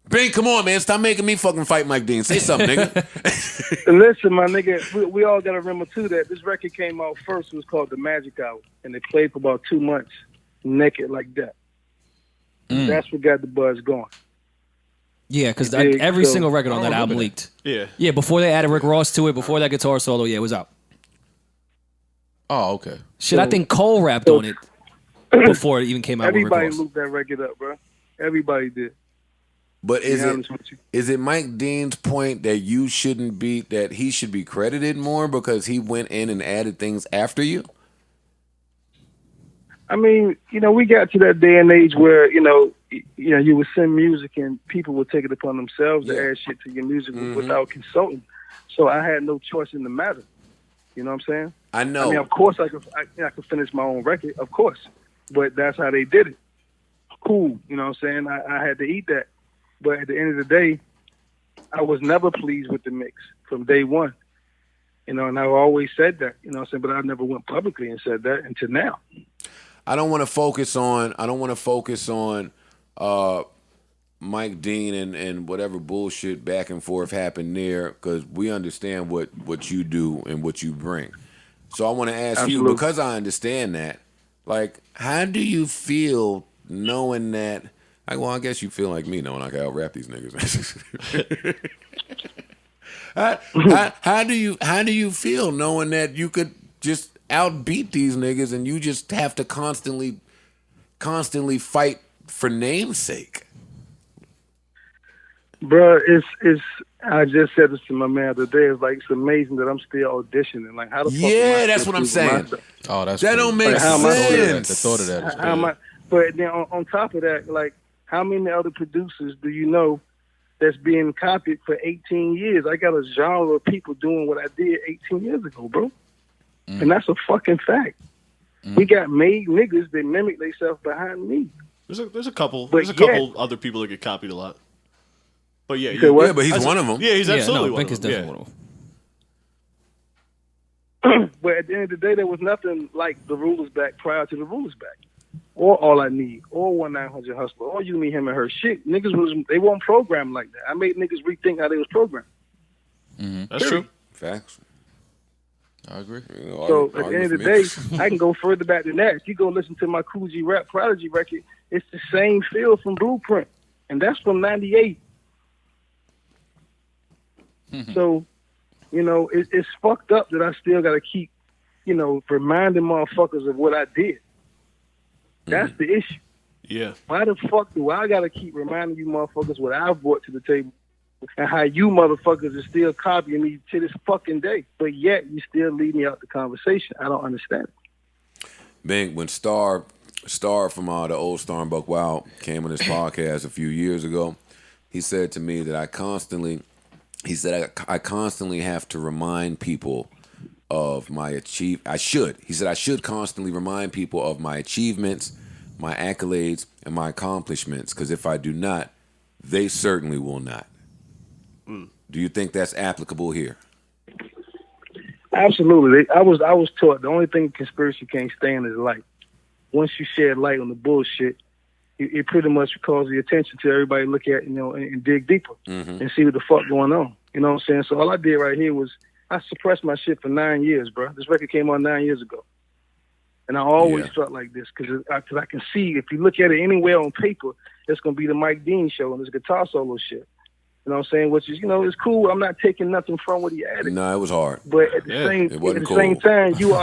Ben, come on, man. Stop making me fucking fight Mike Dean. Say something, nigga. Listen, my nigga, we all got to remember, too, that this record came out first. It was called The Magic Hour, and it played for about 2 months, naked like that. That's what got the buzz going. Yeah, because every single record on that album leaked. Yeah, before they added Rick Ross to it, before that guitar solo, it was out. Oh, okay. Shit, I think Cole rapped on it before it even came out with Rick Ross. Everybody looped that record up, bro. Everybody did. But is it Mike Dean's point that you shouldn't be, that he should be credited more because he went in and added things after you? I mean, we got to that day and age where, you would send music and people would take it upon themselves to add shit to your music without consulting. So I had no choice in the matter. You know what I'm saying? I know. I mean, of course I could finish my own record, of course. But that's how they did it. Cool. You know what I'm saying? I had to eat that. But at the end of the day, I was never pleased with the mix from day one. And I've always said that, you know what I'm saying? But I never went publicly and said that until now. I don't want to focus on Mike Dean and whatever bullshit back and forth happened there, because we understand what you do and what you bring. So I want to ask you, because I understand that, like, how do you feel knowing that? I guess you feel like me knowing I can out-rap these niggas. How do you feel knowing that you could just outbeat these niggas and you just have to constantly fight for namesake? Bro, it's. I just said this to my man the other day. It's like, it's amazing that I'm still auditioning. Like, how the fuck? Yeah, that's what I'm saying. Oh, that's that don't make sense. The thought of that is crazy. But then on top of that, like, how many other producers do you know that's being copied for 18 years? I got a genre of people doing what I did 18 years ago, bro. And that's a fucking fact. We got made niggas that mimic themselves behind me. There's a couple. But There's a couple other people that get copied a lot. But yeah, but he's one of them. Yeah, he's absolutely one Bink of is them. definitely one of them. But at the end of the day, there was nothing like The Ruler's Back prior to The Ruler's Back. Or All I Need, or 1-900 Hustler, or You, Me, Him, and Her. Shit, niggas they weren't programmed like that. I made niggas rethink how they was programmed. That's true. Facts. I agree. So at the end of the day, I can go further back than that. If you go listen to my Cool G Rap Prodigy record, it's the same feel from Blueprint. And that's from 98. So, it's fucked up that I still got to keep, reminding motherfuckers of what I did. That's the issue. Yeah. Why the fuck do I got to keep reminding you motherfuckers what I brought to the table and how you motherfuckers are still copying me to this fucking day, but yet you still leave me out the conversation? I don't understand it. Bink, when Star from the old Star and Buck Wild came on this podcast a few years ago, he said to me that I constantly have to remind people of my I should constantly remind people of my achievements, my accolades, and my accomplishments, because if I do not, they certainly will not. Do you think that's applicable here? Absolutely. I was taught the only thing conspiracy can't stand is light. Once you shed light on the bullshit, it pretty much calls the attention to everybody to look at, and dig deeper and see what the fuck going on. You know what I'm saying? So all I did right here was I suppressed my shit for 9 years, bro. This record came out 9 years ago. And I always felt like this because I can see, if you look at it anywhere on paper, it's going to be the Mike Dean show and this guitar solo shit. You know what I'm saying? Which is, it's cool. I'm not taking nothing from what he added. No, it was hard. But at the same time, you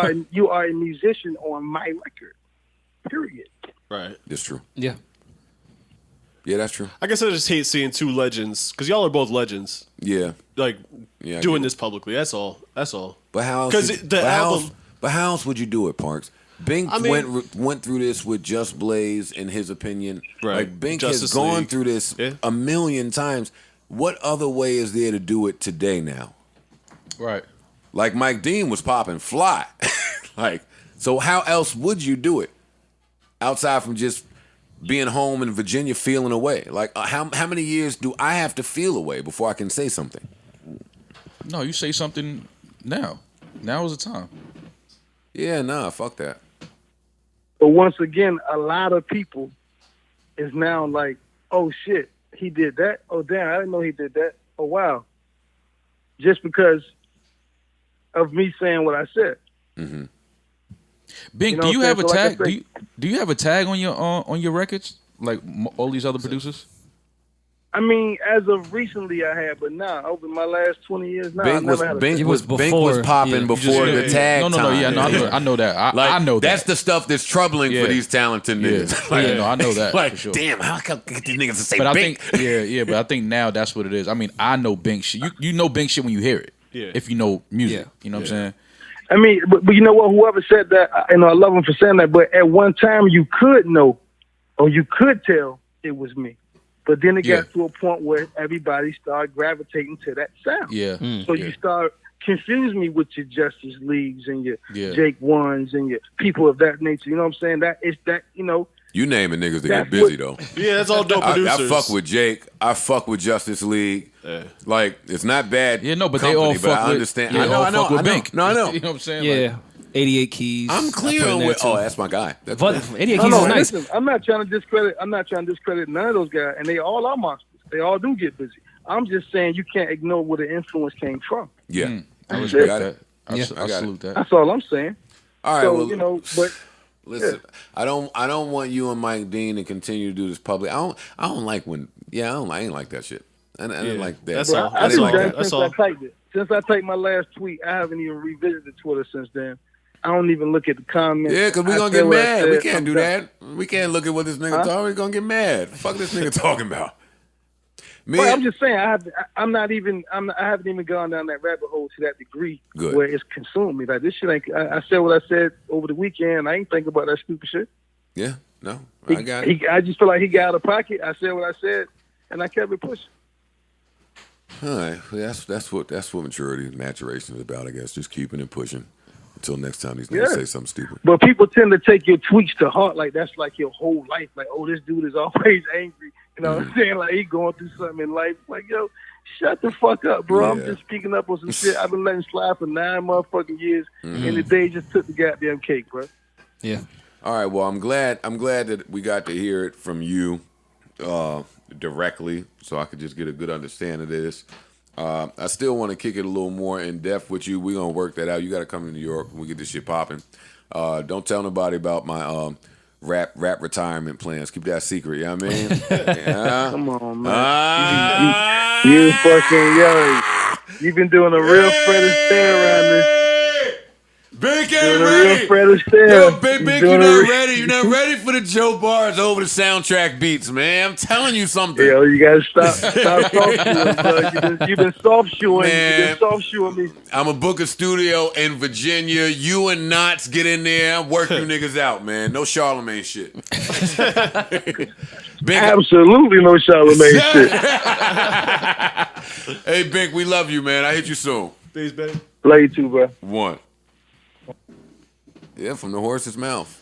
are a musician on my record. Period. Right. That's true. Yeah. Yeah, that's true. I guess I just hate seeing two legends because y'all are both legends. Yeah. Like doing this publicly. That's all. But how else? Because the album. But how else would you do it, Parks? Bink went through this with Just Blaze, in his opinion. Right. Like Bink Justice has gone League. through this a million times. What other way is there to do it today now? Right. Like Mike Dean was popping fly. So how else would you do it? Outside from just being home in Virginia feeling away. Like how many years do I have to feel away before I can say something? No, you say something now. Now is the time. Yeah, nah, fuck that. But once again, a lot of people is now like, oh shit, he did that. Oh damn, I didn't know he did that. Oh wow. Just because of me saying what I said. Mm-hmm. Bink, do you have a tag? Do you have a tag on your records like all these other producers? I mean, as of recently, I had, but nah, over my last 20 years, nah, Bink was popping before the tag time. I know that. I know that. That's the stuff that's troubling for these talented niggas. No, I know that. Like, for sure. damn, how can I get these niggas to say but Bink? I think, but I think now that's what it is. I mean, I know Bink shit. You know Bink shit when you hear it. Yeah. If you know music, you know what I'm saying. I mean, but you know what? Whoever said that, I love him for saying that. But at one time, you could know, or you could tell it was me. But then it got to a point where everybody started gravitating to that sound. Yeah. So you start confuse me with your Justice Leagues and your Jake Ones and your people of that nature. You know what I'm saying? You naming niggas that get busy though. Yeah, that's all dope producers. I fuck with Jake. I fuck with Justice League. Like it's not bad. Yeah, no, but company, they all but fuck I with. understand. Yeah, I know. with Bink. No, I know. You know what I'm saying? Yeah. Like, 88 Keys. I'm clear with. Oh, that's my guy. That's But 88 Keys is nice. Listen, I'm not trying to discredit none of those guys, and they all are monsters. They all do get busy. I'm just saying you can't ignore where the influence came from. Yeah, I respect that. I got salute that. That's all I'm saying. All right. So, well, but listen, I don't want you and Mike Dean to continue to do this public. I don't like when. Yeah, I ain't like that shit. I didn't like that. That's all. I didn't like that. since I typed it. Since I typed my last tweet, I haven't even revisited Twitter since then. I don't even look at the comments. Yeah, because we're going to get mad. We can't do that. We can't look at what this nigga talking. We're going to get mad. Fuck this nigga talking about. I'm just saying, I haven't even gone down that rabbit hole to that degree where it's consumed me. Like, this shit ain't, I said what I said over the weekend. I ain't thinking about that stupid shit. Yeah, no, I got it. I just feel like he got out of pocket. I said what I said, and I kept it pushing. All right. That's what maturity and maturation is about, I guess. Just keeping it pushing. Until next time these niggas say something stupid. But people tend to take your tweets to heart like that's like your whole life. Like, oh, this dude is always angry. You know what I'm saying? Like, he going through something in life. Like, yo, shut the fuck up, bro. Yeah. I'm just speaking up on some shit I've been letting slide for 9 motherfucking years, and the day just took the goddamn cake, bro. Yeah. All right, well, I'm glad that we got to hear it from you directly so I could just get a good understanding of this. I still want to kick it a little more in depth with you. We're going to work that out. You got to come to New York when we get this shit popping. Don't tell nobody about my rap retirement plans. Keep that secret, you know what I mean? Yeah. Come on, man. You fucking yo. You've been doing a real Fred Astaire around this. Bink ain't ready. Yo, Bink, you're not ready. You're not ready for the Joe Bars over the soundtrack beats, man. I'm telling you something. Yo, you gotta stop soft shoeing, bro. You've been soft shoeing. Man, you've been soft shoeing me. I'm a book a studio in Virginia. You and Knots get in there, work you niggas out, man. No Charlamagne shit. Bink, absolutely no Charlamagne shit. Hey, Bink, we love you, man. I hit you soon. Peace, baby. Love you too, bro. One. Yeah, from the horse's mouth.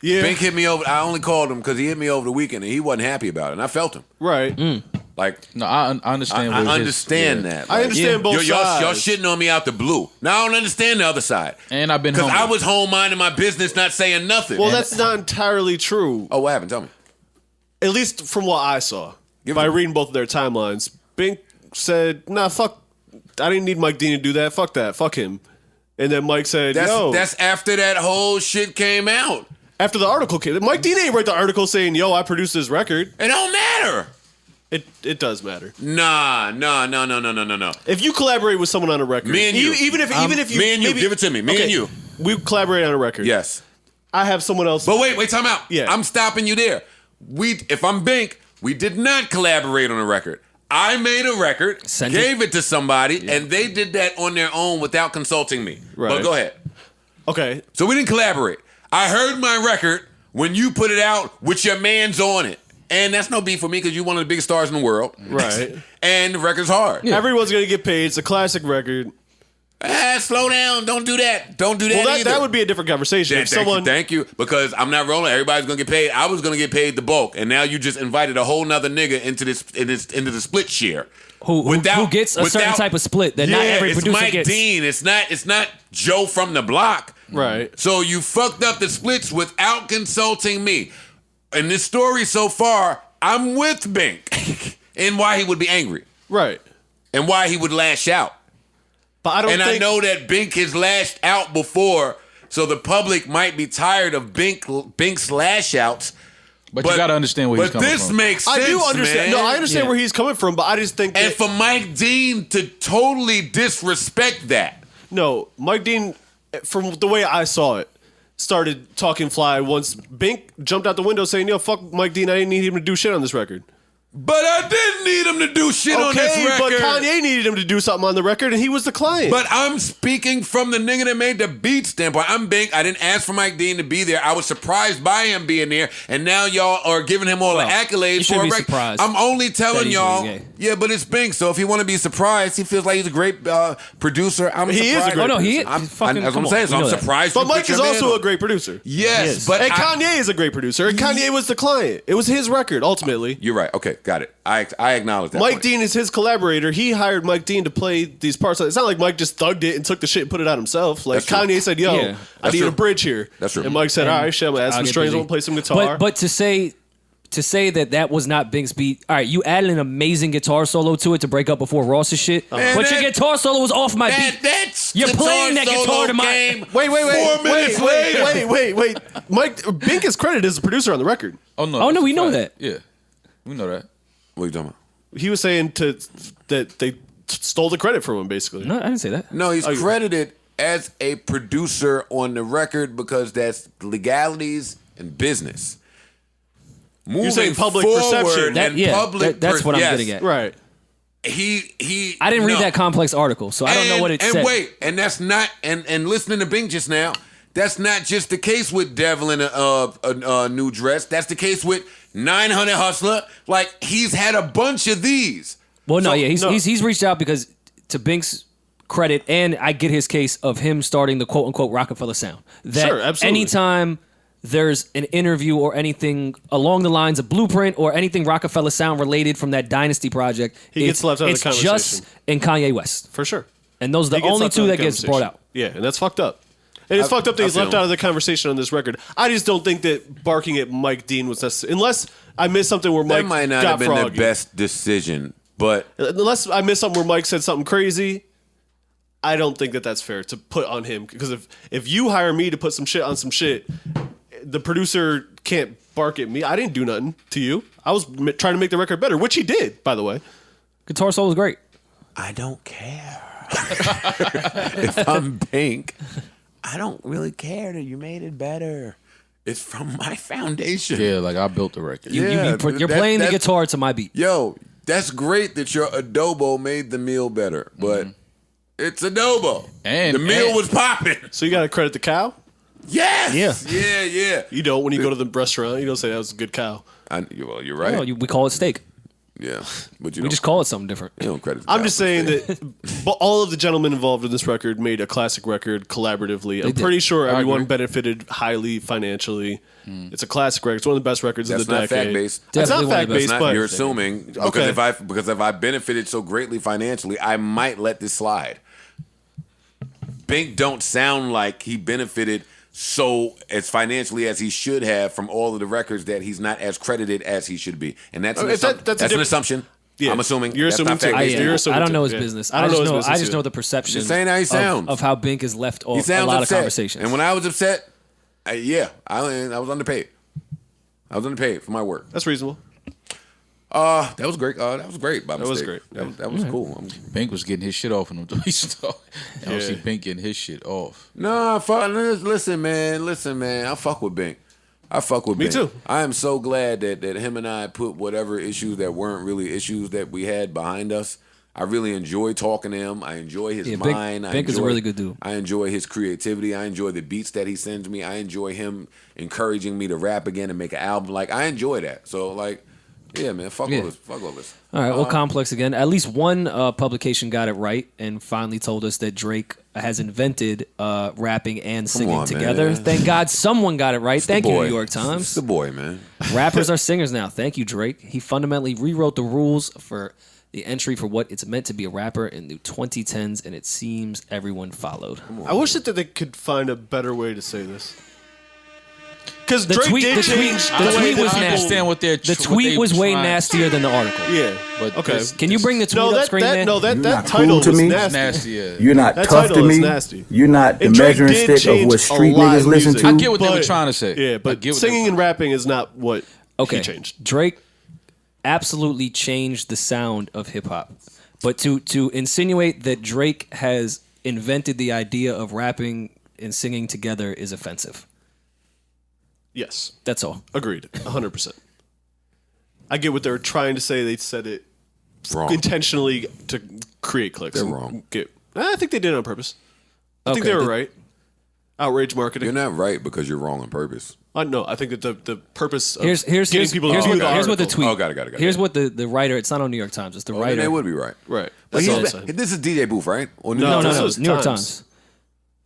Yeah. Bink hit me over. I only called him because he hit me over the weekend, and he wasn't happy about it, and I felt him. Right. Like, no, I understand. I understand that. Like, I understand both sides. Y'all shitting on me out the blue. Now I don't understand the other side. And I've been because I was home minding my business, not saying nothing. Well, that's not entirely true. Oh, what happened? Tell me. At least from what I saw, by reading both of their timelines, Bink said, "Nah, fuck. I didn't need Mike Dean to do that. Fuck that. Fuck him." And then Mike said, that's after that whole shit came out. After the article came, Mike Dean ain't write the article saying, "Yo, I produced this record." It don't matter. It does matter. No. If you collaborate with someone on a record, Me and you. even if you, Me and you, give it to me. Me and you. we collaborate on a record. Yes. I have someone else. But wait, time out. Yeah. I'm stopping you there. If I'm Bink, we did not collaborate on a record. I made a record, gave it to somebody, and they did that on their own without consulting me. Right. But go ahead. Okay. So we didn't collaborate. I heard my record when you put it out with your mans on it. And that's no beef for me because you're one of the biggest stars in the world. Right. And the record's hard. Yeah. Everyone's going to get paid. It's a classic record. Slow down. Don't do that. Don't do that either. That would be a different conversation. Thank you. Because I'm not rolling. Everybody's going to get paid. I was going to get paid the bulk. And now you just invited a whole nother nigga into the split share. Who gets a certain type of split that not every producer Mike gets. Dean. It's not Joe from the block. Right. So you fucked up the splits without consulting me. In this story so far, I'm with Bink and why he would be angry. Right. And why he would lash out. But I know that Bink has lashed out before, so the public might be tired of Bink's lash outs. But you got to understand where he's coming from. But this makes sense, I do understand. man. No, I understand where he's coming from, but I just think And for Mike Dean to totally disrespect that. No, Mike Dean, from the way I saw it, started talking fly once Bink jumped out the window saying, yo, fuck Mike Dean, I didn't need him to do shit on this record. But I didn't need him to do shit on this record. But Kanye needed him to do something on the record, and he was the client. But I'm speaking from the nigga that made the beat standpoint. I'm Bink. I didn't ask for Mike Dean to be there. I was surprised by him being there, and now y'all are giving him all the accolades for a record. Surprised. I'm only telling y'all. Yeah, but it's Bink. So if you want to be surprised, he feels like he's a great producer. I'm surprised. He is a great producer. That's what I'm saying. So I'm surprised. But Mike is also a great producer. Yes, but Kanye is a great producer. And Kanye was the client. It was his record ultimately. You're right. Okay, got it. I acknowledge that. Mike Dean is his collaborator. He hired Mike Dean to play these parts. It's not like Mike just thugged it and took the shit and put it out himself. Like Kanye said, "Yo, I need a bridge here." That's true. And Mike said, "All right, shit, I'm gonna add some strings. I'm gonna play some guitar." But to say that was not Bink's beat. All right, you added an amazing guitar solo to it to break up before Ross's shit. But your guitar solo was off my beat. You're playing that guitar to my. Wait. Mike Bink is credited as a producer on the record. Oh no, we know that. Yeah, we know that. What are you talking about? He was saying that they stole the credit from him, basically. No, I didn't say that. No, he's credited as a producer on the record because that's legalities and business. You're saying public perception. That's what I'm getting at. Right. I didn't read that complex article, so I don't know what it said. And wait, and that's not and listening to Bink just now, that's not just the case with Devil in a new dress. That's the case with 900 Hustler. Like he's had a bunch of these. Well, he's reached out because to Bink's credit, and I get his case of him starting the quote unquote Rockefeller sound. That sure, absolutely. Anytime there's an interview or anything along the lines of Blueprint or anything Rockefeller sound related from that Dynasty project, he gets left out of the conversation. It's just in Kanye West. For sure. And those are the only two that gets brought out. Yeah, and that's fucked up. And it's fucked up that he's left out of the conversation on this record. I just don't think that barking at Mike Dean was necessary. Unless I missed something where Mike that might not have been the best decision, but unless I missed something where Mike said something crazy, I don't think that that's fair to put on him. Because if you hire me to put some shit on some shit, the producer can't bark at me. I didn't do nothing to you. I was trying to make the record better, which he did, by the way. Guitar solo was great. I don't care. If I'm Bink, I don't really care that you made it better. It's from my foundation. Yeah, like I built the record. You're playing the guitar to my beat. Yo, that's great that your adobo made the meal better, but it's adobo. And the meal was popping. So you got to credit the cow? Yes. Yeah. You don't when you go to the restaurant. You don't say that was a good cow. Well, you're right. No, we call it steak. Yeah, but we just call it something different. You don't credit. I'm just saying that all of the gentlemen involved in this record made a classic record collaboratively. I'm pretty sure everyone benefited highly financially. It's a classic record. It's one of the best records of the decade. That's not fact-based. It's not fact-based, but you're assuming because if I benefited so greatly financially, I might let this slide. Bink don't sound like he benefited so as financially as he should have from all of the records that he's not as credited as he should be. And that's an assumption. Yeah. I'm assuming. You're assuming too. I don't know his business. I just know the perception saying how he sounds. Of how Bink has left a lot of conversations. And when I was upset, I was underpaid. I was underpaid for my work. That's reasonable. That was great. That was great. By That was mistake. great. That was cool. Bink was getting his shit off in them tweets. I don't see Bink getting his shit off. Nah, listen, man. I fuck with Bink. I fuck with Me Bink. too. I am so glad that him and I put whatever issues that weren't really issues that we had behind us. I really enjoy talking to him. I enjoy his mind. Bink is a really good dude. I enjoy his creativity. I enjoy the beats that he sends me. I enjoy him encouraging me to rap again and make an album. Like, I enjoy that. So, like, yeah, man, fuck all this. All right, well, Complex again. At least one publication got it right and finally told us that Drake has invented rapping and singing together. Man. Thank God someone got it right. Thank you, boy. New York Times. It's the boy, man. Rappers are singers now. Thank you, Drake. He fundamentally rewrote the rules for the entry for what it's meant to be a rapper in the 2010s, and it seems everyone followed. I wish that they could find a better way to say this. Because The Drake tweet- did the tweet- change the the way tweet that was people- nasty. Understand what they're The tweet was way nastier than the article. Yeah, But okay. Can you bring the tweet up screen there? That cool title to was me? nasty. nasty. Yeah. You're not That tough to title is me. nasty. You're not the And Drake measuring did stick of change what a street lot niggas of listen music. to. I get what they were But- trying to say. Yeah, I but get what singing and rapping is not what he changed. Drake absolutely changed the sound of hip hop. But to insinuate that Drake has invented the idea of rapping and singing together is offensive. Yes. That's all. Agreed. 100%. I get what they're trying to say. They said it Wrong. intentionally to create clicks. They're and wrong. I think they did it on purpose. I think they were right. Outrage marketing. You're not right because you're wrong on purpose. No, I think that the purpose of Here's getting people to view the here's what the article- tweet. Oh, got it. Here's what the writer. It's not on New York Times. It's the Oh, writer. then they would be right. Right. But That's all I'm saying. this is DJ Booth, right? Or New No, York no, Times? no. it's New York Times. Times.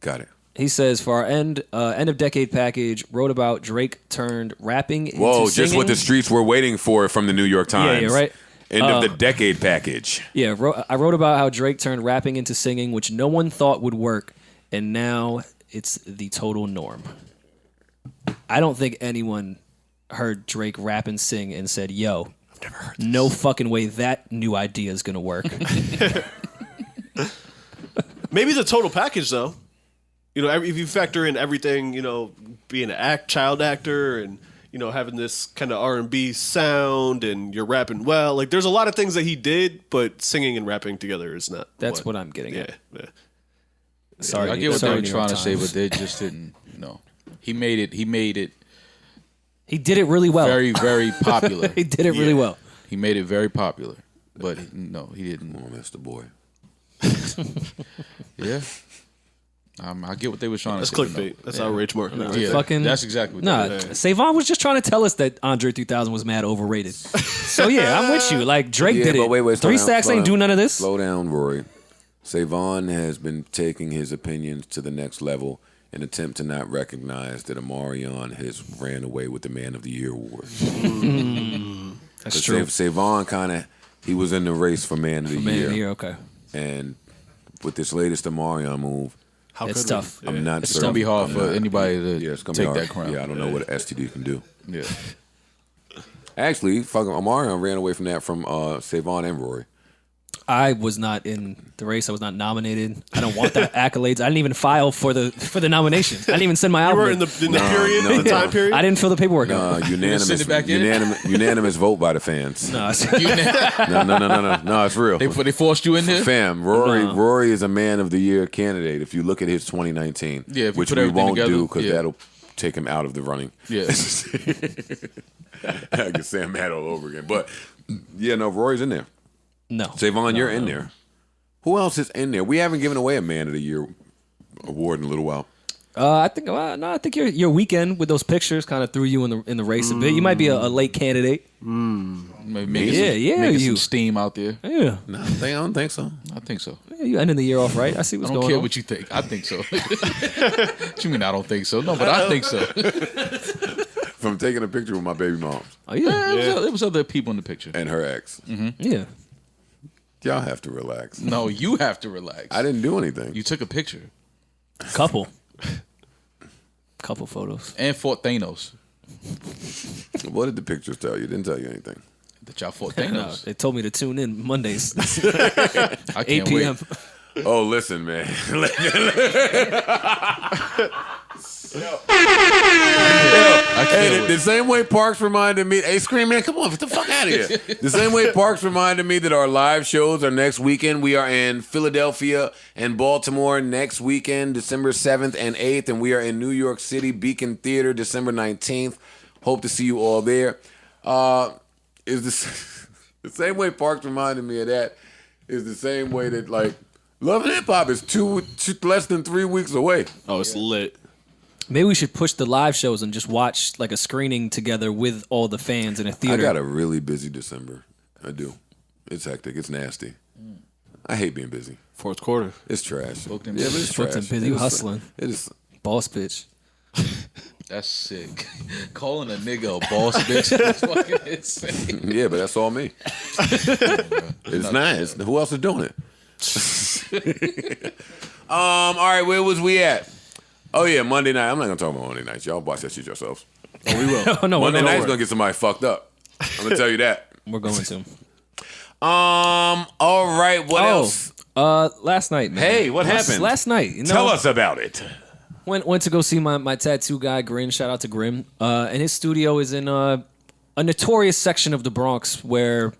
Got it. He says for our end of decade package, wrote about Drake turned rapping into Whoa, singing. just what the streets were waiting for from the New York Times. Yeah, right. End of the decade package. Yeah, I wrote about how Drake turned rapping into singing, which no one thought would work, and now it's the total norm. I don't think anyone heard Drake rap and sing and said, "Yo, I've never heard this. No fucking way that new idea is gonna work." Maybe the total package, though. You know, if you factor in everything, you know, being an child actor and, you know, having this kind of R&B sound and you're rapping well. Like, there's a lot of things that he did, but singing and rapping together is not. That's what I'm getting at. Yeah. Sorry, I get what they were New York trying to say, Times. but they just didn't. No, he made it. He He did it really well. very, very popular. He did it really well. He made it very popular, but no, he didn't. Oh, that's the boy. Yeah, I get what they were trying That's to say. clickbait. That's outrage marketing. Right? Yeah, Fucking that's exactly what nah. they did. Savon was just trying to tell us that Andre 3000 was mad overrated. So yeah, I'm with you. Like Drake Yeah, did but it. wait, slow 3 down, Stacks slow ain't down. do none of this. Slow down, Rory. Savon has been taking his opinions to the next level in attempt to not recognize that Omarion has ran away with the Man of the Year award. That's true. Savon he was in the race for Man of the Man Year. of the Year, okay. And with this latest Omarion move, How It's could tough. we? I'm not It's certain. gonna be hard I'm for not- anybody to Yeah, it's gonna be take hard. that crown. Yeah, I don't know what STD can do. Yeah, Actually, fucking Omarion ran away from that from Savon and Rory. I was not in the race. I was not nominated. I don't want the accolades. I didn't even file for the nomination. I didn't even send my You album. were in the period, no, the time no. period? I didn't fill the paperwork out. Unanimous, send it back in? unanimous vote by the fans. No, No, it's real. they forced you in there. Fam, Rory is a Man of the Year candidate. If you look at his 2019, Yeah, if you which put we everything won't together, do because yeah. that'll take him out of the running. Yeah, I can say I'm mad all over again, but yeah, no, Rory's in there. no. Savon, you're in there. Who else is in there? We haven't given away a Man of the Year award in a little while. I think your weekend with those pictures kind of threw you in the race a bit. You might be a late candidate.Maybe Yeah, making you. some steam out there. Yeah. No, I don't think so. I think so. Yeah, you ending the year off right. I see I what's don't going care on. what you think. I think so. What you mean I don't think so? No, but I think so. From taking a picture with my baby mom Oh yeah. There was other people in the picture. and her ex. Yeah. Y'all have to relax. No, you have to relax. I didn't do anything. You took a picture Couple photos. and fought Thanos. What did the pictures tell you? It didn't tell you anything. That y'all fought No, Thanos. they told me to tune in Mondays, I 8 can't p.m. wait. Oh, listen, man. I Hey, the same way Parks reminded me, hey, Scream Man, come on, get the fuck out of here. The same way Parks reminded me that our live shows are next weekend. We are in Philadelphia and Baltimore next weekend, December 7th and 8th, and we are in New York City, Beacon Theater, December 19th. Hope to see you all there. Is this the same way Parks reminded me of that? Is the same way that like Love and Hip Hop is less than 3 weeks away. Oh, it's lit. Maybe we should push the live shows and just watch like a screening together with all the fans in a theater. I got a really busy December. I do. It's hectic. It's nasty. I hate being busy. Fourth quarter. It's trash. Yeah, but it's Booked trash. and busy, you hustling. It is. Boss bitch. That's sick. Calling a nigga a boss bitch is fucking insane. Yeah, but that's all me. It's nice. Who else is doing it? All right, where was we at? Oh yeah, Monday night. I'm not gonna talk about Monday nights. Y'all watch that shit yourselves. Oh, we will. Oh, no, Monday night's gonna get somebody fucked up. I'm gonna tell you that. We're going to. All right. What else? Last night, man. Hey, what happened? Last night, you know, Tell us about it. Went to go see my tattoo guy, Grin. Shout out to Grim. And his studio is in a notorious section of the Bronx where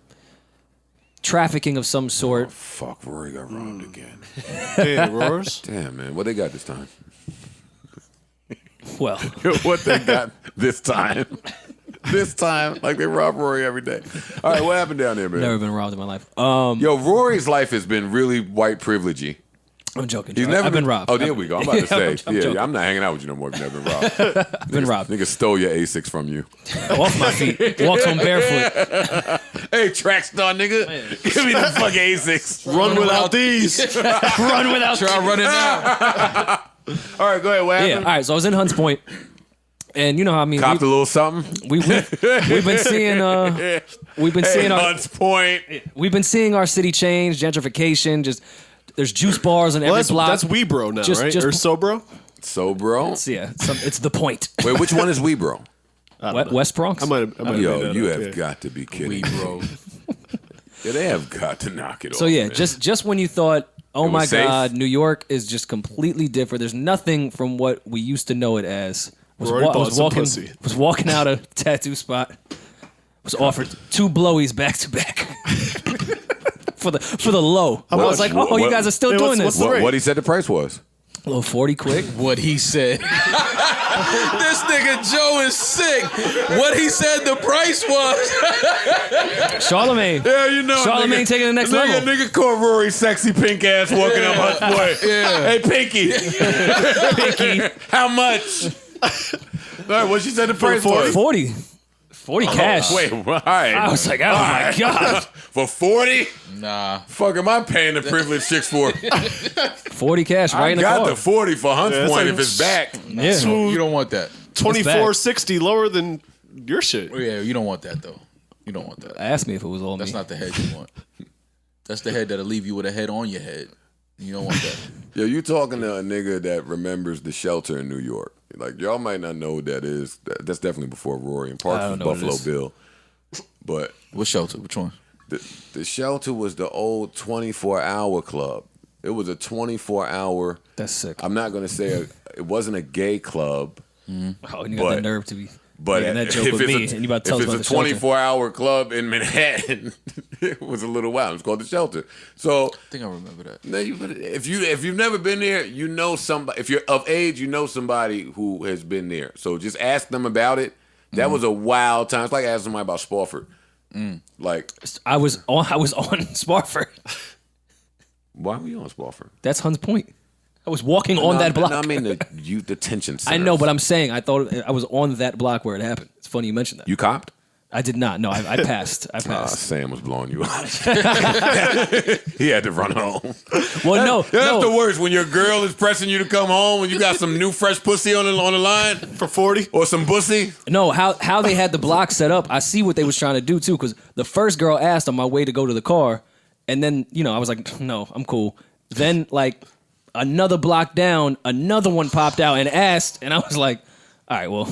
trafficking of some sort. Oh, fuck, Rory got robbed again. Damn, Roars. Damn, man. What they got this time? Well, What they got this time? This time, like they rob Rory every day. All right, what happened down there, man? never been robbed in my life. Yo, Rory's life has been really white privilegely. I'm joking. He's Joe. never I've been robbed. Oh, there we go. I'm about to say, I'm joking. I'm not hanging out with you no more if you've never been robbed. Been robbed. Nigga stole your Asics from you. Off my feet. Walked home barefoot. Hey, track star nigga, give me the fucking Asics. Run without these. Run without. Try running out. All right, go ahead. What Yeah. happened? All right. So I was in Hunts Point, and you know how I mean. Copped a little something. We've been seeing Hunts Point. we've been seeing our city change, gentrification. Just there's juice bars in every block. That's Weebro now, Just- right? just- Or Sobro? So, bro. Yeah, it's the point. Wait, which one is we, bro? West Bronx. I might have made Yo, that you up, have yeah. got to be kidding We me. bro. Yeah, they have got to knock it off. So yeah, man. just when you thought, oh was my safe? God, New York is just completely different. There's nothing from what we used to know it as. Rory bought some walking pussy. was walking out a tattoo spot. Was offered 2 blowies back to back for the low. I was like, oh, you guys are still Hey, doing what's this. the rate? what he said the price was? A little 40 quick. What he said. This nigga Joe is sick. What he said the price was. Charlamagne. Yeah, you know, Charlamagne taking the next level. Nigga caught Rory's sexy pink ass walking up Hunts Point. Yeah. Hey, Pinky. Pinky. How much? All right, what she said the price was? 40. 40 cash. Wait, all right. I was like, oh my God. For 40? Nah. Fuck am I paying the privileged chicks for? 40 cash right I in the got car. the 40 for Hunts Yeah, it's Point like- if it's back. Yeah. You don't want that. 2460 lower than your shit. Yeah, you don't want that though. You don't want that. Ask me if it was all That's me. not the head you want. That's the head that'll leave you with a head on your head. You don't want that. Yo, you talking to a nigga that remembers the shelter in New York. Like, y'all might not know what that is. That's definitely before Rory and Parks I was don't know what it Buffalo is. Bill. But What shelter? Which one? the shelter was the old 24-hour club. It was a 24-hour. That's sick. I'm not going to say it wasn't a gay club. Oh, and you got But- the nerve to be But making that joke if with me, it's and you about to tell us about a the shelter. 24-hour club in Manhattan, it was a little wild. It's called the Shelter. So I think I remember that. now if you've never been there, you know somebody. If you're of age, you know somebody who has been there. So just ask them about it. That was a wild time. It's like asking somebody about Spofford. Like, I was on Spofford. why were you on Spofford? That's Hunts Point. I was walking on that block. No, I mean the youth detention center. I know, but I'm saying I thought I was on that block where it happened. It's funny you mentioned that. You copped? I did not. No, I passed. I passed. Sam was blowing you out. He had to run home. Well, no, That's no. the worst when your girl is pressing you to come home and you got some new fresh pussy on the line For 40? or some pussy. No, how they had the block set up, I see what they was trying to do too, because the first girl asked on my way to go to the car, and then, I was like, no, I'm cool. Then, like, another block down, another one popped out and asked, and I was like, all right, well,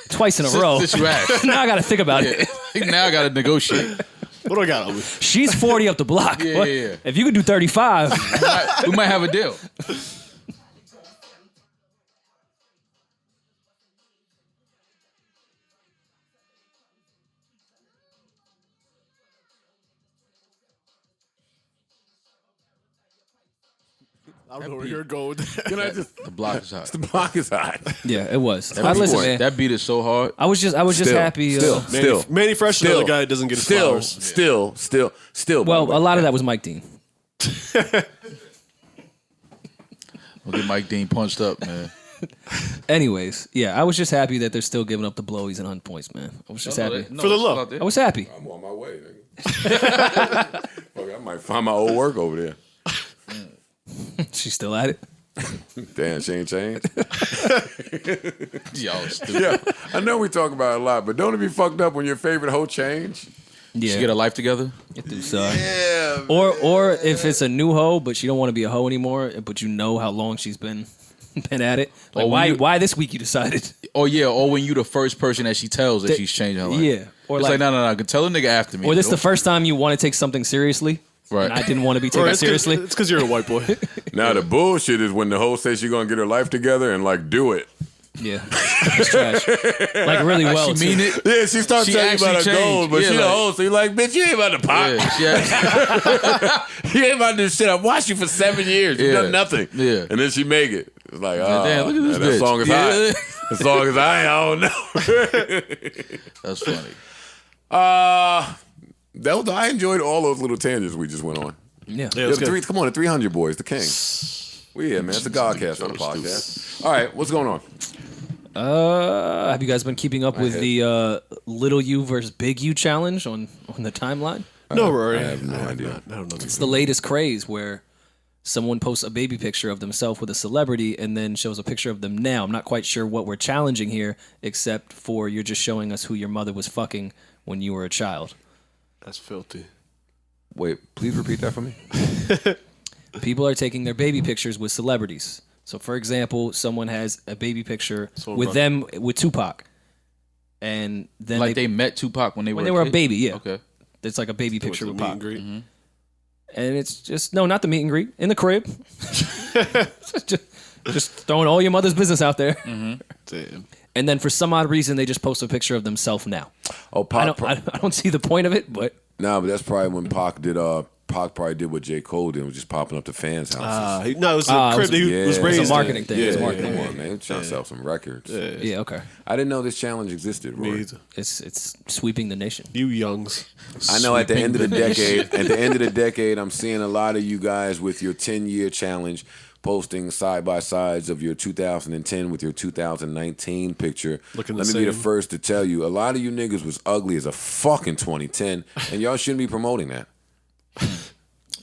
twice in a row. Since you asked. Now I got to think about it. Now I gotta negotiate. What do I got on me? She's 40 up the block. Yeah, What? yeah. If you could do 35, We might have a deal. I don't know where you're going with that. Can I just? The block is hot. The block is hot. Yeah, it was. That beat- Listen, man. That beat is so hard. I was just happy. Manny Fresh, the guy that doesn't get his flowers. Still. Well, a lot of that was Mike Dean. We'll get Mike Dean punched up, man. Anyways, yeah, I was just happy that they're still giving up the blowies and hunt points, man. I was just happy. For the low. I was happy. I'm on my way, nigga. Fuck, I might find my old work over there. She's still at it. Damn, she ain't changed. Y'all stupid. Yeah, I know we talk about it a lot, but don't it be fucked up when your favorite hoe change? Yeah. She get a life together? It do suck. Yeah. Or if it's a new hoe, but she don't want to be a hoe anymore, but you know how long she's been at it. Like why this week you decided? Or when you the first person that she tells that she's changing her life. Yeah. Or it's like no, tell a nigga after me. Or this the first time you want to take something seriously. Right. And I didn't want to be taken seriously. It's because you're a white boy. Now the bullshit is when the hoe says she's gonna get her life together and like do it. Yeah, it's trash. Like really well. She mean it. Yeah, she starts telling you about her goals, but she the hoe, so you're like, bitch, you ain't about to pop. Yeah, You ain't about to do shit. I've watched you for 7 years. You've done nothing. Yeah. And then she make it. It's like, damn, look at this that bitch. song is hot. As long as I don't know. That's funny. I enjoyed all those little tangents we just went on. Yeah. Yeah, it's good. Come on, the 300 boys, the king. Well, yeah, man, it's a Godcast on the podcast. All right, what's going on? Have you guys been keeping up with the Little U versus Big U challenge on the timeline? No, Rory. I have no idea. I don't know. It's the latest craze where someone posts a baby picture of themselves with a celebrity and then shows a picture of them now. I'm not quite sure what we're challenging here, except for you're just showing us who your mother was fucking when you were a child. That's filthy. Wait, please repeat that for me. People are taking their baby pictures with celebrities. So, for example, someone has a baby picture with them with Tupac, and then Like they met Tupac when they were a baby. Yeah, Okay. It's like a baby picture with meet Pac, and greet. and it's just not the meet and greet in the crib. just throwing all your mother's business out there, Damn. and then for some odd reason they just post a picture of themselves now. Oh, I Pac. don't see the point of it, but No, but that's probably when Pac did. Pac probably did what J. Cole did, was just popping up to fans' houses. No, it was the crib that he was raised it's a in. marketing thing. Yeah, It's a marketing come thing. on, man. He's trying to sell some records. Yeah, okay. I didn't know this challenge existed, Rory. It's sweeping the nation. You youngs. I know at the end of the decade, I'm seeing a lot of you guys with your 10-year challenge posting side by sides of your 2010 with your 2019 picture. Looking Let the me be the same. first to tell you, a lot of you niggas was ugly as a fucking 2010, and y'all shouldn't be promoting that.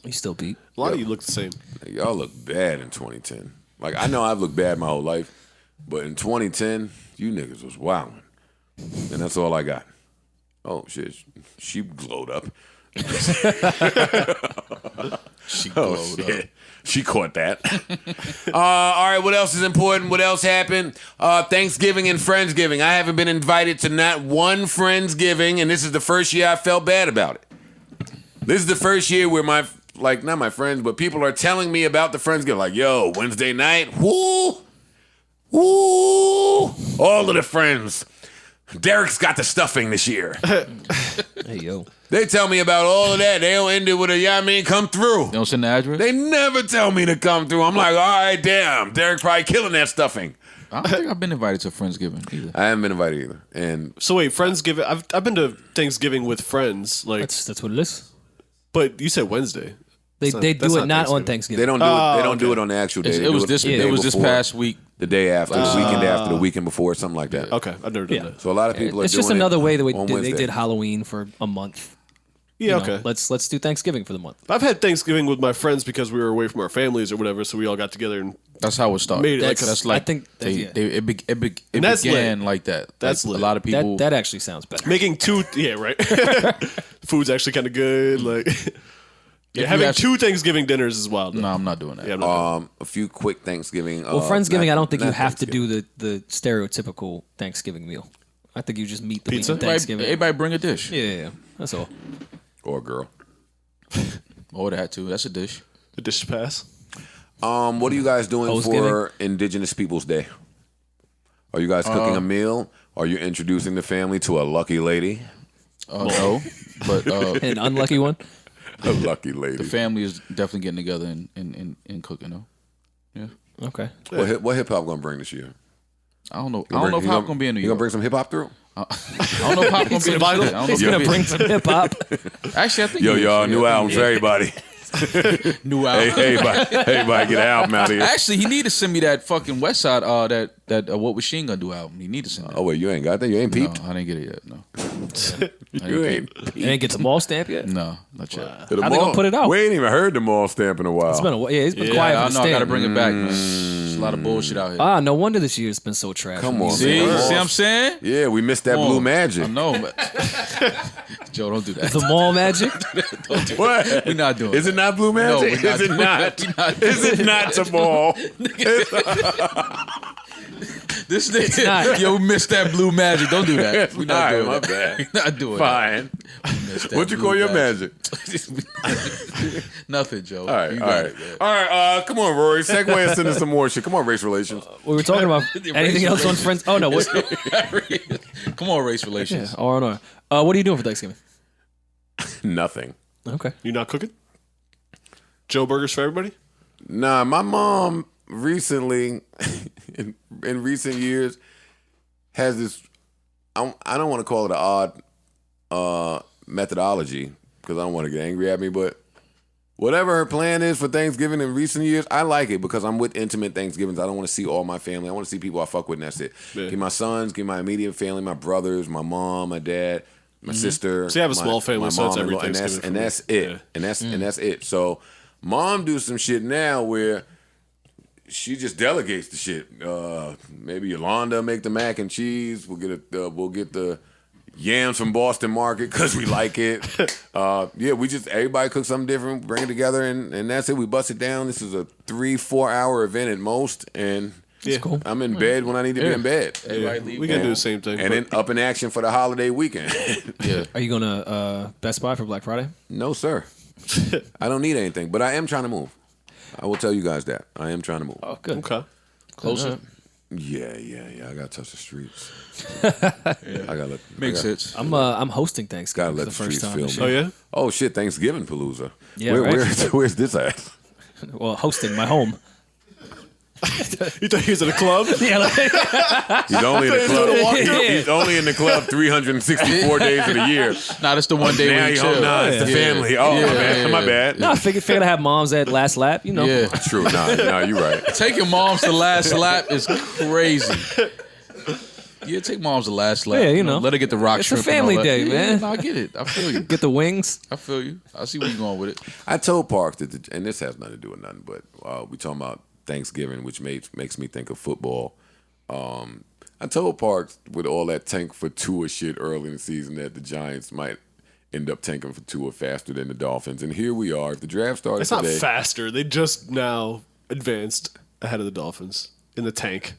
You still beat. A lot of you look the same. Y'all look bad in 2010. Like, I know I've looked bad my whole life, but in 2010, you niggas was wildin'. And that's all I got. Oh, shit. She glowed up. She glowed up. She caught that. All right, what else is important? What else happened? Thanksgiving and Friendsgiving. I haven't been invited to not one Friendsgiving, and this is the first year I felt bad about it. This is the first year where not my friends, but people are telling me about the Friendsgiving. Like, yo, Wednesday night, woo, all of the friends. Derek's got the stuffing this year. Hey, yo. They tell me about all of that. They don't end it with a, come through. They don't send the address? They never tell me to come through. I'm like, all right, damn. Derek probably killing that stuffing. I don't think I've been invited to Friendsgiving either. I haven't been invited either. And So wait, Friendsgiving. I've been to Thanksgiving with friends. Like, That's what it is. but you said Wednesday. They That's do not it not on they Thanksgiving. don't do it. They don't do it on the actual day. They It do was this. the day It was this before, past week. the day after, the weekend after, the weekend before, something like that. Okay, I've never done that. So a lot of people are It's doing just another way that on they Wednesday. did Halloween for a month. Yeah, You know, okay. Let's do Thanksgiving for the month. I've had Thanksgiving with my friends because we were away from our families or whatever, so we all got together and That's how it started. Made it like that's a- like I think that- yeah. it that's began lit. like that. That's like, lit. a lot of people. That actually sounds better. making two. Yeah, right. Food's actually kind of good. Like, you having have- 2 Thanksgiving dinners is wild. no, I'm not doing that. Yeah, I'm not A few quick Thanksgiving. Well, Friendsgiving, I don't think you not have to Thanksgiving. do the stereotypical Thanksgiving meal. I think you just meet the Pizza? week of Thanksgiving. Everybody bring a dish. Yeah, that's all. Or a girl. Or that too. That's a dish. the dish pass. What are you guys doing for Indigenous Peoples Day? Are you guys cooking a meal? Are you introducing the family to a lucky lady? No, but An unlucky one. A lucky lady. the family is definitely getting together and cooking. Though. Yeah. Okay. What hip hop gonna bring this year? I don't know. I don't know if Hop gonna be in New You York. gonna bring some hip hop through? I don't know if Hop gonna be in New York. I don't know He's if gonna bring some hip hop. Actually, I think. Yo, y'all, new album for everybody. New album. Hey, everybody, get an album out of here. Actually, he need to send me that fucking West Side. That What Was She Gonna Do album. He need to send that. Oh wait, you ain't got that? You ain't peeped? No, I didn't get it yet. No. You ain't. You ain't get the mall stamp yet? No, not yet. The How they gonna put it out? We ain't even heard the mall stamp in a while. It's been a while. Yeah, he's been quiet I for know. the I gotta stamp. bring it back, man. There's a lot of bullshit out here. No wonder this year's been so trash. Come on, See man. what I'm saying? Yeah, we missed that blue magic. I know, but Joe, don't do that. The mall magic? What? We're not doing Is it not blue magic? No, Is it not? Is it not the mall? This nigga, yo, we missed that blue magic. Don't do that. We're not doing my that. bad. We're not doing Fine. that. What you call your magic? Nothing, Joe. All right, You all got right. it, man. All right, come on, Rory. Segue us into some more shit. Come on, race relations. We were talking about anything else on Friends? Oh, no. What? Come on, race relations. Yeah, R&R. What are you doing for Thanksgiving? Nothing. Okay. You not cooking? Joe burgers for everybody? Nah, my mom recently, in recent years, has this. I don't want to call it an odd methodology because I don't want to get angry at me, but whatever her plan is for Thanksgiving in recent years, I like it because I'm with intimate Thanksgivings. I don't want to see all my family. I want to see people I fuck with, and that's it. Yeah. Give my sons, give my immediate family, my brothers, my mom, my dad, my sister. See, I have a small family, my so it's mom, every and Thanksgiving for me. that's it. Yeah. And that's it. So mom do some shit now where she just delegates the shit. Maybe Yolanda make the mac and cheese. We'll get the yams from Boston Market because we like it. We just everybody cook something different, bring it together, and that's it. We bust it down. This is a 3-4 hour event at most, and Yeah. Cool. I'm in bed when I need to be in bed. We can do the same thing. And then up in action for the holiday weekend. Yeah. Are you going to Best Buy for Black Friday? No, sir. I don't need anything, but I am trying to move. I will tell you guys that. I am trying to move. Oh, good. Okay. Closer. Yeah. I got to touch the streets. I got to Makes sense. I'm hosting Thanksgiving Gotta for let the the first streets time feel this me. year. Oh, yeah? Oh, shit, Thanksgiving Palooza. Yeah, right. Where's this at? Well, hosting my home. You thought he was in a club? Yeah, like, He's only in the club. Yeah. He's only in the club 364 days of the year. Nah, that's the one day Now when you he's chill. home. Nah, it's the family. Oh, my bad. no, I figured to have moms at last lap, you know. Yeah. True. Nah, you're right. Taking moms to last lap is crazy. Yeah, take moms to last lap. Yeah, you know. Let her get the rock It's a shrimp and family all that. day, Yeah, man. No, I get it. I feel you. Get the wings. I feel you. I see where you're going with it. I told Parks that, and this has nothing to do with nothing, but we talking about Thanksgiving, which makes me think of football. I told Parks with all that tank for Tua shit early in the season that the Giants might end up tanking for Tua faster than the Dolphins, and here we are. If the draft started It's not today, faster. They just now advanced ahead of the Dolphins in the tank.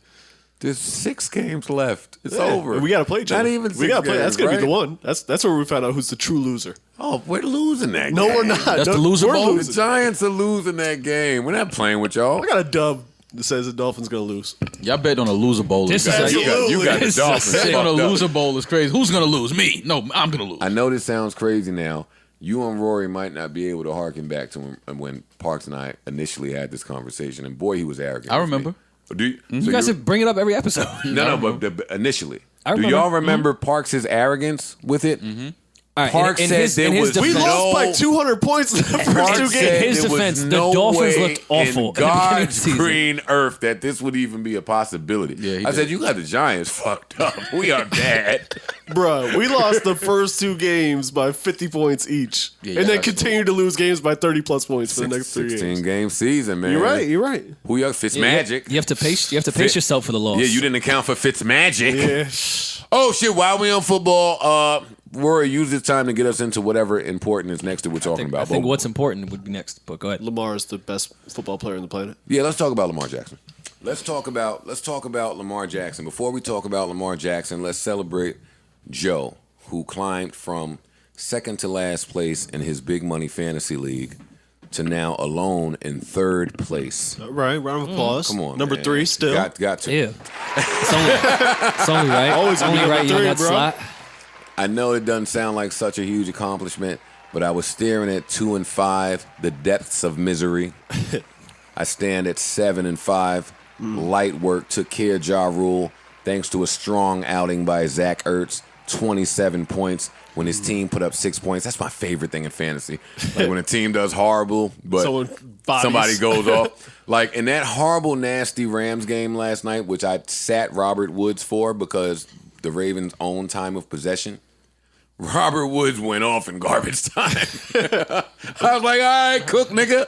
there's 6 games left. It's over. We got to play each other. Not even 6 We got to play. That's games, going to be the right? one. That's where we found out who's the true loser. Oh, we're losing that No, game. we're not. That's No, the loser we're bowl? The losing. Giants are losing that game. We're not playing with y'all. I got a dub that says the Dolphins going to lose. Y'all bet on a loser bowl. This is guys. You got the This is Dolphins. Bet fucked on a up. loser bowl is crazy. Who's gonna lose? Me? No, I'm gonna lose. I know this sounds crazy now. You and Rory might not be able to harken back to when Parks and I initially had this conversation, and boy, he was arrogant. I with me. remember. Do you? You guys bring it up every episode. No, but initially. I Do remember. y'all remember Parks' arrogance with it? All right, Parks in said his, there in his was We defense, lost by 200 points in the first Parks 2 said games. his there was defense, the no Dolphins way looked awful in at the beginning of the God's season. green earth that this would even be a possibility. Yeah, he I did. said, you got the Giants fucked up. We are bad. Bruh, we lost the first 2 games by 50 points each. Yeah, and then that's continued to lose games by 30 plus points for the next 3 16 games. game season, man. You're right. Who you Fitzmagic. You have to pace. You have to pace yourself for the loss. Yeah, you didn't account for Fitzmagic. Yeah. Oh shit! While we on football, Rory, use this time to get us into whatever important is next that we're talking about. I think But- what's important would be next. But go ahead. Lamar is the best football player on the planet. Yeah, let's talk about Lamar Jackson. Let's talk about Lamar Jackson. Before we talk about Lamar Jackson, let's celebrate Joe, who climbed from second to last place in his big money fantasy league to now alone in third place. Right, round of applause. Come on, Number man. 3 still. Got to. Yeah, it's only right. Always only number right. You in 3, that bro. slot. I know it doesn't sound like such a huge accomplishment, but I was staring at 2 and 5, the depths of misery. I stand at 7-5. Light work took care of Ja Rule thanks to a strong outing by Zach Ertz. 27 points when his team put up 6 points. That's my favorite thing in fantasy. Like when a team does horrible, but somebody goes off. Like in that horrible, nasty Rams game last night, which I sat Robert Woods for because the Ravens' own time of possession. Robert Woods went off in garbage time. I was like, all right, cook, nigga.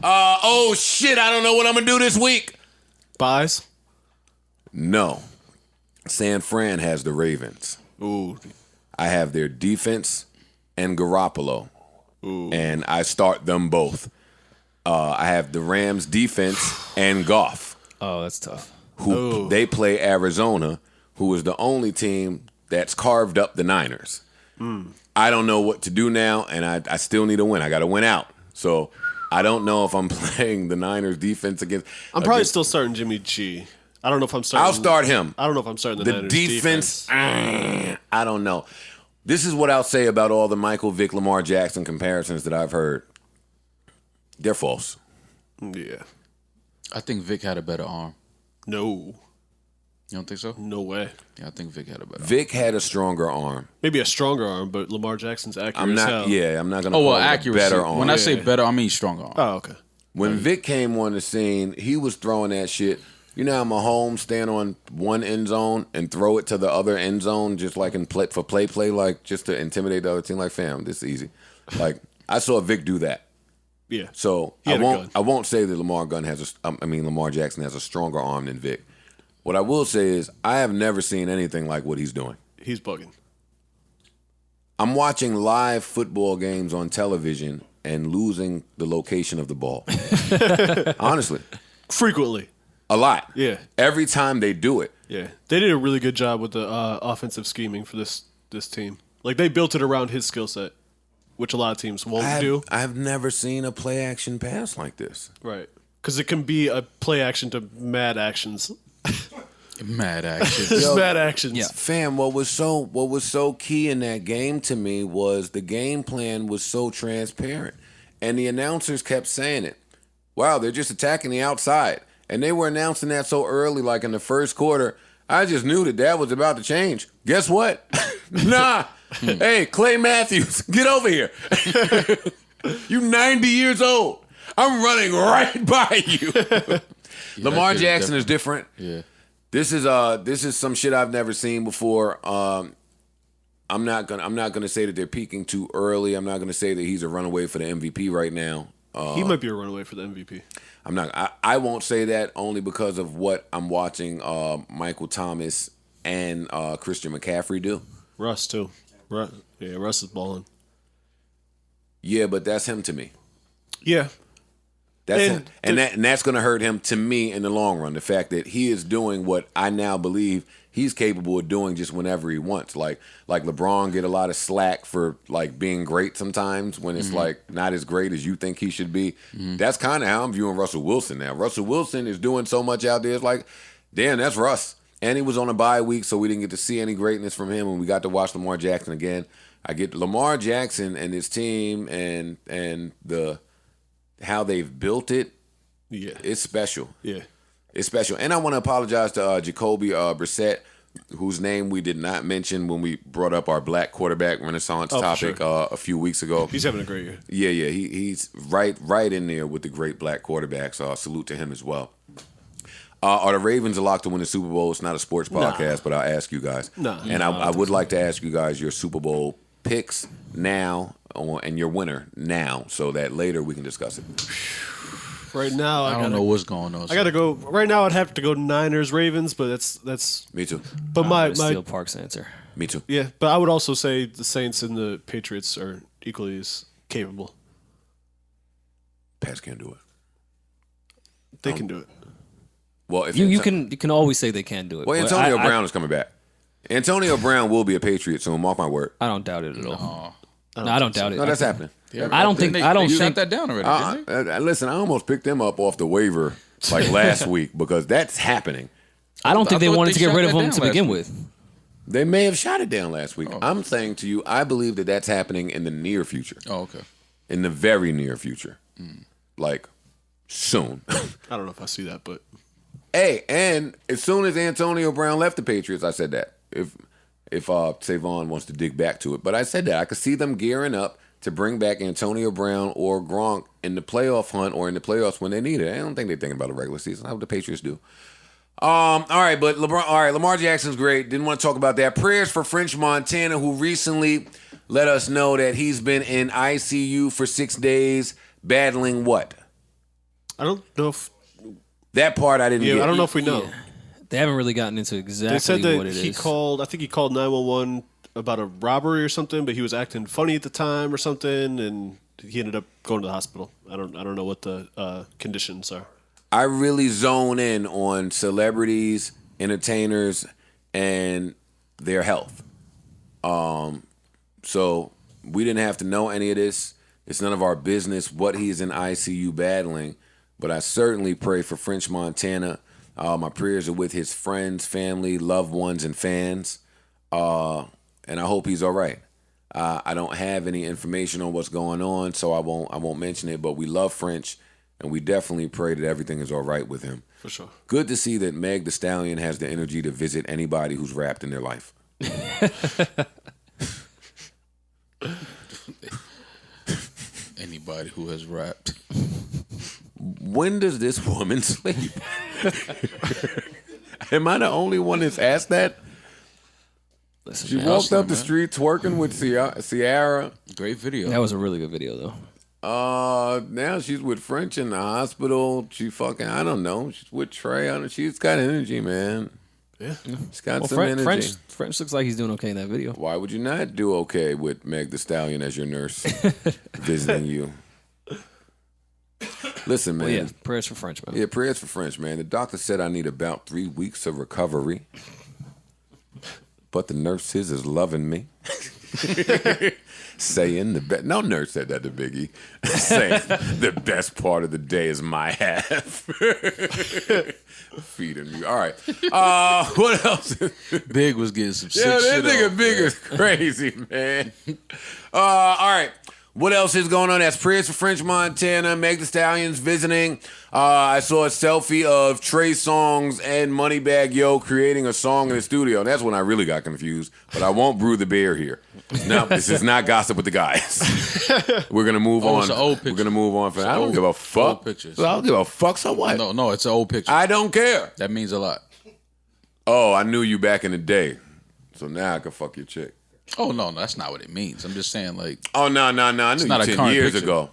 Oh, shit, I don't know what I'm going to do this week. Buys? No. San Fran has the Ravens. Ooh. I have their defense and Garoppolo. Ooh. And I start them both. I have the Rams defense and Goff. Oh, that's tough. They play Arizona, who is the only team that's carved up the Niners. I don't know what to do now, and I still need a win. I got to win out. So I don't know if I'm playing the Niners defense against. I'm probably still starting Jimmy G. I don't know if I'm starting. I'll start him. I don't know if I'm starting the Niners defense. I don't know. This is what I'll say about all the Michael Vick, Lamar Jackson comparisons that I've heard. They're false. Yeah. I think Vic had a better arm. No. You don't think so? No way. Yeah, I think Vic had a better arm. Vic had a stronger arm. Maybe a stronger arm, but Lamar Jackson's accurate I'm not. as hell. Yeah, I'm not gonna. Oh, well, call it a accuracy. better arm. When I say better, I mean stronger arm. Oh, okay. When Vic came on the scene, he was throwing that shit. You know how Mahomes stand on one end zone and throw it to the other end zone just like in play, like just to intimidate the other team. Like, fam, this is easy. Like, I saw Vic do that. Yeah. So I won't say that Lamar Jackson has a stronger arm than Vic. What I will say is I have never seen anything like what he's doing. He's bugging. I'm watching live football games on television and losing the location of the ball. Honestly. Frequently. A lot. Yeah. Every time they do it. Yeah. They did a really good job with the offensive scheming for this team. Like, they built it around his skill set, which a lot of teams won't do. I've never seen a play action pass like this. Right. Because it can be a play action to mad actions. Mad actions. Just mad actions. Yeah. Fam, what was so key in that game to me was the game plan was so transparent. And the announcers kept saying it. Wow, they're just attacking the outside. And they were announcing that so early, like in the first quarter. I just knew that was about to change. Guess what? Nah. Hey, Clay Matthews, get over here. You 90 years old. I'm running right by you. Lamar Jackson is different. Yeah. This is some shit I've never seen before. I'm not gonna say that they're peaking too early. I'm not gonna say that he's a runaway for the MVP right now. He might be a runaway for the MVP. I won't say that only because of what I'm watching Michael Thomas and Christian McCaffrey do. Russ too. Russ is balling. Yeah, but that's him to me. Yeah. That's him. And that's going to hurt him to me in the long run. The fact that he is doing what I now believe he's capable of doing just whenever he wants. Like LeBron get a lot of slack for like being great sometimes when it's like not as great as you think he should be. That's kind of how I'm viewing Russell Wilson now. Russell Wilson is doing so much out there. It's like, damn, that's Russ. And he was on a bye week, so we didn't get to see any greatness from him. And we got to watch Lamar Jackson again. I get Lamar Jackson and his team and the how they've built it. Yeah, it's special. Yeah, it's special. And I want to apologize to Jacoby Brissett, whose name we did not mention when we brought up our black quarterback renaissance topic a few weeks ago. He's having a great year. Yeah, he's right in there with the great black quarterbacks. So salute to him as well. Are the Ravens a lock to win the Super Bowl? It's not a sports podcast, but I'll ask you guys. And I would like to ask you guys your Super Bowl picks now and your winner now, so that later we can discuss it. Right now, I don't know what's going on. I gotta go. Right now, I'd have to go Niners, Ravens, but that's me too. But my Steele Park's answer. Me too. Yeah, but I would also say the Saints and the Patriots are equally as capable. Pats can't do it. They can do it. Well, if you can always say they can do it. Well, Antonio Brown is coming back. Antonio Brown will be a Patriot soon. Mark my word. I don't doubt it at all. I don't doubt it. No, that's happening. Yeah, I don't think. They shut that down already. Didn't they? Listen, I almost picked them up off the waiver like last week because that's happening. I don't think they wanted to get rid of him to begin with. They may have shot it down last week. I'm saying to you, I believe that that's happening in the near future. Oh, okay. In the very near future. like soon. I don't know if I see that, but Hey, and as soon as Antonio Brown left the Patriots, I said that. If Savon wants to dig back to it. But I said that. I could see them gearing up to bring back Antonio Brown or Gronk in the playoff hunt or in the playoffs when they need it. I don't think they're thinking about a regular season. How would the Patriots do? All right, but Lamar Jackson's great. Didn't want to talk about that. Prayers for French Montana, who recently let us know that he's been in ICU for 6 days battling what? I don't know if... That part I didn't get. I don't know if we know. Yeah. They haven't really gotten into exactly They said that what it is. I think he called 911 about a robbery or something, but he was acting funny at the time or something, and he ended up going to the hospital. I don't know what the conditions are. I really zone in on celebrities, entertainers, and their health. So we didn't have to know any of this. It's none of our business what he's in ICU battling, but I certainly pray for French Montana. My prayers are with his friends, family, loved ones, and fans. And I hope he's all right. I don't have any information on what's going on, so I won't mention it. But we love French, and we definitely pray that everything is all right with him. For sure. Good to see that Meg Thee Stallion has the energy to visit anybody who's rapped in their life. Anybody who has rapped. When does this woman sleep? Am I the only one that's asked that? Listen, She man, walked up the street twerking with Ciara. Great video. that was a really good video, though. Now she's with French in the hospital. She fucking, I don't know. She's with Trey. She's got energy, man. Yeah. She's got some energy. French looks like he's doing okay in that video. Why would you not do okay with Meg Thee Stallion as your nurse visiting you? Listen, man. Well, yeah, prayers for French, man. Yeah, prayers for French, man. The doctor said I need about 3 weeks of recovery. But the nurses is loving me. Saying the best. No nurse said that to Biggie. Saying the best part of the day is my half. Feeding me. All right. What else? Big was getting some sick Yeah, shit that nigga off, Big man. is crazy, man. All right. What else is going on? That's prayers for French Montana. Meg Thee Stallion's visiting. I saw a selfie of Trey Songz and Moneybagg Yo creating a song in the studio. That's when I really got confused. But I won't brew the beer here. No, this is not gossip with the guys. We're gonna move on. It's an old picture. We're gonna move on. I don't old- give a fuck. old pictures. I don't give a fuck. So what? No, it's an old picture. I don't care. That means a lot. Oh, I knew you back in the day. So now I can fuck your chick. Oh, no, that's not what it means. I'm just saying, like... Oh, no. I knew not you a 10 current years picture. ago.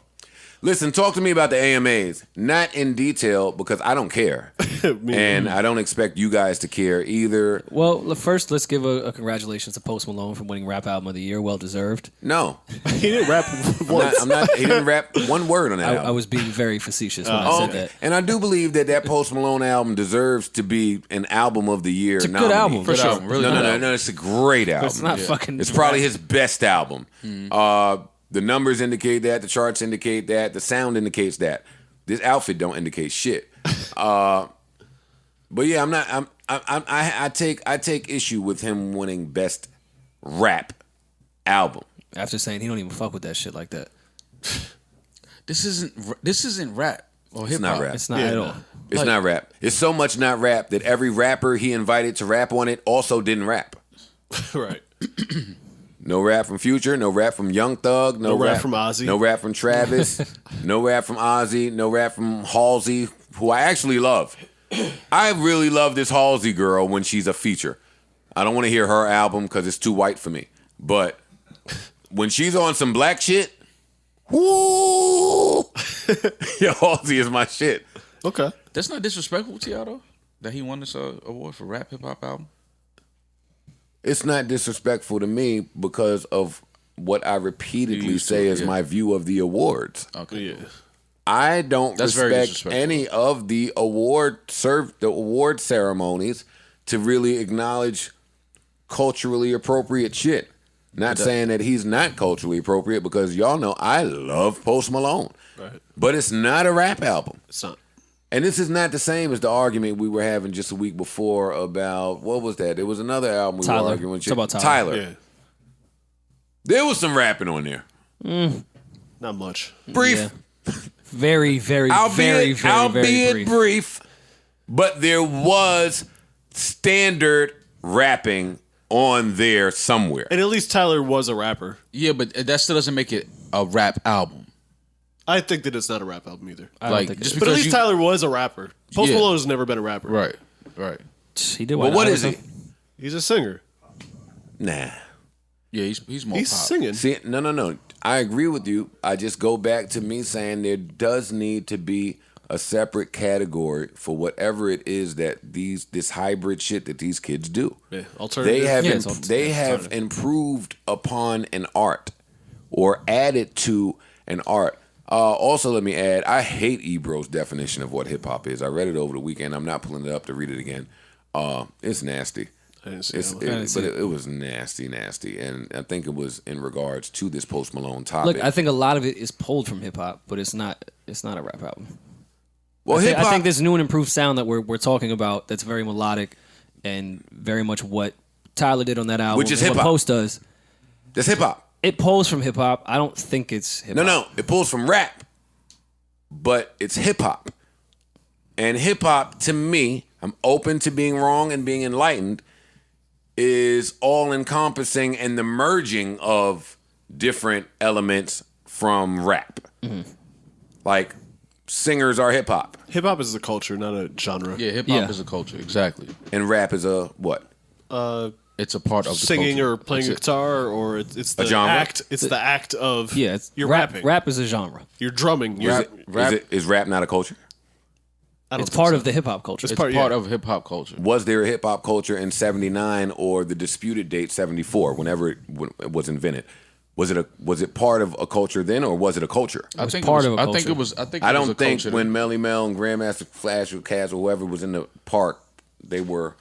Listen, talk to me about the AMAs. Not in detail because I don't care. And I don't expect you guys to care either. Well, first, let's give a congratulations to Post Malone for winning Rap Album of the Year. Well deserved. No. He didn't rap once. He didn't rap one word on that album. I was being very facetious when I said that. And I do believe that Post Malone album deserves to be an album of the year. It's a good album. For sure. Really no, it's a great album. It's not fucking. It's probably his best album. The numbers indicate that. The charts indicate that. The sound indicates that. This outfit don't indicate shit. But yeah, I'm not. I take issue with him winning best rap album. After saying he don't even fuck with that shit like that. This isn't rap or hip not hop. rap. It's not at all. It's not rap. It's so much not rap that every rapper he invited to rap on it also didn't rap. Right. No rap from Future, no rap from Young Thug, No rap from Ozzy. no rap from Travis, no rap from Ozzy, no rap from Halsey, who I actually love. I really love this Halsey girl when she's a feature. I don't want to hear her album because it's too white for me. But when she's on some black shit, whoo, yeah, Halsey is my shit. Okay. That's not disrespectful to y'all, though, that he won this award for rap hip hop album. It's not disrespectful to me because of what I repeatedly say is my view of the awards. Okay. Yeah. I don't That's very respect disrespectful. any of the award ceremonies to really acknowledge culturally appropriate shit. Not saying that he's not culturally appropriate because y'all know I love Post Malone. Right. But it's not a rap album. It's not. And this is not the same as the argument we were having just a week before about, what was that? There was another album we were Tyler. arguing. Talk about Tyler. Yeah. There was some rapping on there. Not much. Brief. Yeah. Very, very, very, very brief. But there was standard rapping on there somewhere. And at least Tyler was a rapper. Yeah, but that still doesn't make it a rap album. I think that it's not a rap album either. Like, just but at because least Tyler was a rapper. Post Yeah. Malone has never been a rapper. Right. He did. Well, what is he? He's a singer. Nah. Yeah, he's more He's pop. singing. See, no. I agree with you. I just go back to me saying there does need to be a separate category for whatever it is that this hybrid shit that these kids do. Yeah, alternative. They have improved upon an art or added to an art. Also, let me add, I hate Ebro's definition of what hip hop is. I read it over the weekend. I'm not pulling it up to read it again. It's nasty. I didn't see It was nasty, and I think it was in regards to this Post Malone topic. Look, I think a lot of it is pulled from hip hop, but it's not a rap album. Well, I think this new and improved sound that we're talking about, that's very melodic and very much what Tyler did on that album, which is and hip what hop. Post does. That's hip hop. It pulls from hip hop. I don't think it's hip hop. No, it pulls from rap, but it's hip hop. And hip hop, to me, I'm open to being wrong and being enlightened, is all encompassing and the merging of different elements from rap. Mm-hmm. Like singers are hip hop, Hip hop is a culture, not a genre. Yeah, hip hop is a culture, exactly. and rap is a what? It's a part of the Singing culture. or playing That's it. guitar, or it's the genre? act. It's the act of you're rap, rapping. Rap is a genre. You're drumming. Is rap not a culture? It's part of the hip hop culture. It's part of hip hop culture. Was there a hip hop culture in '79 or the disputed date '74, whenever it was invented? Was it part of a culture then, or was it a culture? I think part of a I culture. think it was. I think I it was don't a think culture when Melly Mel and Grandmaster Flash or Kaz or whoever was in the park, they were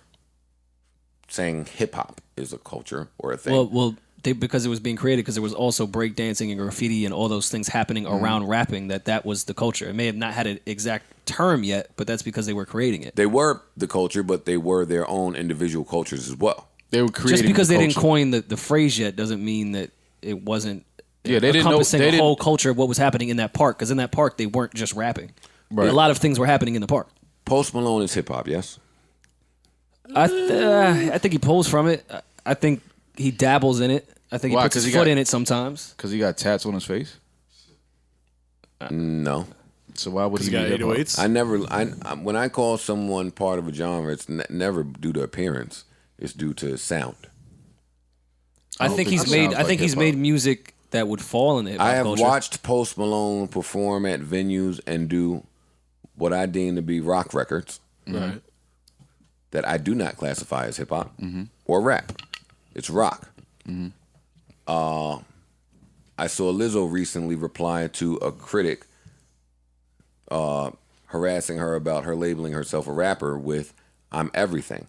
saying hip hop is a culture or a thing. Because it was being created, because there was also breakdancing and graffiti and all those things happening around rapping, that was the culture. It may have not had an exact term yet, but that's because they were creating it. They were the culture, but they were their own individual cultures as well. They were creating. Just because the they didn't culture. coin the phrase yet doesn't mean that it wasn't Yeah, they didn't know. encompassing They the didn't. whole culture of what was happening in that park. Because in that park, they weren't just rapping. Right. A lot of things were happening in the park. Post Malone is hip hop, yes? I think he pulls from it. I think he dabbles in it. I think Why? he puts 'Cause his he foot got- in it sometimes. Because he got tats on his face. No. So why would he He got be hip-hop? 808s. When I call someone part of a genre, it's never due to appearance. It's due to sound. I think he's made. I think he's made music that would fall in the hip hop I have culture. watched Post Malone perform at venues and do what I deem to be rock records Right. that I do not classify as hip hop or rap. It's rock. I saw Lizzo recently reply to a critic harassing her about her labeling herself a rapper with "I'm everything."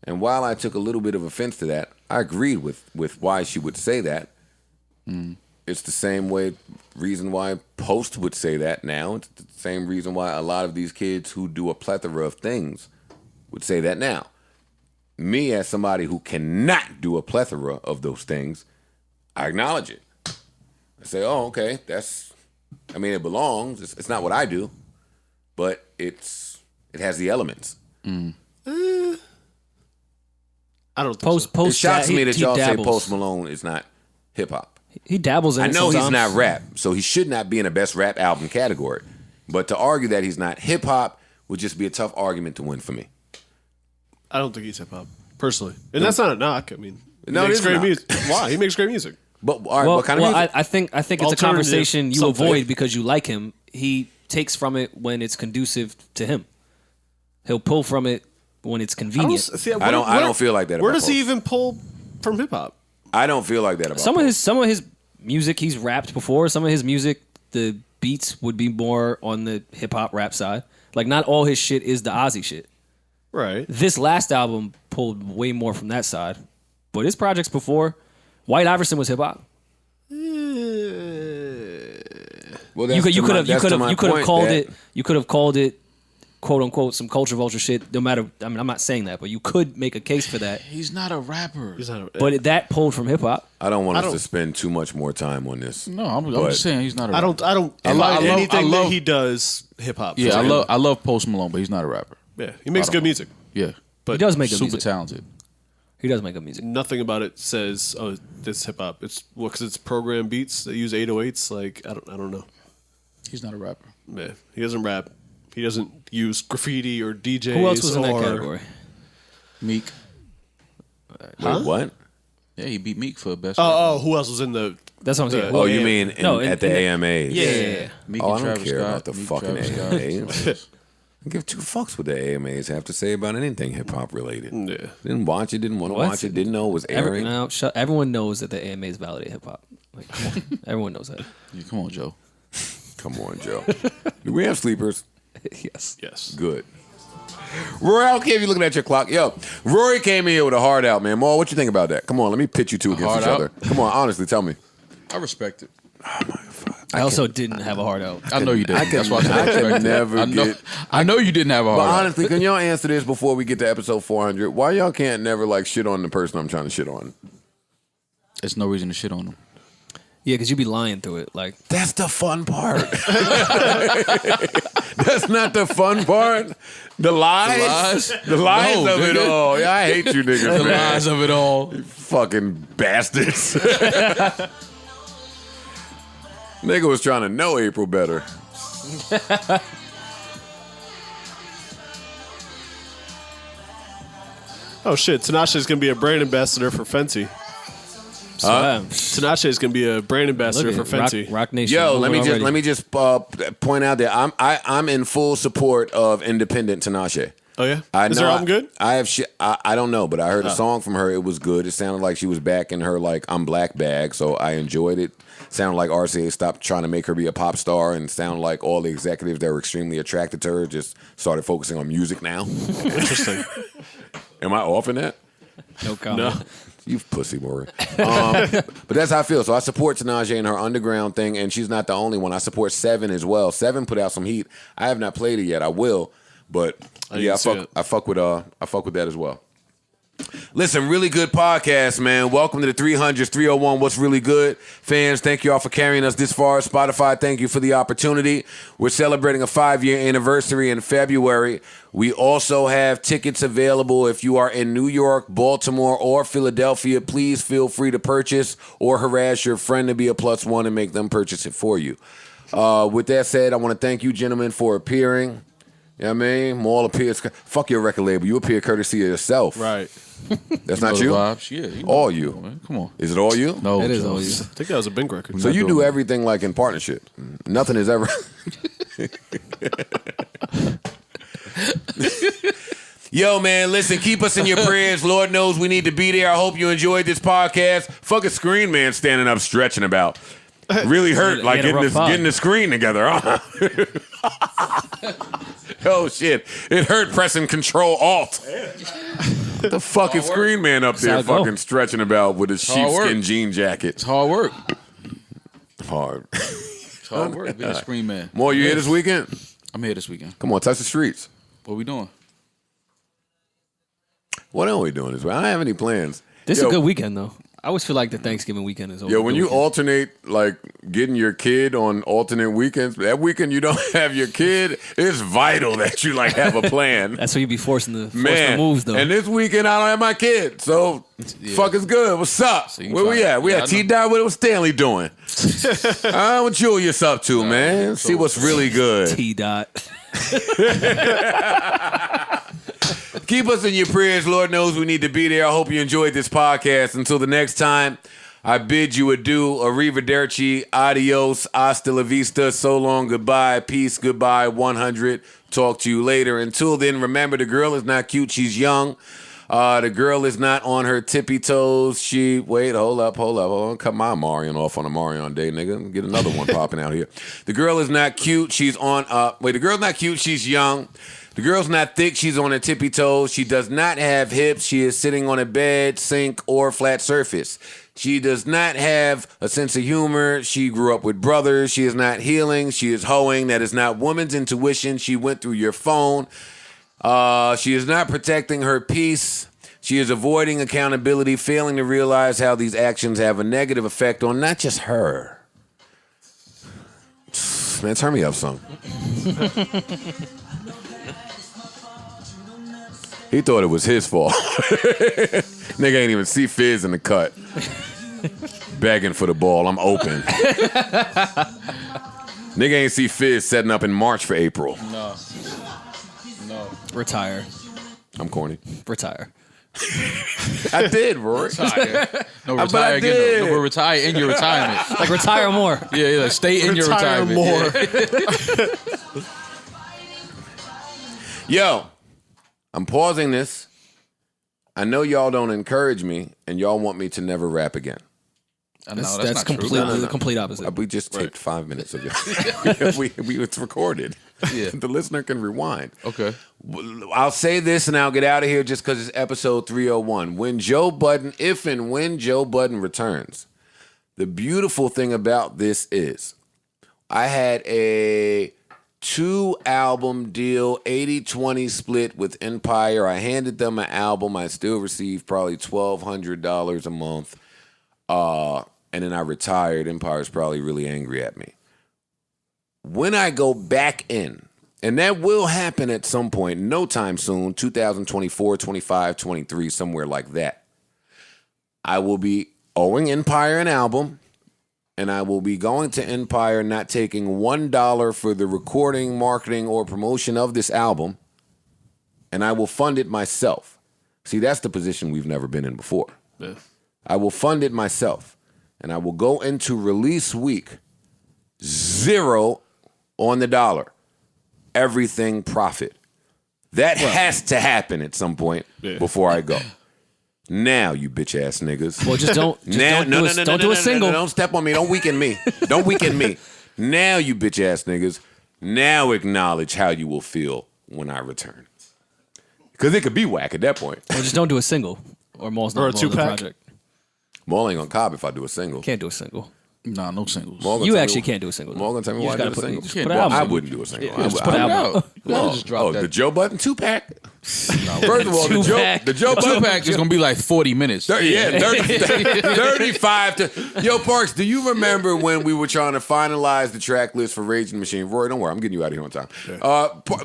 And while I took a little bit of offense to that, I agreed with why she would say that. It's the same reason why Post would say that now. It's the same reason why a lot of these kids who do a plethora of things would say that now. Me, as somebody who cannot do a plethora of those things, I acknowledge it. I say, oh, okay, it belongs. It's not what I do, but it has the elements. I don't think so. It shocks me that y'all say dabbles. Post Malone is not hip hop. He dabbles in I it know sometimes. he's not rap, so he should not be in the best rap album category. But to argue that he's not hip hop would just be a tough argument to win for me. I don't think he's hip hop personally, and that's not a knock. I mean, he No, it makes is great not. music. Why? He makes great music. But all right, what kind of music? I think it's a Alternative conversation you something. avoid because you like him. He takes from it when it's conducive to him. He'll pull from it when it's convenient. I don't feel like that Where about does he Post. even pull from hip hop? I don't feel like that about Some Post. of his music he's rapped before. Some of his music, the beats would be more on the hip hop rap side. Like not all his shit is the Ozzy shit. Right. This last album pulled way more from that side. But his projects before, White Iverson was hip hop. Well, You could have called it quote unquote some culture vulture shit. No matter, I mean, I'm not saying that, but you could make a case for that. He's not a rapper. But that pulled from hip hop. I don't want us to spend too much more time on this. No, I'm just saying he's not a rapper. I don't like anything that he does hip hop. Yeah, I love Post Malone, but he's not a rapper. Yeah, he makes good music. Yeah, but he does make good super music. talented. He does make good music. Nothing about it says, "Oh, this hip hop." It's because it's program beats. They use 808s. Like I don't know. He's not a rapper. Yeah, he doesn't rap. He doesn't use graffiti or DJs. Who else was in that category? Meek. Wait, what? Yeah, he beat Meek for best. Oh, who else was in the? That's what I'm saying. Oh, you mean at the AMAs? Yeah. Meek Oh, I and don't Travis care Scott, about the Meek, fucking Travis Scott. AMAs. I give two fucks what the AMAs have to say about anything hip hop related. Yeah. Didn't watch it, didn't want to watch it, didn't know it was airing. Everyone knows that the AMAs validate hip hop. Like, come on. Everyone knows that. Yeah, come on, Joe. Come on, Joe. Do we have sleepers? Yes. Good. Rory, I don't care if you're looking at your clock. Yo, Rory came in here with a heart out, man. Maul, what you think about that? Come on, let me pit you two against each other. Come on, honestly, tell me. I respect it. I also didn't have a heart out. I know you didn't. That's why I can never I know you didn't have a heart But out. honestly, can y'all answer this before we get to episode 400? Why y'all can't never like shit on the person I'm trying to shit on? There's no reason to shit on him. Yeah, because you be lying through it. Like that's the fun part. That's not the fun part. The lies No, of it all. Yeah, I hate you niggas. The lies of it all. You fucking bastards. Nigga was trying to know April better. Oh shit! Tinashe is gonna be a brand ambassador for Fenty. Tinashe is gonna be a brand ambassador for Fenty. Rock Nation. Yo, let me just point out that I'm in full support of independent Tinashe. Oh yeah, Is her album good? I have shit. I don't know, but I heard a song from her. It was good. It sounded like she was back in her like I'm black bag, so I enjoyed it. Sounded like RCA stopped trying to make her be a pop star, and sounded like all the executives that were extremely attracted to her just started focusing on music now. Interesting. Am I off in that? No comment. No. You pussy, Rory. But that's how I feel. So I support Tinashe and her underground thing, and she's not the only one. I support Seven as well. Seven put out some heat. I have not played it yet. I will, but I fuck with that as well. Listen, really good podcast, man. Welcome to the 300s, 301. What's really good? Fans, thank you all for carrying us this far. Spotify, thank you for the opportunity. We're celebrating a 5-year anniversary in February. We also have tickets available if you are in New York, Baltimore, or Philadelphia. Please feel free to purchase or harass your friend to be a +1 and make them purchase it for you. With that said, I want to thank you, gentlemen, for appearing. You know what I mean? Maul appears. Fuck your record label. You appear courtesy of yourself. Right. That's not you? Vibes. Yeah, all you. Man. Come on. Is it all you? No, it is all you. I think that was a Bink record. So you do everything like in partnership. Nothing is ever. Yo, man, listen, keep us in your prayers. Lord knows we need to be there. I hope you enjoyed this podcast. Fucking screen man standing up stretching about. Really hurt, like getting the screen together. Huh? Oh, shit. It hurt pressing Control-Alt. The fucking screen man up there fucking stretching about with his sheepskin jean jacket. It's hard work. Hard. It's hard work being a screen man. More, you here this weekend? I'm here this weekend. Come on, touch the streets. What we doing? What are we doing this week? I don't have any plans. This is a good weekend, though. I always feel like the Thanksgiving weekend is over. Yo, when you alternate, like, getting your kid on alternate weekends, that weekend you don't have your kid, it's vital that you, like, have a plan. That's where you be forcing the moves, though. And this weekend, I don't have my kid, so fuck is good. What's up? So Where we at? We at T-Dot? What was Stanley doing? What Julius up to, man? See what's really good. T-Dot. Keep us in your prayers. Lord knows we need to be there. I hope you enjoyed this podcast. Until the next time, I bid you adieu. Arrivederci. Adios. Hasta la vista. So long. Goodbye. Peace. Goodbye. 100. Talk to you later. Until then, remember, the girl is not cute. She's young. The girl is not on her tippy toes. Hold up. Cut my Omarion off on Omarion day, nigga. Get another one popping out here. The girl is not cute. She's on, the girl's not cute. She's young. The girl's not thick. She's on her tippy toes. She does not have hips. She is sitting on a bed, sink, or flat surface. She does not have a sense of humor. She grew up with brothers. She is not healing. She is hoeing. That is not woman's intuition. She went through your phone. She is not protecting her peace. She is avoiding accountability, failing to realize how these actions have a negative effect on not just her. Man, turn me up some. He thought it was his fault. Nigga ain't even see Fizz in the cut. Begging for the ball. I'm open. Nigga ain't see Fizz setting up in March for April. No. Retire. I'm corny. Retire. I did, Rory. Retire. No, retire again. No, we're retire in your retirement. Like retire more. Yeah, like stay in your retirement. More. Yeah. Yo, I'm pausing this. I know y'all don't encourage me, and y'all want me to never rap again. No, That's not true. completely the complete opposite. We just taped 5 minutes of y'all. It's recorded. Yeah. The listener can rewind. Okay. I'll say this and I'll get out of here just because it's episode 301. If and when Joe Budden returns, the beautiful thing about this is I had a 2-album deal, 80-20 split with Empire. I handed them an album. I still received probably $1,200 a month. And then I retired. Empire's probably really angry at me. When I go back in, and that will happen at some point, no time soon, 2024, 25, 23, somewhere like that, I will be owing Empire an album, and I will be going to Empire not taking $1 for the recording, marketing, or promotion of this album, and I will fund it myself. See, that's the position we've never been in before. Yeah. I will fund it myself, and I will go into release week 0 on the dollar. Everything profit. That has to happen at some point before I go. Now, you bitch ass niggas. Well, don't do a single. Don't step on me. Don't weaken me. Don't weaken me. Now, you bitch ass niggas. Now acknowledge how you will feel when I return. Because it could be whack at that point. Well, just don't do a single. Or Maul's not Or a involved in the 2-pack. project. Maul ain't gonna cop if I do a single. Can't do a single. Nah, no singles. Maul gonna You tell me actually wh- can't do a single. Maul gonna tell me You why I just do a gotta single. just You put can't an album. I out. wouldn't do a single. Yeah, just put an album out. No, just drop that. The Joe Budden 2-pack? First of all, the Two-pack. Joe Budden Two-pack is gonna be like 40 minutes. 35 to... Yo, Parks, do you remember when we were trying to finalize the track list for Raging Machine? Rory, don't worry, I'm getting you out of here on time.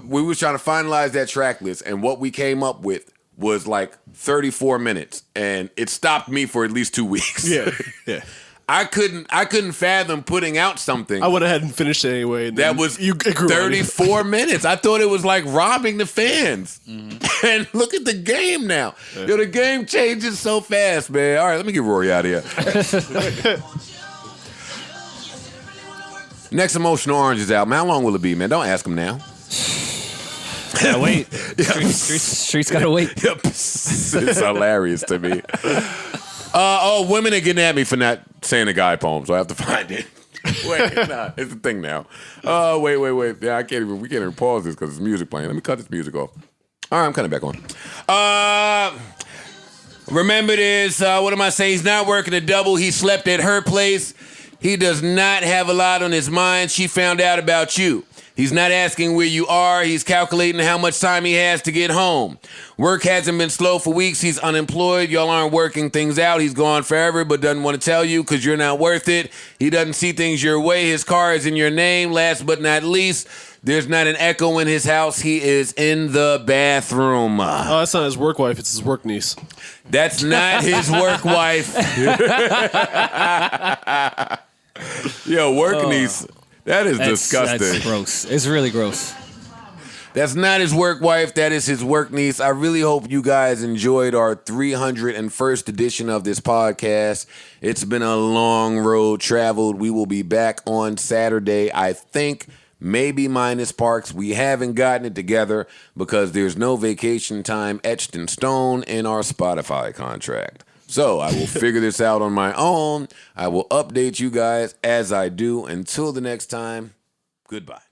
We was trying to finalize that track list, and what we came up with was like 34 minutes, and it stopped me for at least 2 weeks. Yeah. I couldn't fathom putting out something I went ahead and finished it anyway. And that then was it grew on you. 34 minutes. I thought it was like robbing the fans. And look at the game now. Yo, the game changes so fast, man. All right, let me get Rory out of here. Next Emotional Oranges album. How long will it be, man? Don't ask him now. Gotta wait. Streets gotta wait. It's hilarious to me. Women are getting at me for not saying the guy poem, so I have to find it. Wait, nah, it's the thing now. Wait. Yeah, we can't even pause this because it's music playing. Let me cut this music off. All right, I'm cutting it back on. Remember this, what am I saying? He's not working a double. He slept at her place. He does not have a lot on his mind. She found out about you. He's not asking where you are. He's calculating how much time he has to get home. Work hasn't been slow for weeks. He's unemployed. Y'all aren't working things out. He's gone forever, but doesn't want to tell you because you're not worth it. He doesn't see things your way. His car is in your name. Last but not least, there's not an echo in his house. He is in the bathroom. Oh, that's not his work wife. It's his work niece. That's not his work wife. Yo, work niece. That is disgusting. That's gross. It's really gross. That's not his work wife. That is his work niece. I really hope you guys enjoyed our 301st edition of this podcast. It's been a long road traveled. We will be back on Saturday, I think, maybe minus Parks. We haven't gotten it together because there's no vacation time etched in stone in our Spotify contract. So I will figure this out on my own. I will update you guys as I do. Until the next time, goodbye.